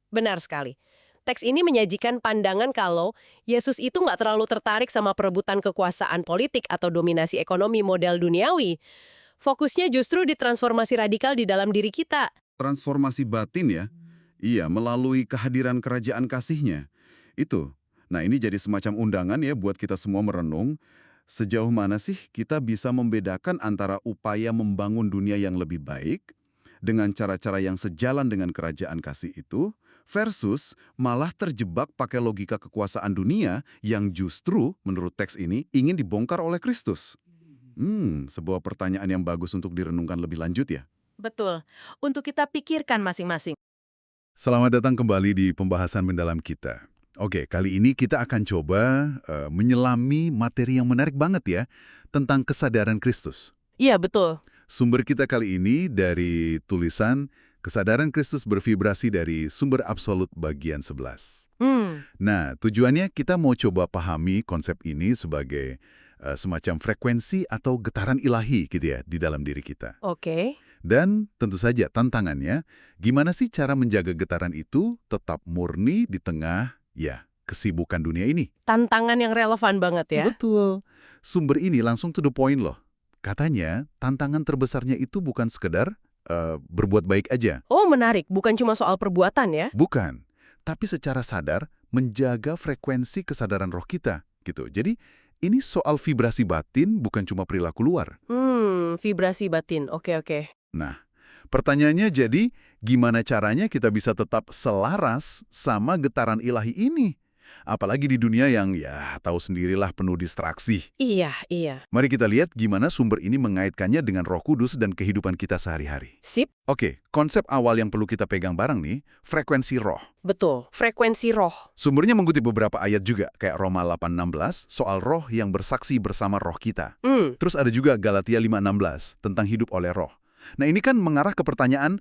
Benar sekali. Teks ini menyajikan pandangan kalau Yesus itu nggak terlalu tertarik sama perebutan kekuasaan politik atau dominasi ekonomi model duniawi. Fokusnya justru di transformasi radikal di dalam diri kita. Transformasi batin ya? Iya, melalui kehadiran kerajaan kasihnya. Itu. Nah, ini jadi semacam undangan ya buat kita semua merenung. Sejauh mana sih kita bisa membedakan antara upaya membangun dunia yang lebih baik dengan cara-cara yang sejalan dengan kerajaan kasih itu, versus malah terjebak pakai logika kekuasaan dunia yang justru, menurut teks ini, ingin dibongkar oleh Kristus. Sebuah pertanyaan yang bagus untuk direnungkan lebih lanjut ya. Betul. Untuk kita pikirkan masing-masing. Selamat datang kembali di pembahasan mendalam kita. Oke, kali ini kita akan coba menyelami materi yang menarik banget ya, tentang kesadaran Kristus. Iya, betul. Sumber kita kali ini dari tulisan Kesadaran Kristus Bervibrasi dari Sumber Absolut bagian 11. Nah, tujuannya kita mau coba pahami konsep ini sebagai semacam frekuensi atau getaran ilahi gitu ya, di dalam diri kita. Oke. Dan tentu saja tantangannya, gimana sih cara menjaga getaran itu tetap murni di tengah, ya, kesibukan dunia ini? Tantangan yang relevan banget ya. Betul. Sumber ini langsung to the point loh. Katanya, tantangan terbesarnya itu bukan sekedar berbuat baik aja. Oh, menarik. Bukan cuma soal perbuatan ya. Bukan. Tapi secara sadar, menjaga frekuensi kesadaran roh kita. Gitu. Jadi, ini soal vibrasi batin, bukan cuma perilaku luar. Vibrasi batin. Oke. Nah, pertanyaannya jadi, gimana caranya kita bisa tetap selaras sama getaran ilahi ini? Apalagi di dunia yang, ya, tahu sendirilah penuh distraksi. Iya. Mari kita lihat gimana sumber ini mengaitkannya dengan Roh Kudus dan kehidupan kita sehari-hari. Sip. Oke, konsep awal yang perlu kita pegang bareng nih, frekuensi roh. Betul. Frekuensi roh. Sumbernya mengutip beberapa ayat juga, kayak Roma 8:16, soal roh yang bersaksi bersama roh kita. Terus ada juga Galatia 5:16, tentang hidup oleh roh. Nah, ini kan mengarah ke pertanyaan,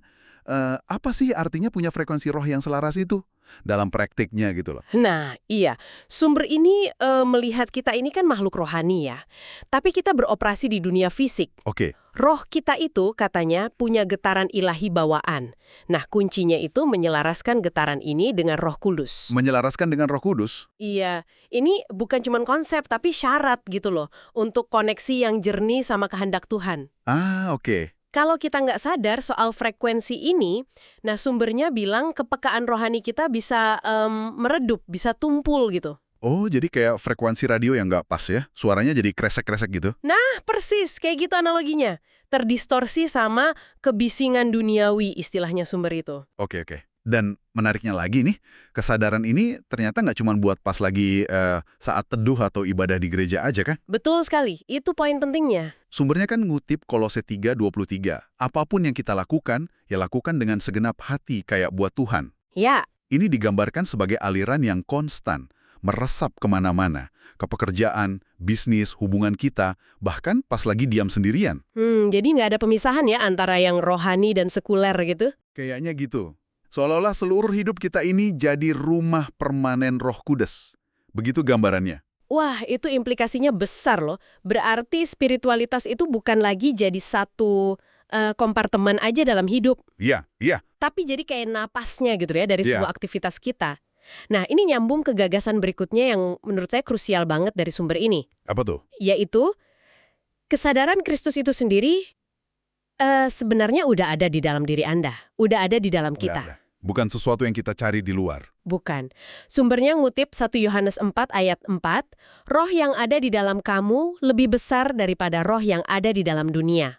apa sih artinya punya frekuensi roh yang selaras itu? Dalam praktiknya gitu loh. Nah, iya. Sumber ini melihat kita ini kan makhluk rohani ya. Tapi kita beroperasi di dunia fisik. Oke. Roh kita itu katanya punya getaran ilahi bawaan. Nah, kuncinya itu menyelaraskan getaran ini dengan Roh Kudus. Menyelaraskan dengan Roh Kudus? Iya, ini bukan cuma konsep tapi syarat gitu loh untuk koneksi yang jernih sama kehendak Tuhan. Oke. Kalau kita nggak sadar soal frekuensi ini, nah sumbernya bilang kepekaan rohani kita bisa meredup, bisa tumpul gitu. Oh, jadi kayak frekuensi radio yang nggak pas ya? Suaranya jadi kresek-kresek gitu? Nah, persis kayak gitu analoginya. Terdistorsi sama kebisingan duniawi istilahnya sumber itu. Oke, oke. Dan menariknya lagi nih, kesadaran ini ternyata nggak cuma buat pas lagi saat teduh atau ibadah di gereja aja kan? Betul sekali, itu poin pentingnya. Sumbernya kan ngutip Kolose 3:23. Apapun yang kita lakukan, ya lakukan dengan segenap hati kayak buat Tuhan. Ya, Ini digambarkan sebagai aliran yang konstan, meresap kemana-mana, ke pekerjaan, bisnis, hubungan kita, bahkan pas lagi diam sendirian. jadi nggak ada pemisahan ya antara yang rohani dan sekuler gitu? Kayaknya gitu. Seolah-olah seluruh hidup kita ini jadi rumah permanen Roh Kudus. Begitu gambarannya. Wah, itu implikasinya besar loh. Berarti spiritualitas itu bukan lagi jadi satu kompartemen aja dalam hidup, Iya, iya. tapi jadi kayak napasnya gitu ya dari Iya. sebuah aktivitas kita. Nah, ini nyambung ke gagasan berikutnya yang menurut saya krusial banget dari sumber ini, Apa tuh? yaitu kesadaran Kristus itu sendiri sebenarnya udah ada di dalam diri Anda, udah ada di dalam kita. Udah. Bukan sesuatu yang kita cari di luar. Bukan. Sumbernya ngutip 1 Yohanes 4 ayat 4, roh yang ada di dalam kamu lebih besar daripada roh yang ada di dalam dunia.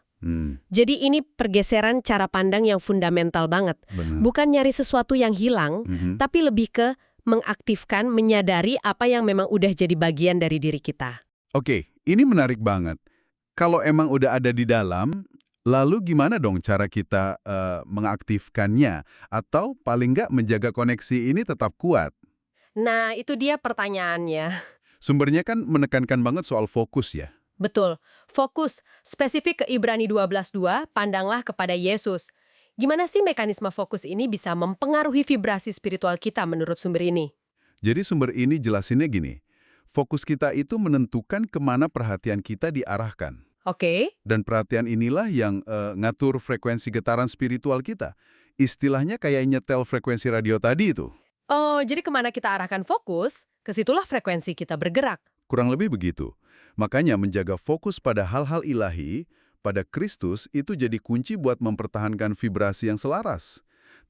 Jadi ini pergeseran cara pandang yang fundamental banget. Benar. Bukan nyari sesuatu yang hilang, tapi lebih ke mengaktifkan, menyadari apa yang memang udah jadi bagian dari diri kita. Oke, ini menarik banget. Kalau emang udah ada di dalam, lalu gimana dong cara kita mengaktifkannya? Atau paling nggak menjaga koneksi ini tetap kuat? Nah, itu dia pertanyaannya. Sumbernya kan menekankan banget soal fokus ya. Betul. Fokus, spesifik ke Ibrani 12:2, pandanglah kepada Yesus. Gimana sih mekanisme fokus ini bisa mempengaruhi vibrasi spiritual kita menurut sumber ini? Jadi sumber ini jelasinnya gini, fokus kita itu menentukan kemana perhatian kita diarahkan. Oke. Dan perhatian inilah yang ngatur frekuensi getaran spiritual kita. Istilahnya kayak nyetel frekuensi radio tadi itu. Oh, jadi kemana kita arahkan fokus, kesitulah frekuensi kita bergerak. Kurang lebih begitu. Makanya menjaga fokus pada hal-hal ilahi, pada Kristus itu jadi kunci buat mempertahankan vibrasi yang selaras.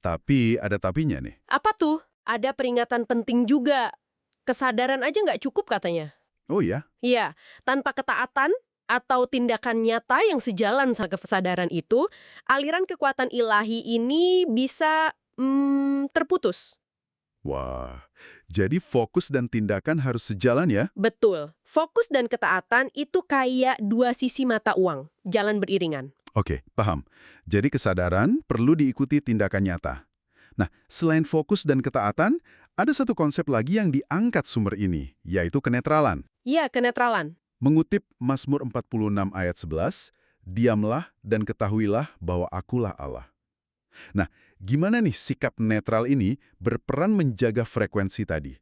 Tapi ada tapinya nih. Apa tuh? Ada peringatan penting juga. Kesadaran aja nggak cukup katanya. Oh ya? Iya, tanpa ketaatan atau tindakan nyata yang sejalan sama kesadaran itu, aliran kekuatan ilahi ini bisa terputus. Wah, jadi fokus dan tindakan harus sejalan ya? Betul. Fokus dan ketaatan itu kayak dua sisi mata uang, jalan beriringan. Oke, paham. Jadi kesadaran perlu diikuti tindakan nyata. Nah, selain fokus dan ketaatan, ada satu konsep lagi yang diangkat sumber ini, yaitu kenetralan. Iya, kenetralan. Mengutip Mazmur 46 ayat 11, diamlah dan ketahuilah bahwa akulah Allah. Nah, gimana nih sikap netral ini berperan menjaga frekuensi tadi?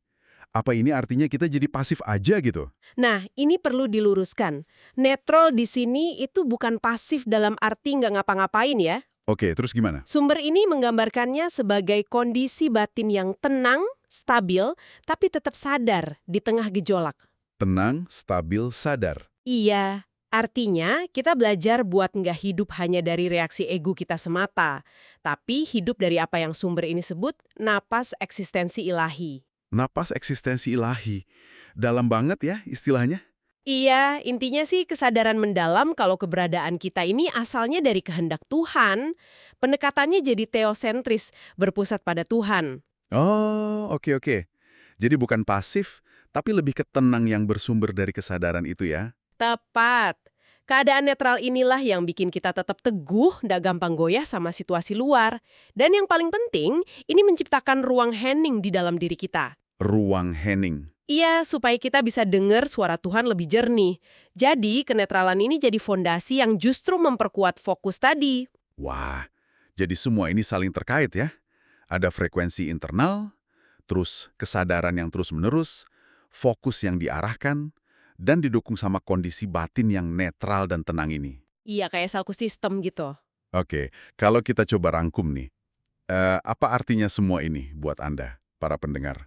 Apa ini artinya kita jadi pasif aja gitu? Nah, ini perlu diluruskan. Netral di sini itu bukan pasif dalam arti nggak ngapa-ngapain ya. Oke, terus gimana? Sumber ini menggambarkannya sebagai kondisi batin yang tenang, stabil, tapi tetap sadar di tengah gejolak. Tenang, stabil, sadar. Iya, artinya kita belajar buat nggak hidup hanya dari reaksi ego kita semata, tapi hidup dari apa yang sumber ini sebut napas eksistensi ilahi. Napas eksistensi ilahi. Dalam banget ya istilahnya. Iya, intinya sih kesadaran mendalam kalau keberadaan kita ini asalnya dari kehendak Tuhan. Pendekatannya jadi teosentris, berpusat pada Tuhan. Oh, oke. Jadi bukan pasif, tapi lebih ke tenang yang bersumber dari kesadaran itu ya. Tepat. Keadaan netral inilah yang bikin kita tetap teguh, ndak gampang goyah sama situasi luar. Dan yang paling penting, ini menciptakan ruang hening di dalam diri kita. Ruang hening. Iya, supaya kita bisa dengar suara Tuhan lebih jernih. Jadi, kenetralan ini jadi fondasi yang justru memperkuat fokus tadi. Wah, jadi semua ini saling terkait ya. Ada frekuensi internal, terus kesadaran yang terus-menerus, fokus yang diarahkan, dan didukung sama kondisi batin yang netral dan tenang ini. Iya, kayak salku sistem gitu. Oke, kalau kita coba rangkum nih, apa artinya semua ini buat Anda, para pendengar?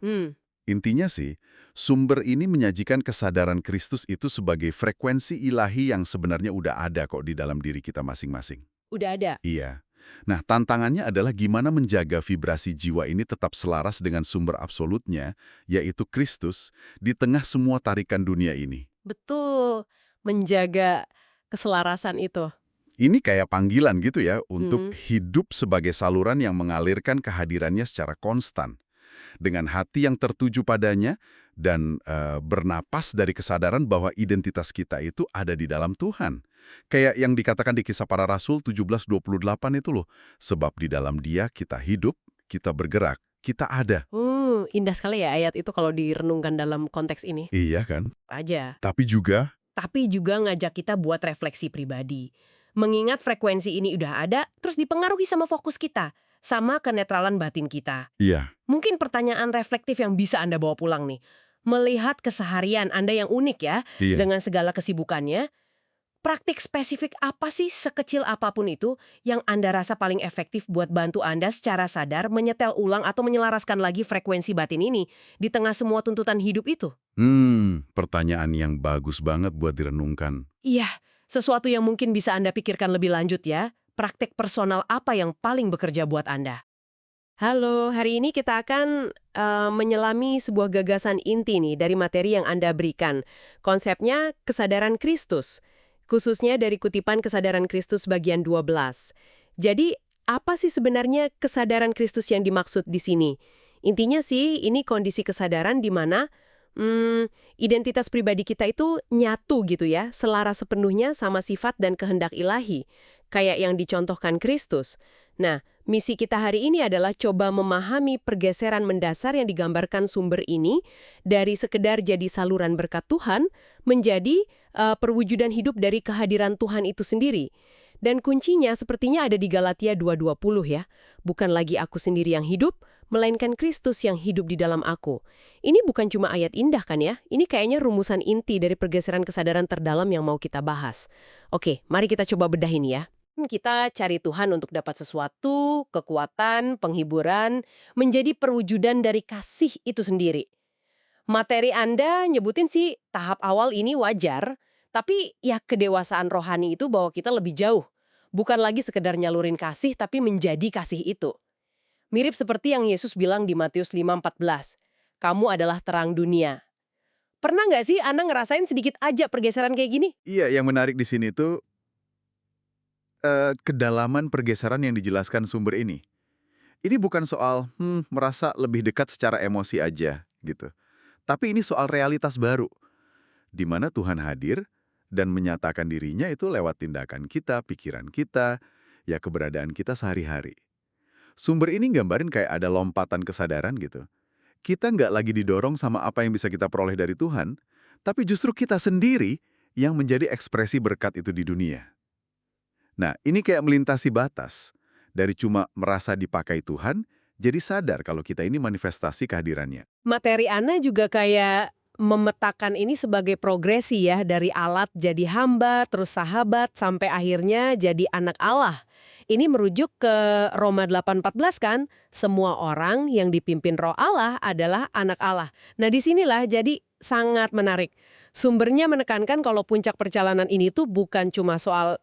Intinya sih, sumber ini menyajikan kesadaran Kristus itu sebagai frekuensi ilahi yang sebenarnya udah ada kok di dalam diri kita masing-masing. Udah ada. Iya. Nah, tantangannya adalah gimana menjaga vibrasi jiwa ini tetap selaras dengan sumber absolutnya, yaitu Kristus, di tengah semua tarikan dunia ini. Betul. Menjaga keselarasan itu. Ini kayak panggilan gitu ya, untuk Mhm. hidup sebagai saluran yang mengalirkan kehadirannya secara konstan. Dengan hati yang tertuju padanya, dan bernapas dari kesadaran bahwa identitas kita itu ada di dalam Tuhan. Kayak yang dikatakan di Kisah Para Rasul 17:28 itu loh. Sebab di dalam Dia kita hidup, kita bergerak, kita ada. Indah sekali ya ayat itu kalau direnungkan dalam konteks ini. Iya kan? Aja. Tapi juga Ngajak kita buat refleksi pribadi. Mengingat frekuensi ini udah ada, terus dipengaruhi sama fokus kita. Sama kenetralan batin kita. iya, Mungkin pertanyaan reflektif yang bisa Anda bawa pulang nih. Melihat keseharian Anda yang unik ya, iya. dengan segala kesibukannya, praktik spesifik apa sih sekecil apapun itu yang Anda rasa paling efektif buat bantu Anda secara sadar menyetel ulang atau menyelaraskan lagi frekuensi batin ini di tengah semua tuntutan hidup itu? Pertanyaan yang bagus banget buat direnungkan. Iya, sesuatu yang mungkin bisa Anda pikirkan lebih lanjut ya. Praktik personal apa yang paling bekerja buat Anda? Halo, hari ini kita akan menyelami sebuah gagasan inti nih dari materi yang Anda berikan. Konsepnya kesadaran Kristus, khususnya dari kutipan kesadaran Kristus bagian 12. Jadi, apa sih sebenarnya kesadaran Kristus yang dimaksud di sini? Intinya sih, ini kondisi kesadaran di mana identitas pribadi kita itu nyatu gitu ya, selaras sepenuhnya sama sifat dan kehendak ilahi, kayak yang dicontohkan Kristus. Nah, misi kita hari ini adalah coba memahami pergeseran mendasar yang digambarkan sumber ini dari sekedar jadi saluran berkat Tuhan menjadi perwujudan hidup dari kehadiran Tuhan itu sendiri. Dan kuncinya sepertinya ada di Galatia 2:20 ya. Bukan lagi aku sendiri yang hidup, melainkan Kristus yang hidup di dalam aku. Ini bukan cuma ayat indah kan ya? Ini kayaknya rumusan inti dari pergeseran kesadaran terdalam yang mau kita bahas. Oke, mari kita coba bedah ini ya. Kita cari Tuhan untuk dapat sesuatu, kekuatan, penghiburan, menjadi perwujudan dari kasih itu sendiri. Materi Anda nyebutin sih tahap awal ini wajar, tapi ya kedewasaan rohani itu bawa kita lebih jauh. Bukan lagi sekedar nyalurin kasih, tapi menjadi kasih itu. Mirip seperti yang Yesus bilang di Matius 5:14, kamu adalah terang dunia. Pernah nggak sih Anda ngerasain sedikit aja pergeseran kayak gini? Iya, yang menarik di sini tuh kedalaman pergeseran yang dijelaskan sumber ini. Ini bukan soal merasa lebih dekat secara emosi aja gitu. Tapi ini soal realitas baru, di mana Tuhan hadir dan menyatakan dirinya itu lewat tindakan kita, pikiran kita, ya keberadaan kita sehari-hari. Sumber ini gambarin kayak ada lompatan kesadaran gitu. Kita nggak lagi didorong sama apa yang bisa kita peroleh dari Tuhan, tapi justru kita sendiri yang menjadi ekspresi berkat itu di dunia. Nah, ini kayak melintasi batas. Dari cuma merasa dipakai Tuhan, jadi sadar kalau kita ini manifestasi kehadirannya. Materi Anda juga kayak memetakan ini sebagai progresi ya, dari alat jadi hamba, terus sahabat, sampai akhirnya jadi anak Allah. Ini merujuk ke Roma 8:14 kan, semua orang yang dipimpin roh Allah adalah anak Allah. Nah disinilah jadi sangat menarik. Sumbernya menekankan kalau puncak perjalanan ini tuh bukan cuma soal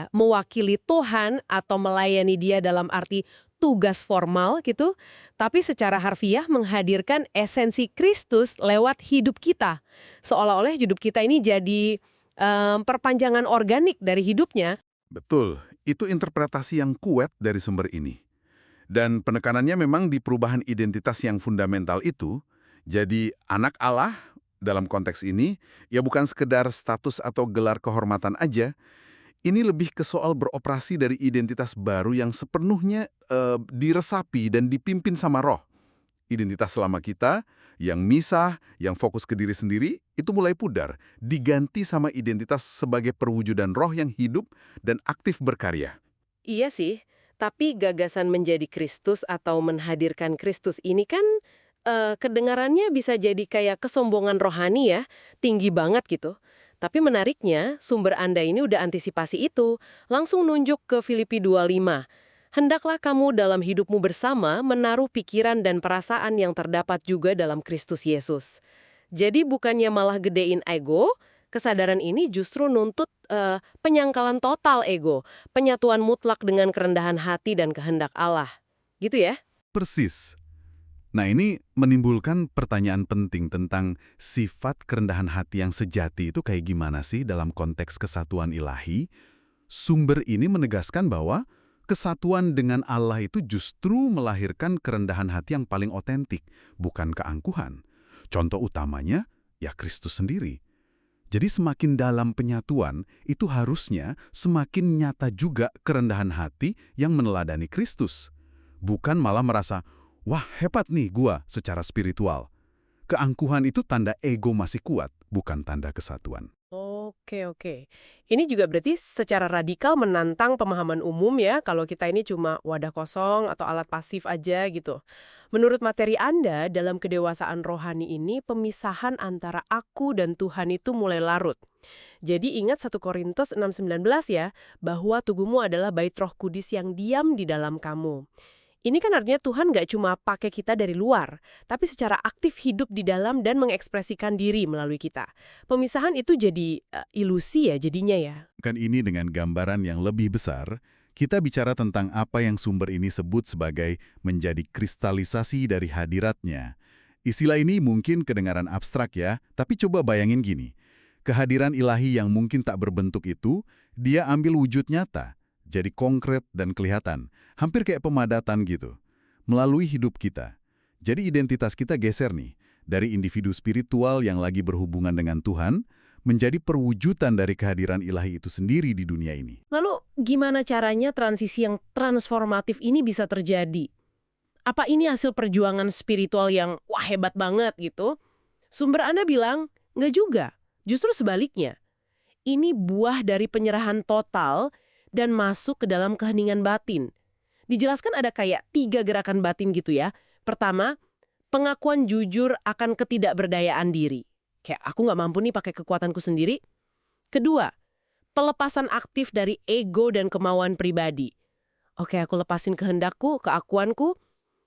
mewakili Tuhan atau melayani Dia dalam arti tugas formal gitu, tapi secara harfiah menghadirkan esensi Kristus lewat hidup kita. Seolah-olah hidup kita ini jadi perpanjangan organik dari hidupnya. Betul, itu interpretasi yang kuat dari sumber ini. Dan penekanannya memang di perubahan identitas yang fundamental itu, jadi anak Allah dalam konteks ini, ya bukan sekedar status atau gelar kehormatan aja. Ini lebih ke soal beroperasi dari identitas baru yang sepenuhnya diresapi dan dipimpin sama roh. Identitas lama kita, yang misah, yang fokus ke diri sendiri, itu mulai pudar, diganti sama identitas sebagai perwujudan roh yang hidup dan aktif berkarya. Iya sih, tapi gagasan menjadi Kristus atau menghadirkan Kristus ini kan kedengarannya bisa jadi kayak kesombongan rohani ya, tinggi banget gitu. Tapi menariknya, sumber Anda ini udah antisipasi itu, langsung nunjuk ke Filipi 2:5. Hendaklah kamu dalam hidupmu bersama menaruh pikiran dan perasaan yang terdapat juga dalam Kristus Yesus. Jadi bukannya malah gedein ego, Kesadaran ini justru nuntut penyangkalan total ego, penyatuan mutlak dengan kerendahan hati dan kehendak Allah. Gitu ya? Persis. Nah, ini menimbulkan pertanyaan penting tentang sifat kerendahan hati yang sejati itu kayak gimana sih dalam konteks kesatuan ilahi. Sumber ini menegaskan bahwa kesatuan dengan Allah itu justru melahirkan kerendahan hati yang paling otentik, bukan keangkuhan. Contoh utamanya, ya Kristus sendiri. Jadi semakin dalam penyatuan, itu harusnya semakin nyata juga kerendahan hati yang meneladani Kristus. Bukan malah merasa, wah hebat nih gua secara spiritual. Keangkuhan itu tanda ego masih kuat, bukan tanda kesatuan. Oke. Ini juga berarti secara radikal menantang pemahaman umum ya, kalau kita ini cuma wadah kosong atau alat pasif aja gitu. Menurut materi Anda, dalam kedewasaan rohani ini, pemisahan antara aku dan Tuhan itu mulai larut. Jadi ingat 1 Korintus 6:19 ya, bahwa tubuhmu adalah bait Roh Kudus yang diam di dalam kamu. Ini kan artinya Tuhan nggak cuma pakai kita dari luar, tapi secara aktif hidup di dalam dan mengekspresikan diri melalui kita. Pemisahan itu jadi ilusi ya jadinya ya. Kan ini dengan gambaran yang lebih besar, kita bicara tentang apa yang sumber ini sebut sebagai menjadi kristalisasi dari hadiratnya. Istilah ini mungkin kedengaran abstrak ya, tapi coba bayangin gini. Kehadiran ilahi yang mungkin tak berbentuk itu, dia ambil wujud nyata, jadi konkret dan kelihatan, hampir kayak pemadatan gitu, melalui hidup kita. Jadi identitas kita geser nih, dari individu spiritual yang lagi berhubungan dengan Tuhan, menjadi perwujudan dari kehadiran ilahi itu sendiri di dunia ini. Lalu gimana caranya transisi yang transformatif ini bisa terjadi? Apa ini hasil perjuangan spiritual yang wah hebat banget gitu? Sumber Anda bilang, nggak juga. Justru sebaliknya. Ini buah dari penyerahan total dan masuk ke dalam keheningan batin. Dijelaskan ada kayak 3 gerakan batin gitu ya. Pertama, pengakuan jujur akan ketidakberdayaan diri. Kayak aku nggak mampu nih pakai kekuatanku sendiri. Kedua, pelepasan aktif dari ego dan kemauan pribadi. Oke, aku lepasin kehendakku, keakuanku.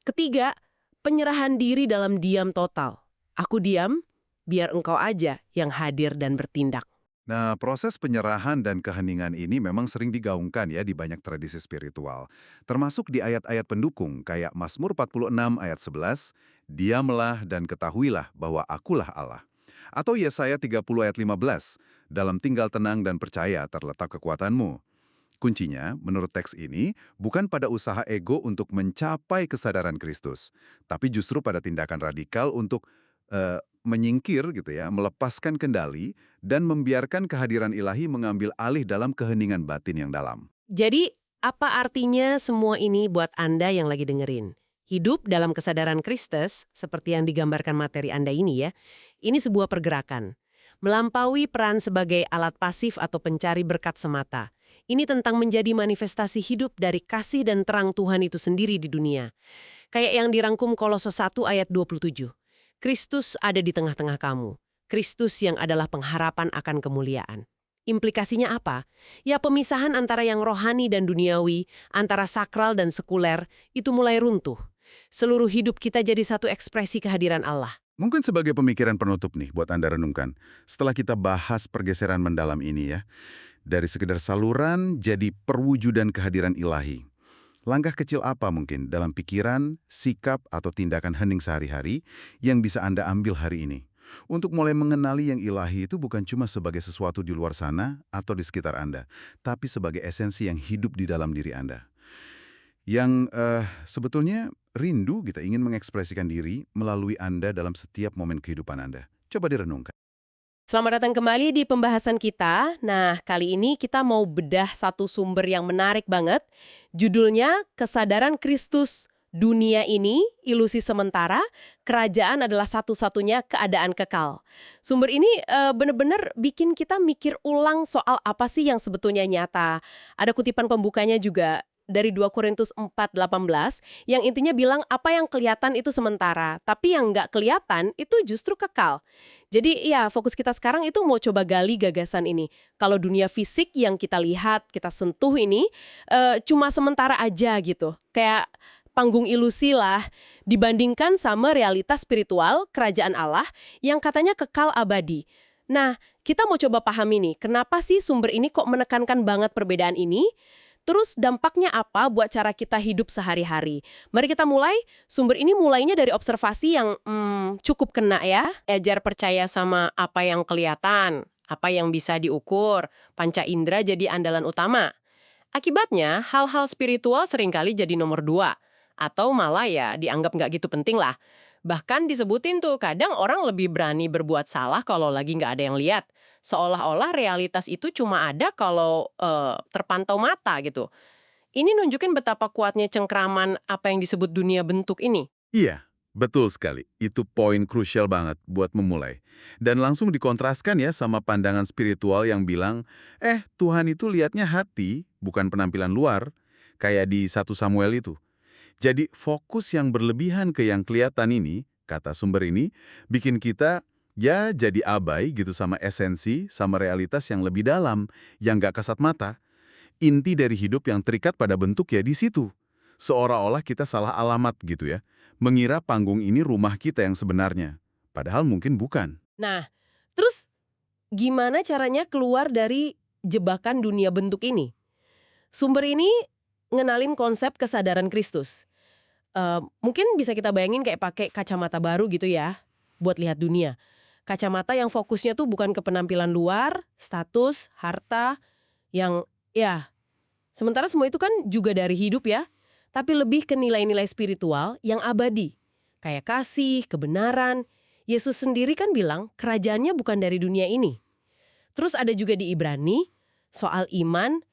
Ketiga, penyerahan diri dalam diam total. Aku diam, biar engkau aja yang hadir dan bertindak. Nah, proses penyerahan dan keheningan ini memang sering digaungkan ya di banyak tradisi spiritual. Termasuk di ayat-ayat pendukung kayak Mazmur 46 ayat 11, diamlah dan ketahuilah bahwa akulah Allah. Atau Yesaya 30 ayat 15, dalam tinggal tenang dan percaya terletak kekuatanmu. Kuncinya, menurut teks ini, bukan pada usaha ego untuk mencapai kesadaran Kristus, tapi justru pada tindakan radikal untuk menyingkir gitu ya, melepaskan kendali dan membiarkan kehadiran ilahi mengambil alih dalam keheningan batin yang dalam. Jadi, apa artinya semua ini buat Anda yang lagi dengerin? Hidup dalam kesadaran Kristus, seperti yang digambarkan materi Anda ini ya, ini sebuah pergerakan. Melampaui peran sebagai alat pasif atau pencari berkat semata. Ini tentang menjadi manifestasi hidup dari kasih dan terang Tuhan itu sendiri di dunia. Kayak yang dirangkum Kolose 1 ayat 27. Kristus ada di tengah-tengah kamu. Kristus yang adalah pengharapan akan kemuliaan. Implikasinya apa? Ya pemisahan antara yang rohani dan duniawi, antara sakral dan sekuler, itu mulai runtuh. Seluruh hidup kita jadi satu ekspresi kehadiran Allah. Mungkin sebagai pemikiran penutup nih buat Anda renungkan. Setelah kita bahas pergeseran mendalam ini ya, dari sekedar saluran jadi perwujudan kehadiran ilahi. Langkah kecil apa mungkin dalam pikiran, sikap, atau tindakan hening sehari-hari yang bisa Anda ambil hari ini? Untuk mulai mengenali yang ilahi itu bukan cuma sebagai sesuatu di luar sana atau di sekitar Anda, tapi sebagai esensi yang hidup di dalam diri Anda. Yang sebetulnya rindu kita ingin mengekspresikan diri melalui Anda dalam setiap momen kehidupan Anda. Coba direnungkan. Selamat datang kembali di pembahasan kita. Nah, kali ini kita mau bedah satu sumber yang menarik banget. Judulnya, Kesadaran Kristus. Dunia ini, ilusi sementara, kerajaan adalah satu-satunya keadaan kekal. Sumber ini benar-benar bikin kita mikir ulang soal apa sih yang sebetulnya nyata. Ada kutipan pembukanya juga dari 2 Korintus 4:18 yang intinya bilang apa yang kelihatan itu sementara, tapi yang nggak kelihatan itu justru kekal. Jadi ya fokus kita sekarang itu mau coba gali gagasan ini. Kalau dunia fisik yang kita lihat, kita sentuh ini cuma sementara aja gitu. Kayak panggung ilusi lah dibandingkan sama realitas spiritual kerajaan Allah yang katanya kekal abadi. Nah, kita mau coba pahami nih, kenapa sih sumber ini kok menekankan banget perbedaan ini? Terus dampaknya apa buat cara kita hidup sehari-hari? Mari kita mulai. Sumber ini mulainya dari observasi yang cukup kena ya. Ajar percaya sama apa yang kelihatan, apa yang bisa diukur. Panca indera jadi andalan utama. Akibatnya, hal-hal spiritual seringkali jadi nomor dua. Atau malah ya dianggap nggak gitu penting lah. Bahkan disebutin tuh, kadang orang lebih berani berbuat salah kalau lagi nggak ada yang lihat. Seolah-olah realitas itu cuma ada kalau terpantau mata gitu. Ini nunjukin betapa kuatnya cengkraman apa yang disebut dunia bentuk ini. Iya, betul sekali. Itu poin krusial banget buat memulai. Dan langsung dikontraskan ya sama pandangan spiritual yang bilang, Tuhan itu lihatnya hati, bukan penampilan luar, kayak di 1 Samuel itu. Jadi fokus yang berlebihan ke yang kelihatan ini, kata sumber ini, bikin kita ya jadi abai gitu sama esensi, sama realitas yang lebih dalam, yang nggak kasat mata. Inti dari hidup yang terikat pada bentuk ya di situ. Seolah-olah kita salah alamat gitu ya, mengira panggung ini rumah kita yang sebenarnya. Padahal mungkin bukan. Nah, terus gimana caranya keluar dari jebakan dunia bentuk ini? Sumber ini ngenalin konsep kesadaran Kristus. Mungkin bisa kita bayangin kayak pakai kacamata baru gitu ya, buat lihat dunia. Kacamata yang fokusnya tuh bukan ke penampilan luar, status, harta, yang ya, sementara semua itu kan juga dari hidup ya, tapi lebih ke nilai-nilai spiritual yang abadi. Kayak kasih, kebenaran. Yesus sendiri kan bilang kerajaannya bukan dari dunia ini. Terus ada juga di Ibrani, soal iman.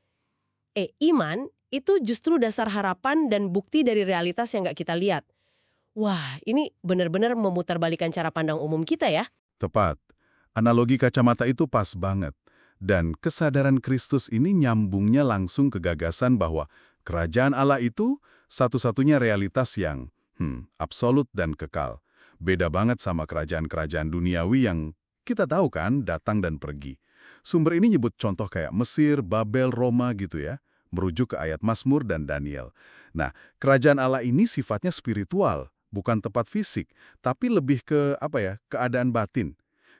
Iman itu justru dasar harapan dan bukti dari realitas yang nggak kita lihat. Wah, ini benar-benar memutarbalikkan cara pandang umum kita ya. Tepat. Analogi kacamata itu pas banget. Dan kesadaran Kristus ini nyambungnya langsung ke gagasan bahwa kerajaan Allah itu satu-satunya realitas yang absolut dan kekal. Beda banget sama kerajaan-kerajaan duniawi yang kita tahu kan datang dan pergi. Sumber ini nyebut contoh kayak Mesir, Babel, Roma gitu ya, merujuk ke ayat Mazmur dan Daniel. Nah, kerajaan Allah ini sifatnya spiritual, bukan tempat fisik, tapi lebih ke keadaan batin.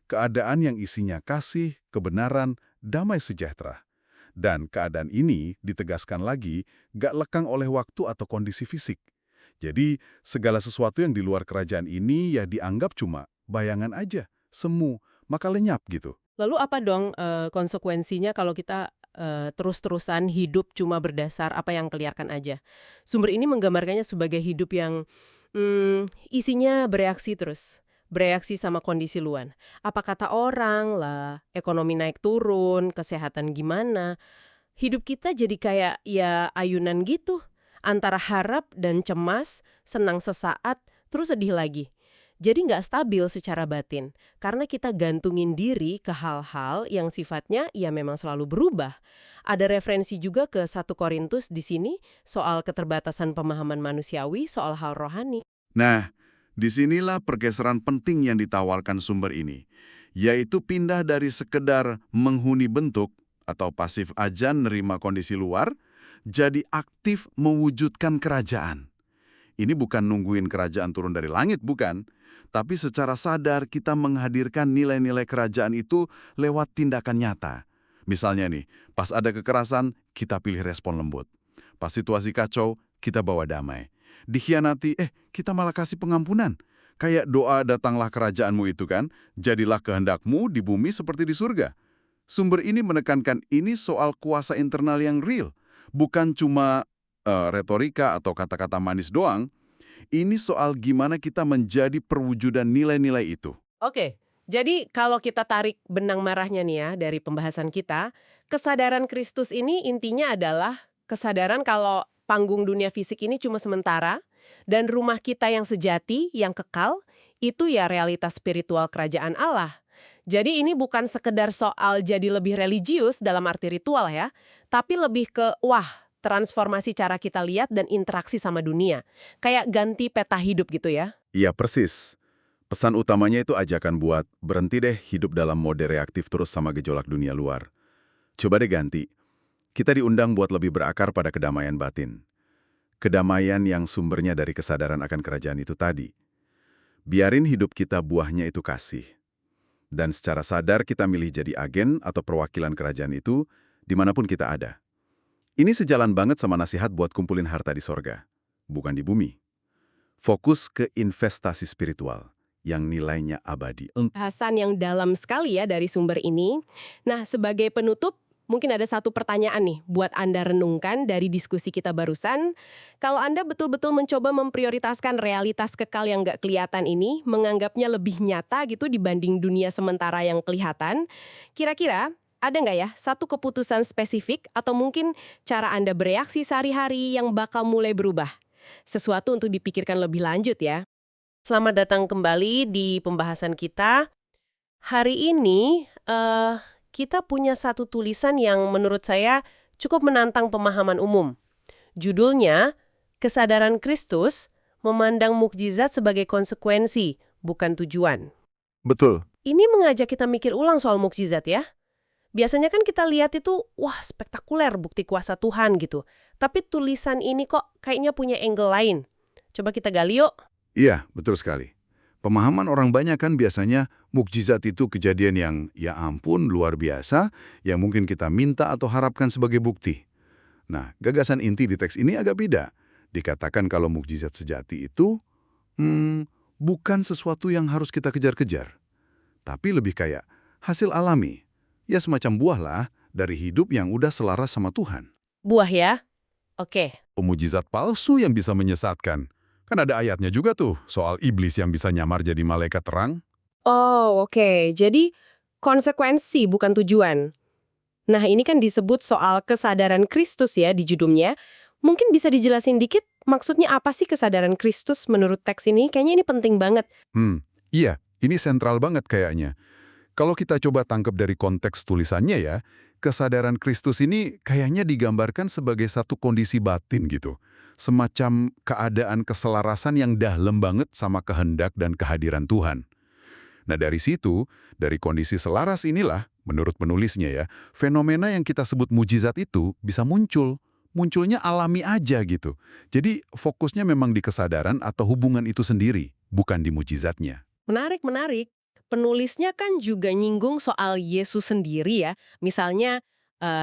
Keadaan yang isinya kasih, kebenaran, damai sejahtera. Dan keadaan ini ditegaskan lagi gak lekang oleh waktu atau kondisi fisik. Jadi, segala sesuatu yang di luar kerajaan ini ya dianggap cuma bayangan aja, semu, maka lenyap gitu. Lalu apa dong konsekuensinya kalau kita terus-terusan hidup cuma berdasar apa yang kelihatan aja? Sumber ini menggambarkannya sebagai hidup yang isinya bereaksi terus. Bereaksi sama kondisi luar. Apa kata orang lah, ekonomi naik turun, kesehatan gimana. Hidup kita jadi kayak ya ayunan gitu. Antara harap dan cemas, senang sesaat, terus sedih lagi. Jadi nggak stabil secara batin, karena kita gantungin diri ke hal-hal yang sifatnya ya memang selalu berubah. Ada referensi juga ke 1 Korintus di sini soal keterbatasan pemahaman manusiawi soal hal rohani. Nah, disinilah pergeseran penting yang ditawarkan sumber ini, yaitu pindah dari sekedar menghuni bentuk atau pasif aja nerima kondisi luar, jadi aktif mewujudkan kerajaan. Ini bukan nungguin kerajaan turun dari langit, bukan. Tapi secara sadar kita menghadirkan nilai-nilai kerajaan itu lewat tindakan nyata. Misalnya nih, pas ada kekerasan, kita pilih respon lembut. Pas situasi kacau, kita bawa damai. Dikhianati, kita malah kasih pengampunan. Kayak doa datanglah kerajaanmu itu kan, jadilah kehendakmu di bumi seperti di surga. Sumber ini menekankan ini soal kuasa internal yang real, bukan cuma retorika atau kata-kata manis doang. Ini soal gimana kita menjadi perwujudan nilai-nilai itu. Oke, jadi kalau kita tarik benang merahnya nih ya dari pembahasan kita, kesadaran Kristus ini intinya adalah kesadaran kalau panggung dunia fisik ini cuma sementara, dan rumah kita yang sejati, yang kekal, itu ya realitas spiritual kerajaan Allah. Jadi ini bukan sekedar soal jadi lebih religius dalam arti ritual ya, tapi lebih ke transformasi cara kita lihat dan interaksi sama dunia. Kayak ganti peta hidup gitu ya. Iya, persis. Pesan utamanya itu ajakan buat berhenti deh hidup dalam mode reaktif terus sama gejolak dunia luar. Coba deh ganti. Kita diundang buat lebih berakar pada kedamaian batin. Kedamaian yang sumbernya dari kesadaran akan kerajaan itu tadi. Biarin hidup kita buahnya itu kasih. Dan secara sadar kita milih jadi agen atau perwakilan kerajaan itu dimanapun kita ada. Ini sejalan banget sama nasihat buat kumpulin harta di sorga, bukan di bumi. Fokus ke investasi spiritual yang nilainya abadi. Bahasan yang dalam sekali ya dari sumber ini. Nah, sebagai penutup, mungkin ada satu pertanyaan nih buat Anda renungkan dari diskusi kita barusan. Kalau Anda betul-betul mencoba memprioritaskan realitas kekal yang nggak kelihatan ini, menganggapnya lebih nyata gitu dibanding dunia sementara yang kelihatan, kira-kira ada nggak ya satu keputusan spesifik atau mungkin cara Anda bereaksi sehari-hari yang bakal mulai berubah? Sesuatu untuk dipikirkan lebih lanjut ya. Selamat datang kembali di pembahasan kita. Hari ini kita punya satu tulisan yang menurut saya cukup menantang pemahaman umum. Judulnya, Kesadaran Kristus Memandang Mukjizat sebagai Konsekuensi, Bukan Tujuan. Betul. Ini mengajak kita mikir ulang soal mukjizat ya. Biasanya kan kita lihat itu, wah spektakuler bukti kuasa Tuhan gitu. Tapi tulisan ini kok kayaknya punya angle lain. Coba kita gali yuk. Iya, betul sekali. Pemahaman orang banyak kan biasanya mukjizat itu kejadian yang ya ampun luar biasa, yang mungkin kita minta atau harapkan sebagai bukti. Nah, gagasan inti di teks ini agak beda. Dikatakan kalau mukjizat sejati itu bukan sesuatu yang harus kita kejar-kejar. Tapi lebih kayak hasil alami. Ya semacam buah lah dari hidup yang udah selaras sama Tuhan. Buah ya? Oke. Mukjizat palsu yang bisa menyesatkan. Kan ada ayatnya juga tuh soal iblis yang bisa nyamar jadi malaikat terang. Oh, oke. Jadi konsekuensi bukan tujuan. Nah, ini kan disebut soal kesadaran Kristus ya di judulnya. Mungkin bisa dijelasin dikit maksudnya apa sih kesadaran Kristus menurut teks ini? Kayaknya ini penting banget. Iya, ini sentral banget kayaknya. Kalau kita coba tangkap dari konteks tulisannya ya, kesadaran Kristus ini kayaknya digambarkan sebagai satu kondisi batin gitu. Semacam keadaan keselarasan yang dalam banget sama kehendak dan kehadiran Tuhan. Nah dari situ, dari kondisi selaras inilah, menurut penulisnya ya, fenomena yang kita sebut mujizat itu bisa muncul. Munculnya alami aja gitu. Jadi fokusnya memang di kesadaran atau hubungan itu sendiri, bukan di mujizatnya. Menarik, menarik. Penulisnya kan juga nyinggung soal Yesus sendiri ya. Misalnya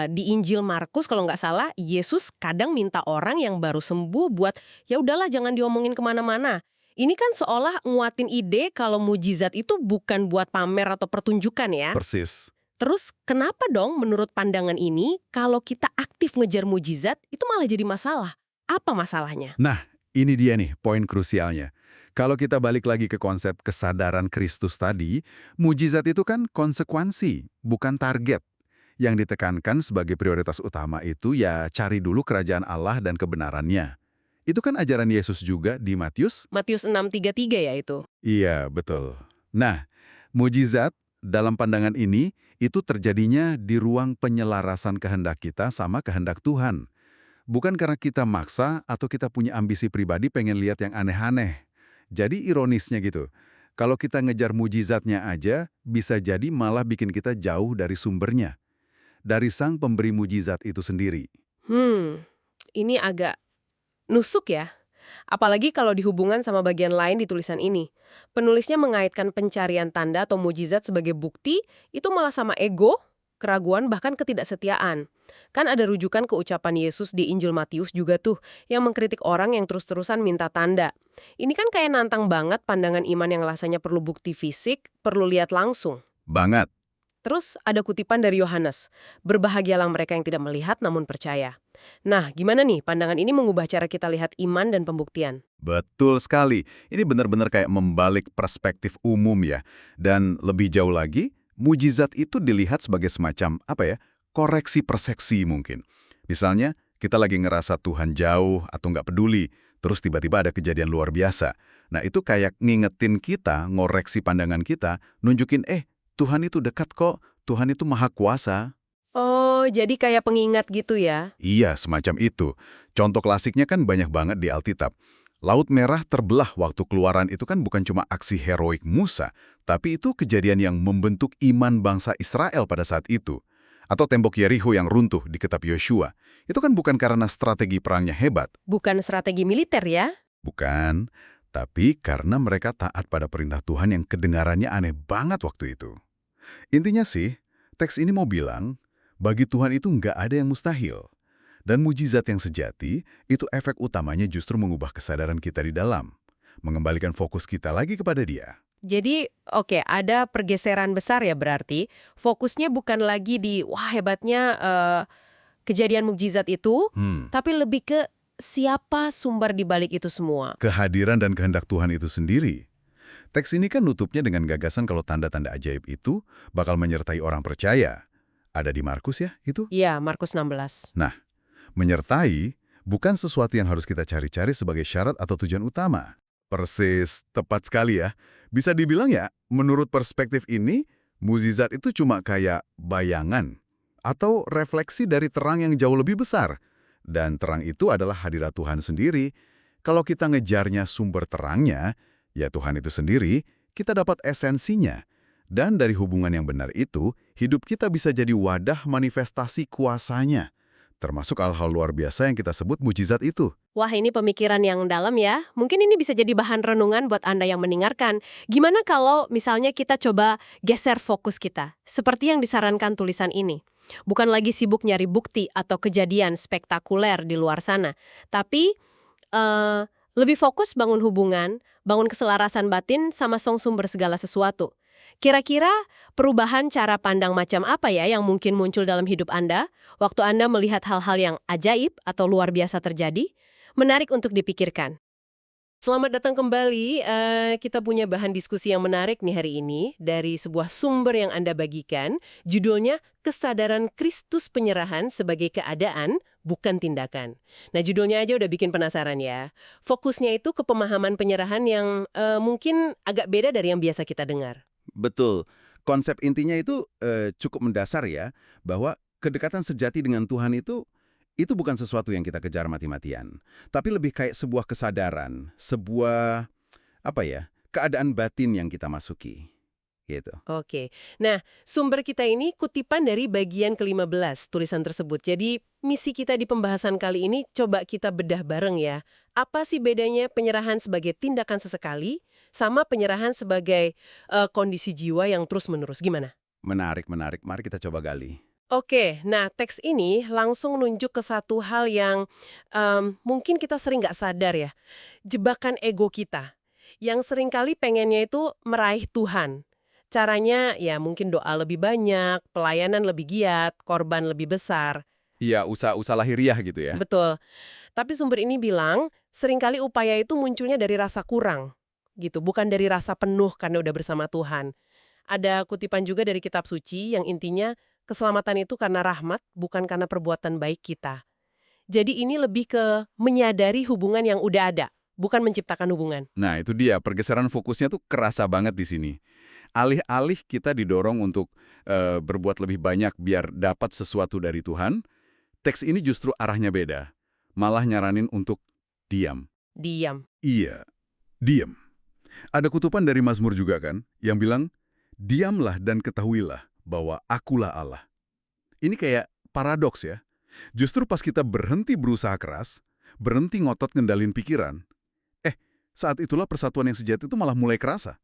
di Injil Markus kalau nggak salah, Yesus kadang minta orang yang baru sembuh buat ya udahlah jangan diomongin kemana-mana. Ini kan seolah nguatin ide kalau mujizat itu bukan buat pamer atau pertunjukan ya. Persis. Terus kenapa dong menurut pandangan ini kalau kita aktif ngejar mujizat itu malah jadi masalah? Apa masalahnya? Nah, ini dia nih poin krusialnya. Kalau kita balik lagi ke konsep kesadaran Kristus tadi, mujizat itu kan konsekuensi, bukan target. Yang ditekankan sebagai prioritas utama itu ya cari dulu kerajaan Allah dan kebenarannya. Itu kan ajaran Yesus juga di Matius. Matius 6:33 ya itu. Iya, betul. Nah, mujizat dalam pandangan ini itu terjadinya di ruang penyelarasan kehendak kita sama kehendak Tuhan. Bukan karena kita maksa atau kita punya ambisi pribadi pengen lihat yang aneh-aneh. Jadi ironisnya gitu, kalau kita ngejar mujizatnya aja, bisa jadi malah bikin kita jauh dari sumbernya. Dari sang pemberi mujizat itu sendiri. Ini agak nusuk ya. Apalagi kalau dihubungan sama bagian lain di tulisan ini. Penulisnya mengaitkan pencarian tanda atau mujizat sebagai bukti, itu malah sama ego, keraguan, bahkan ketidaksetiaan. Kan ada rujukan ke ucapan Yesus di Injil Matius juga tuh, yang mengkritik orang yang terus-terusan minta tanda. Ini kan kayak nantang banget pandangan iman yang rasanya perlu bukti fisik, perlu lihat langsung. Banget. Terus ada kutipan dari Yohanes, berbahagialah mereka yang tidak melihat namun percaya. Nah, gimana nih pandangan ini mengubah cara kita lihat iman dan pembuktian? Betul sekali. Ini benar-benar kayak membalik perspektif umum ya. Dan lebih jauh lagi, mujizat itu dilihat sebagai semacam, koreksi persepsi mungkin. Misalnya, kita lagi ngerasa Tuhan jauh atau nggak peduli, terus tiba-tiba ada kejadian luar biasa. Nah, itu kayak ngingetin kita, ngoreksi pandangan kita, nunjukin, Tuhan itu dekat kok, Tuhan itu maha kuasa. Oh, jadi kayak pengingat gitu ya? Iya, semacam itu. Contoh klasiknya kan banyak banget di Alkitab. Laut Merah terbelah waktu keluaran itu kan bukan cuma aksi heroik Musa, tapi itu kejadian yang membentuk iman bangsa Israel pada saat itu. Atau tembok Yerikho yang runtuh di kitab Yosua. Itu kan bukan karena strategi perangnya hebat. Bukan strategi militer ya? Bukan, tapi karena mereka taat pada perintah Tuhan yang kedengarannya aneh banget waktu itu. Intinya sih, teks ini mau bilang, bagi Tuhan itu nggak ada yang mustahil. Dan mujizat yang sejati, itu efek utamanya justru mengubah kesadaran kita di dalam. Mengembalikan fokus kita lagi kepada Dia. Jadi, oke, ada pergeseran besar ya berarti. Fokusnya bukan lagi di, wah hebatnya kejadian mukjizat itu, tapi lebih ke siapa sumber di balik itu semua. Kehadiran dan kehendak Tuhan itu sendiri. Teks ini kan nutupnya dengan gagasan kalau tanda-tanda ajaib itu bakal menyertai orang percaya. Ada di Markus ya, itu? Iya, Markus 16. Nah, menyertai bukan sesuatu yang harus kita cari-cari sebagai syarat atau tujuan utama. Persis, tepat sekali ya. Bisa dibilang ya, menurut perspektif ini, mukjizat itu cuma kayak bayangan atau refleksi dari terang yang jauh lebih besar. Dan terang itu adalah hadirat Tuhan sendiri. Kalau kita ngejarnya sumber terangnya, ya Tuhan itu sendiri, kita dapat esensinya. Dan dari hubungan yang benar itu, hidup kita bisa jadi wadah manifestasi kuasanya. Termasuk hal-hal luar biasa yang kita sebut mujizat itu. Wah, ini pemikiran yang dalam ya. Mungkin ini bisa jadi bahan renungan buat Anda yang mendengarkan. Gimana kalau misalnya kita coba geser fokus kita? Seperti yang disarankan tulisan ini. Bukan lagi sibuk nyari bukti atau kejadian spektakuler di luar sana. Tapi lebih fokus bangun hubungan, bangun keselarasan batin sama sumber segala sesuatu. Kira-kira perubahan cara pandang macam apa ya yang mungkin muncul dalam hidup Anda waktu Anda melihat hal-hal yang ajaib atau luar biasa terjadi? Menarik untuk dipikirkan. Selamat datang kembali. Kita punya bahan diskusi yang menarik nih hari ini dari sebuah sumber yang Anda bagikan. Judulnya Kesadaran Kristus Penyerahan sebagai Keadaan, Bukan Tindakan. Nah, judulnya aja udah bikin penasaran ya. Fokusnya itu ke pemahaman penyerahan yang mungkin agak beda dari yang biasa kita dengar. Betul. Konsep intinya itu cukup mendasar ya, bahwa kedekatan sejati dengan Tuhan itu bukan sesuatu yang kita kejar mati-matian. Tapi lebih kayak sebuah kesadaran, sebuah, keadaan batin yang kita masuki. Gitu. Oke. Nah, sumber kita ini kutipan dari bagian ke-15 tulisan tersebut. Jadi, misi kita di pembahasan kali ini coba kita bedah bareng ya. Apa sih bedanya penyerahan sebagai tindakan sesekali sama penyerahan sebagai kondisi jiwa yang terus-menerus? Gimana? Menarik. Mari kita coba gali. Oke, nah teks ini langsung nunjuk ke satu hal yang mungkin kita sering nggak sadar ya. Jebakan ego kita. Yang seringkali pengennya itu meraih Tuhan. Caranya ya mungkin doa lebih banyak, pelayanan lebih giat, korban lebih besar. Iya, usaha lahiriah gitu ya. Betul. Tapi sumber ini bilang, seringkali upaya itu munculnya dari rasa kurang. Gitu, bukan dari rasa penuh karena udah bersama Tuhan. Ada kutipan juga dari kitab suci yang intinya keselamatan itu karena rahmat, bukan karena perbuatan baik kita. Jadi ini lebih ke menyadari hubungan yang udah ada, bukan menciptakan hubungan. Nah, itu dia, pergeseran fokusnya tuh kerasa banget di sini. Alih-alih kita didorong untuk berbuat lebih banyak biar dapat sesuatu dari Tuhan, teks ini justru arahnya beda. Malah nyaranin untuk diam. Diam. Iya, diam. Ada kutupan dari Mazmur juga kan, yang bilang, diamlah dan ketahuilah bahwa akulah Allah. Ini kayak paradoks ya. Justru pas kita berhenti berusaha keras, berhenti ngotot ngendalin pikiran, saat itulah persatuan yang sejati itu malah mulai kerasa.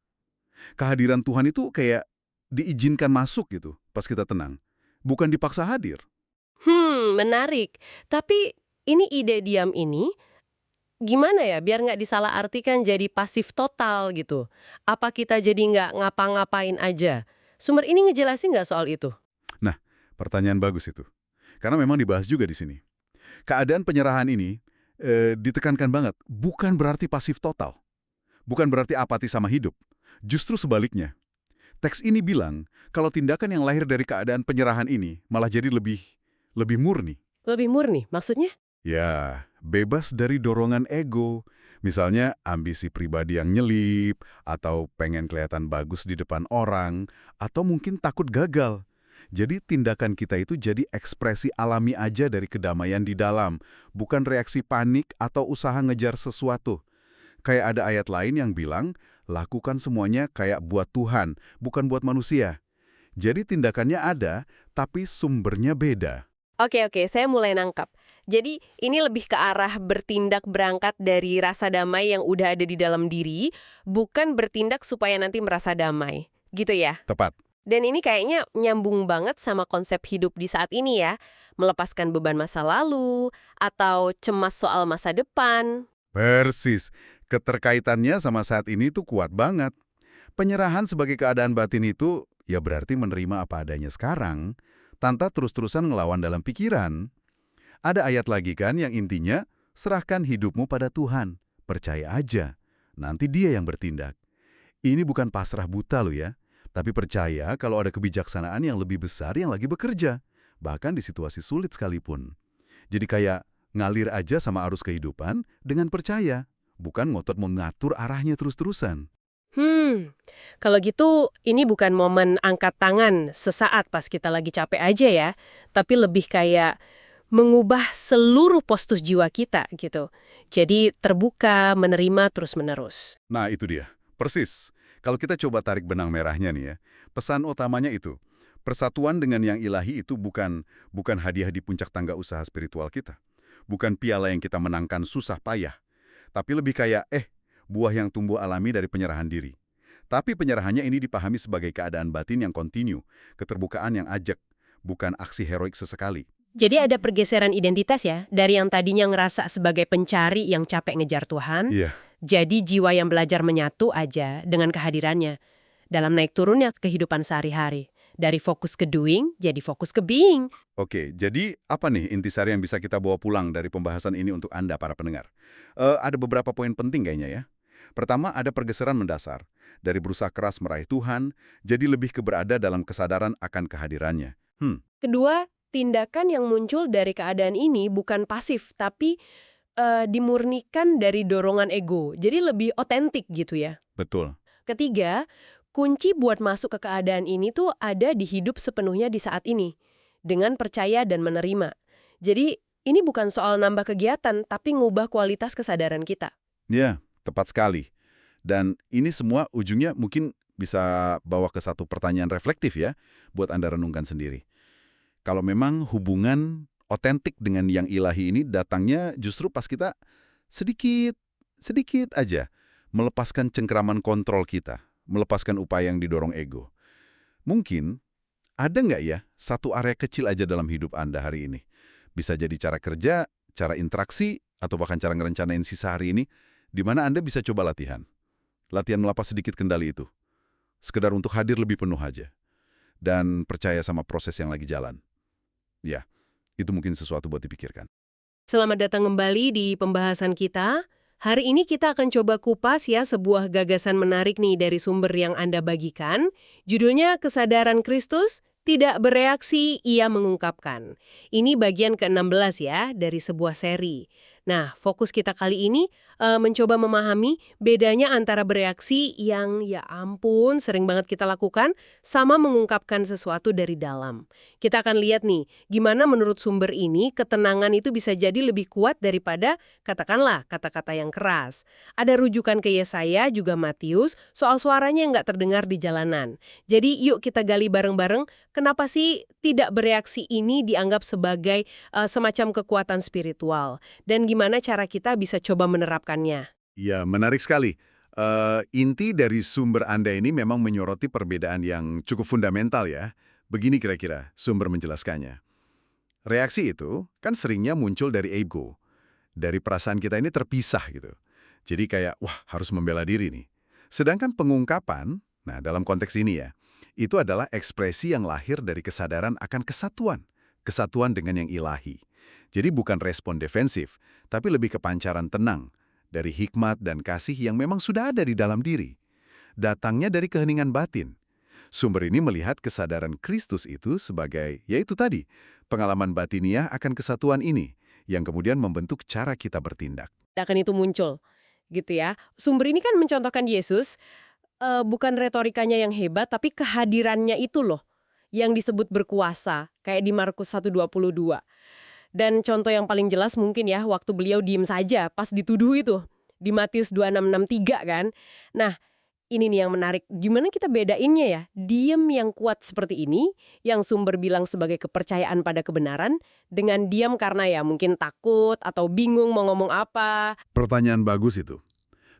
Kehadiran Tuhan itu kayak diizinkan masuk gitu pas kita tenang. Bukan dipaksa hadir. Menarik. Tapi ini ide diam ini, gimana ya biar nggak disalahartikan jadi pasif total gitu? Apa kita jadi nggak ngapa-ngapain aja? Sumber ini ngejelasin nggak soal itu? Nah, pertanyaan bagus itu. Karena memang dibahas juga di sini. Keadaan penyerahan ini ditekankan banget. Bukan berarti pasif total. Bukan berarti apati sama hidup. Justru sebaliknya. Teks ini bilang kalau tindakan yang lahir dari keadaan penyerahan ini malah jadi lebih murni. Lebih murni, maksudnya? Ya, bebas dari dorongan ego. Misalnya ambisi pribadi yang nyelip, atau pengen kelihatan bagus di depan orang, atau mungkin takut gagal. Jadi tindakan kita itu jadi ekspresi alami aja dari kedamaian di dalam, bukan reaksi panik atau usaha ngejar sesuatu. Kayak ada ayat lain yang bilang, lakukan semuanya kayak buat Tuhan, bukan buat manusia. Jadi tindakannya ada, tapi sumbernya beda. Oke, saya mulai nangkap. Jadi ini lebih ke arah bertindak berangkat dari rasa damai yang udah ada di dalam diri, bukan bertindak supaya nanti merasa damai. Gitu ya? Tepat. Dan ini kayaknya nyambung banget sama konsep hidup di saat ini ya. Melepaskan beban masa lalu, atau cemas soal masa depan. Persis. Keterkaitannya sama saat ini tuh kuat banget. Penyerahan sebagai keadaan batin itu ya berarti menerima apa adanya sekarang, tanpa terus-terusan ngelawan dalam pikiran. Ada ayat lagi kan yang intinya, serahkan hidupmu pada Tuhan, percaya aja, nanti Dia yang bertindak. Ini bukan pasrah buta loh ya, tapi percaya kalau ada kebijaksanaan yang lebih besar yang lagi bekerja, bahkan di situasi sulit sekalipun. Jadi kayak ngalir aja sama arus kehidupan dengan percaya, bukan ngotot mengatur arahnya terus-terusan. Kalau gitu ini bukan momen angkat tangan sesaat pas kita lagi capek aja ya, tapi lebih kayak mengubah seluruh postus jiwa kita gitu. Jadi terbuka, menerima terus-menerus. Nah itu dia, persis. Kalau kita coba tarik benang merahnya nih ya, pesan utamanya itu, persatuan dengan yang ilahi itu bukan hadiah di puncak tangga usaha spiritual kita. Bukan piala yang kita menangkan susah payah. Tapi lebih kayak, buah yang tumbuh alami dari penyerahan diri. Tapi penyerahannya ini dipahami sebagai keadaan batin yang kontinu, keterbukaan yang ajak, bukan aksi heroik sesekali. Jadi ada pergeseran identitas ya, dari yang tadinya ngerasa sebagai pencari yang capek ngejar Tuhan, Iya, jadi jiwa yang belajar menyatu aja dengan kehadirannya. Dalam naik turunnya kehidupan sehari-hari. Dari fokus ke doing, jadi fokus ke being. oke. Jadi apa nih intisari yang bisa kita bawa pulang dari pembahasan ini untuk Anda para pendengar? Ada beberapa poin penting kayaknya ya. Pertama, ada pergeseran mendasar. Dari berusaha keras meraih Tuhan, jadi lebih keberada dalam kesadaran akan kehadirannya. Kedua, tindakan yang muncul dari keadaan ini bukan pasif, tapi dimurnikan dari dorongan ego. Jadi lebih otentik gitu ya. Betul. Ketiga, kunci buat masuk ke keadaan ini tuh ada di hidup sepenuhnya di saat ini. Dengan percaya dan menerima. Jadi, ini bukan soal nambah kegiatan, tapi ngubah kualitas kesadaran kita. Ya, tepat sekali. Dan ini semua ujungnya mungkin bisa bawa ke satu pertanyaan reflektif ya, buat Anda renungkan sendiri. Kalau memang hubungan otentik dengan yang ilahi ini datangnya justru pas kita sedikit aja melepaskan cengkeraman kontrol kita, melepaskan upaya yang didorong ego. Mungkin ada nggak ya satu area kecil aja dalam hidup Anda hari ini? Bisa jadi cara kerja, cara interaksi, atau bahkan cara ngerencanain sisa hari ini, di mana Anda bisa coba latihan. Latihan melepas sedikit kendali itu. Sekedar untuk hadir lebih penuh aja. Dan percaya sama proses yang lagi jalan. Ya, itu mungkin sesuatu buat dipikirkan. Selamat datang kembali di pembahasan kita. Hari ini kita akan coba kupas ya sebuah gagasan menarik nih dari sumber yang Anda bagikan. Judulnya Kesadaran Kristus, Tidak Bereaksi, Ia Mengungkapkan. Ini bagian ke-16 ya dari sebuah seri. Nah, fokus kita kali ini mencoba memahami bedanya antara bereaksi yang ya ampun sering banget kita lakukan sama mengungkapkan sesuatu dari dalam. Kita akan lihat nih, gimana menurut sumber ini ketenangan itu bisa jadi lebih kuat daripada katakanlah kata-kata yang keras. Ada rujukan ke Yesaya juga Matius soal suaranya yang nggak terdengar di jalanan. Jadi yuk kita gali bareng-bareng kenapa sih tidak bereaksi ini dianggap sebagai semacam kekuatan spiritual dan gimana cara kita bisa coba menerapkannya. Ya, menarik sekali. Inti dari sumber Anda ini memang menyoroti perbedaan yang cukup fundamental ya. Begini kira-kira sumber menjelaskannya. Reaksi itu kan seringnya muncul dari ego. Dari perasaan kita ini terpisah gitu. Jadi kayak, wah harus membela diri nih. Sedangkan pengungkapan, nah dalam konteks ini ya, itu adalah ekspresi yang lahir dari kesadaran akan kesatuan. Kesatuan dengan yang ilahi. Jadi bukan respon defensif, tapi lebih ke pancaran tenang dari hikmat dan kasih yang memang sudah ada di dalam diri. Datangnya dari keheningan batin. Sumber ini melihat kesadaran Kristus itu sebagai, yaitu tadi, pengalaman batiniah akan kesatuan ini, yang kemudian membentuk cara kita bertindak. Akan itu muncul, gitu ya. Sumber ini kan mencontohkan Yesus, bukan retorikanya yang hebat, tapi kehadirannya itu loh, yang disebut berkuasa, kayak di Markus 1:22. Dan contoh yang paling jelas mungkin ya, waktu beliau diem saja pas dituduh itu, di Matius 26:63 kan. Nah, ini nih yang menarik, gimana kita bedainnya ya, diem yang kuat seperti ini, yang sumber bilang sebagai kepercayaan pada kebenaran, dengan diam karena ya mungkin takut atau bingung mau ngomong apa. Pertanyaan bagus itu.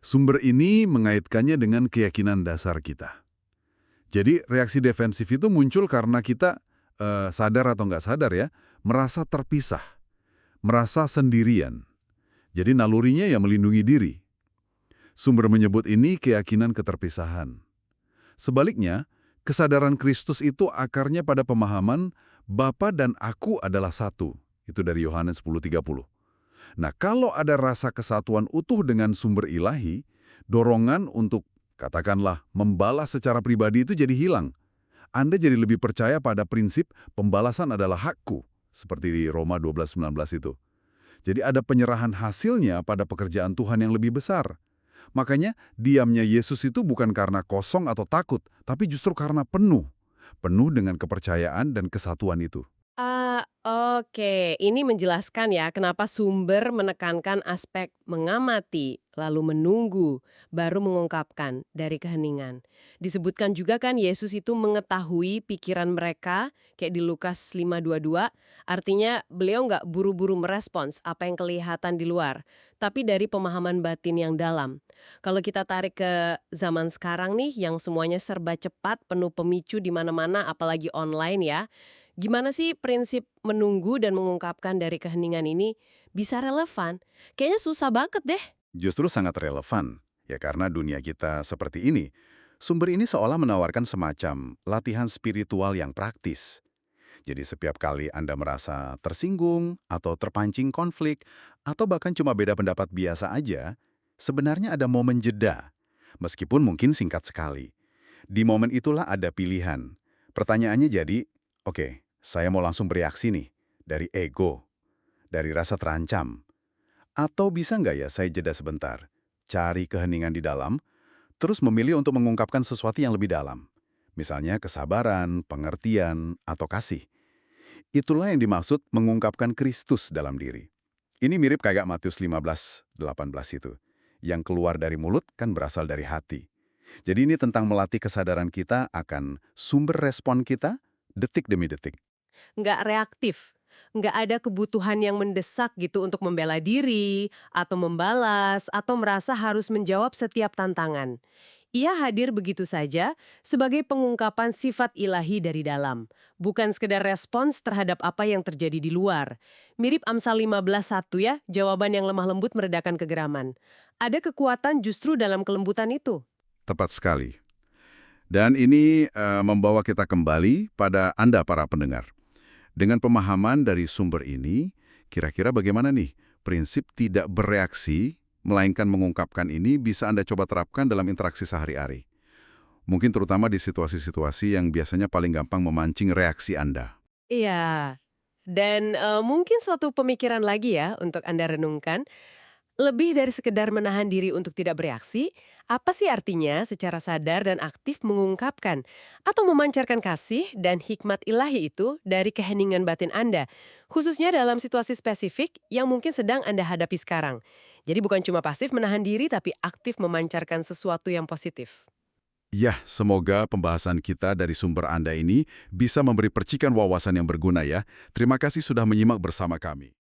Sumber ini mengaitkannya dengan keyakinan dasar kita. Jadi reaksi defensif itu muncul karena kita sadar atau nggak sadar ya, merasa terpisah, merasa sendirian. Jadi nalurinya ya melindungi diri. Sumber menyebut ini keyakinan keterpisahan. Sebaliknya, kesadaran Kristus itu akarnya pada pemahaman Bapa dan Aku adalah satu. Itu dari Yohanes 10:30. Nah, kalau ada rasa kesatuan utuh dengan sumber ilahi, dorongan untuk, katakanlah, membalas secara pribadi itu jadi hilang. Anda jadi lebih percaya pada prinsip pembalasan adalah hakku, seperti di Roma 12:19 itu. Jadi ada penyerahan hasilnya pada pekerjaan Tuhan yang lebih besar. Makanya diamnya Yesus itu bukan karena kosong atau takut, tapi justru karena penuh. Penuh dengan kepercayaan dan kesatuan itu. Oke. Ini menjelaskan ya kenapa sumber menekankan aspek mengamati, lalu menunggu, baru mengungkapkan dari keheningan. Disebutkan juga kan Yesus itu mengetahui pikiran mereka, kayak di Lukas 5:22, artinya beliau nggak buru-buru merespons apa yang kelihatan di luar, tapi dari pemahaman batin yang dalam. Kalau kita tarik ke zaman sekarang nih, yang semuanya serba cepat, penuh pemicu di mana-mana, apalagi online ya, gimana sih prinsip menunggu dan mengungkapkan dari keheningan ini bisa relevan? Kayaknya susah banget deh. Justru sangat relevan, ya karena dunia kita seperti ini. Sumber ini seolah menawarkan semacam latihan spiritual yang praktis. Jadi setiap kali Anda merasa tersinggung, atau terpancing konflik, atau bahkan cuma beda pendapat biasa aja, sebenarnya ada momen jeda, meskipun mungkin singkat sekali. Di momen itulah ada pilihan. Pertanyaannya jadi, oke, saya mau langsung bereaksi nih, dari ego, dari rasa terancam. Atau bisa nggak ya saya jeda sebentar, cari keheningan di dalam, terus memilih untuk mengungkapkan sesuatu yang lebih dalam. Misalnya kesabaran, pengertian, atau kasih. Itulah yang dimaksud mengungkapkan Kristus dalam diri. Ini mirip kayak Matius 15:18 itu. Yang keluar dari mulut kan berasal dari hati. Jadi ini tentang melatih kesadaran kita akan sumber respon kita detik demi detik. Nggak reaktif. Nggak ada kebutuhan yang mendesak gitu untuk membela diri, atau membalas, atau merasa harus menjawab setiap tantangan. Ia hadir begitu saja sebagai pengungkapan sifat ilahi dari dalam, bukan sekedar respons terhadap apa yang terjadi di luar. Mirip Amsal 15:1 ya, jawaban yang lemah lembut meredakan kegeraman. Ada kekuatan justru dalam kelembutan itu. Tepat sekali. Dan ini membawa kita kembali pada Anda para pendengar. Dengan pemahaman dari sumber ini, kira-kira bagaimana nih prinsip tidak bereaksi, melainkan mengungkapkan ini bisa Anda coba terapkan dalam interaksi sehari-hari. Mungkin terutama di situasi-situasi yang biasanya paling gampang memancing reaksi Anda. Iya. Dan mungkin suatu pemikiran lagi ya untuk Anda renungkan. Lebih dari sekedar menahan diri untuk tidak bereaksi, apa sih artinya secara sadar dan aktif mengungkapkan atau memancarkan kasih dan hikmat ilahi itu dari keheningan batin Anda, khususnya dalam situasi spesifik yang mungkin sedang Anda hadapi sekarang. Jadi bukan cuma pasif menahan diri, tapi aktif memancarkan sesuatu yang positif. Ya, semoga pembahasan kita dari sumber Anda ini bisa memberi percikan wawasan yang berguna ya. Terima kasih sudah menyimak bersama kami.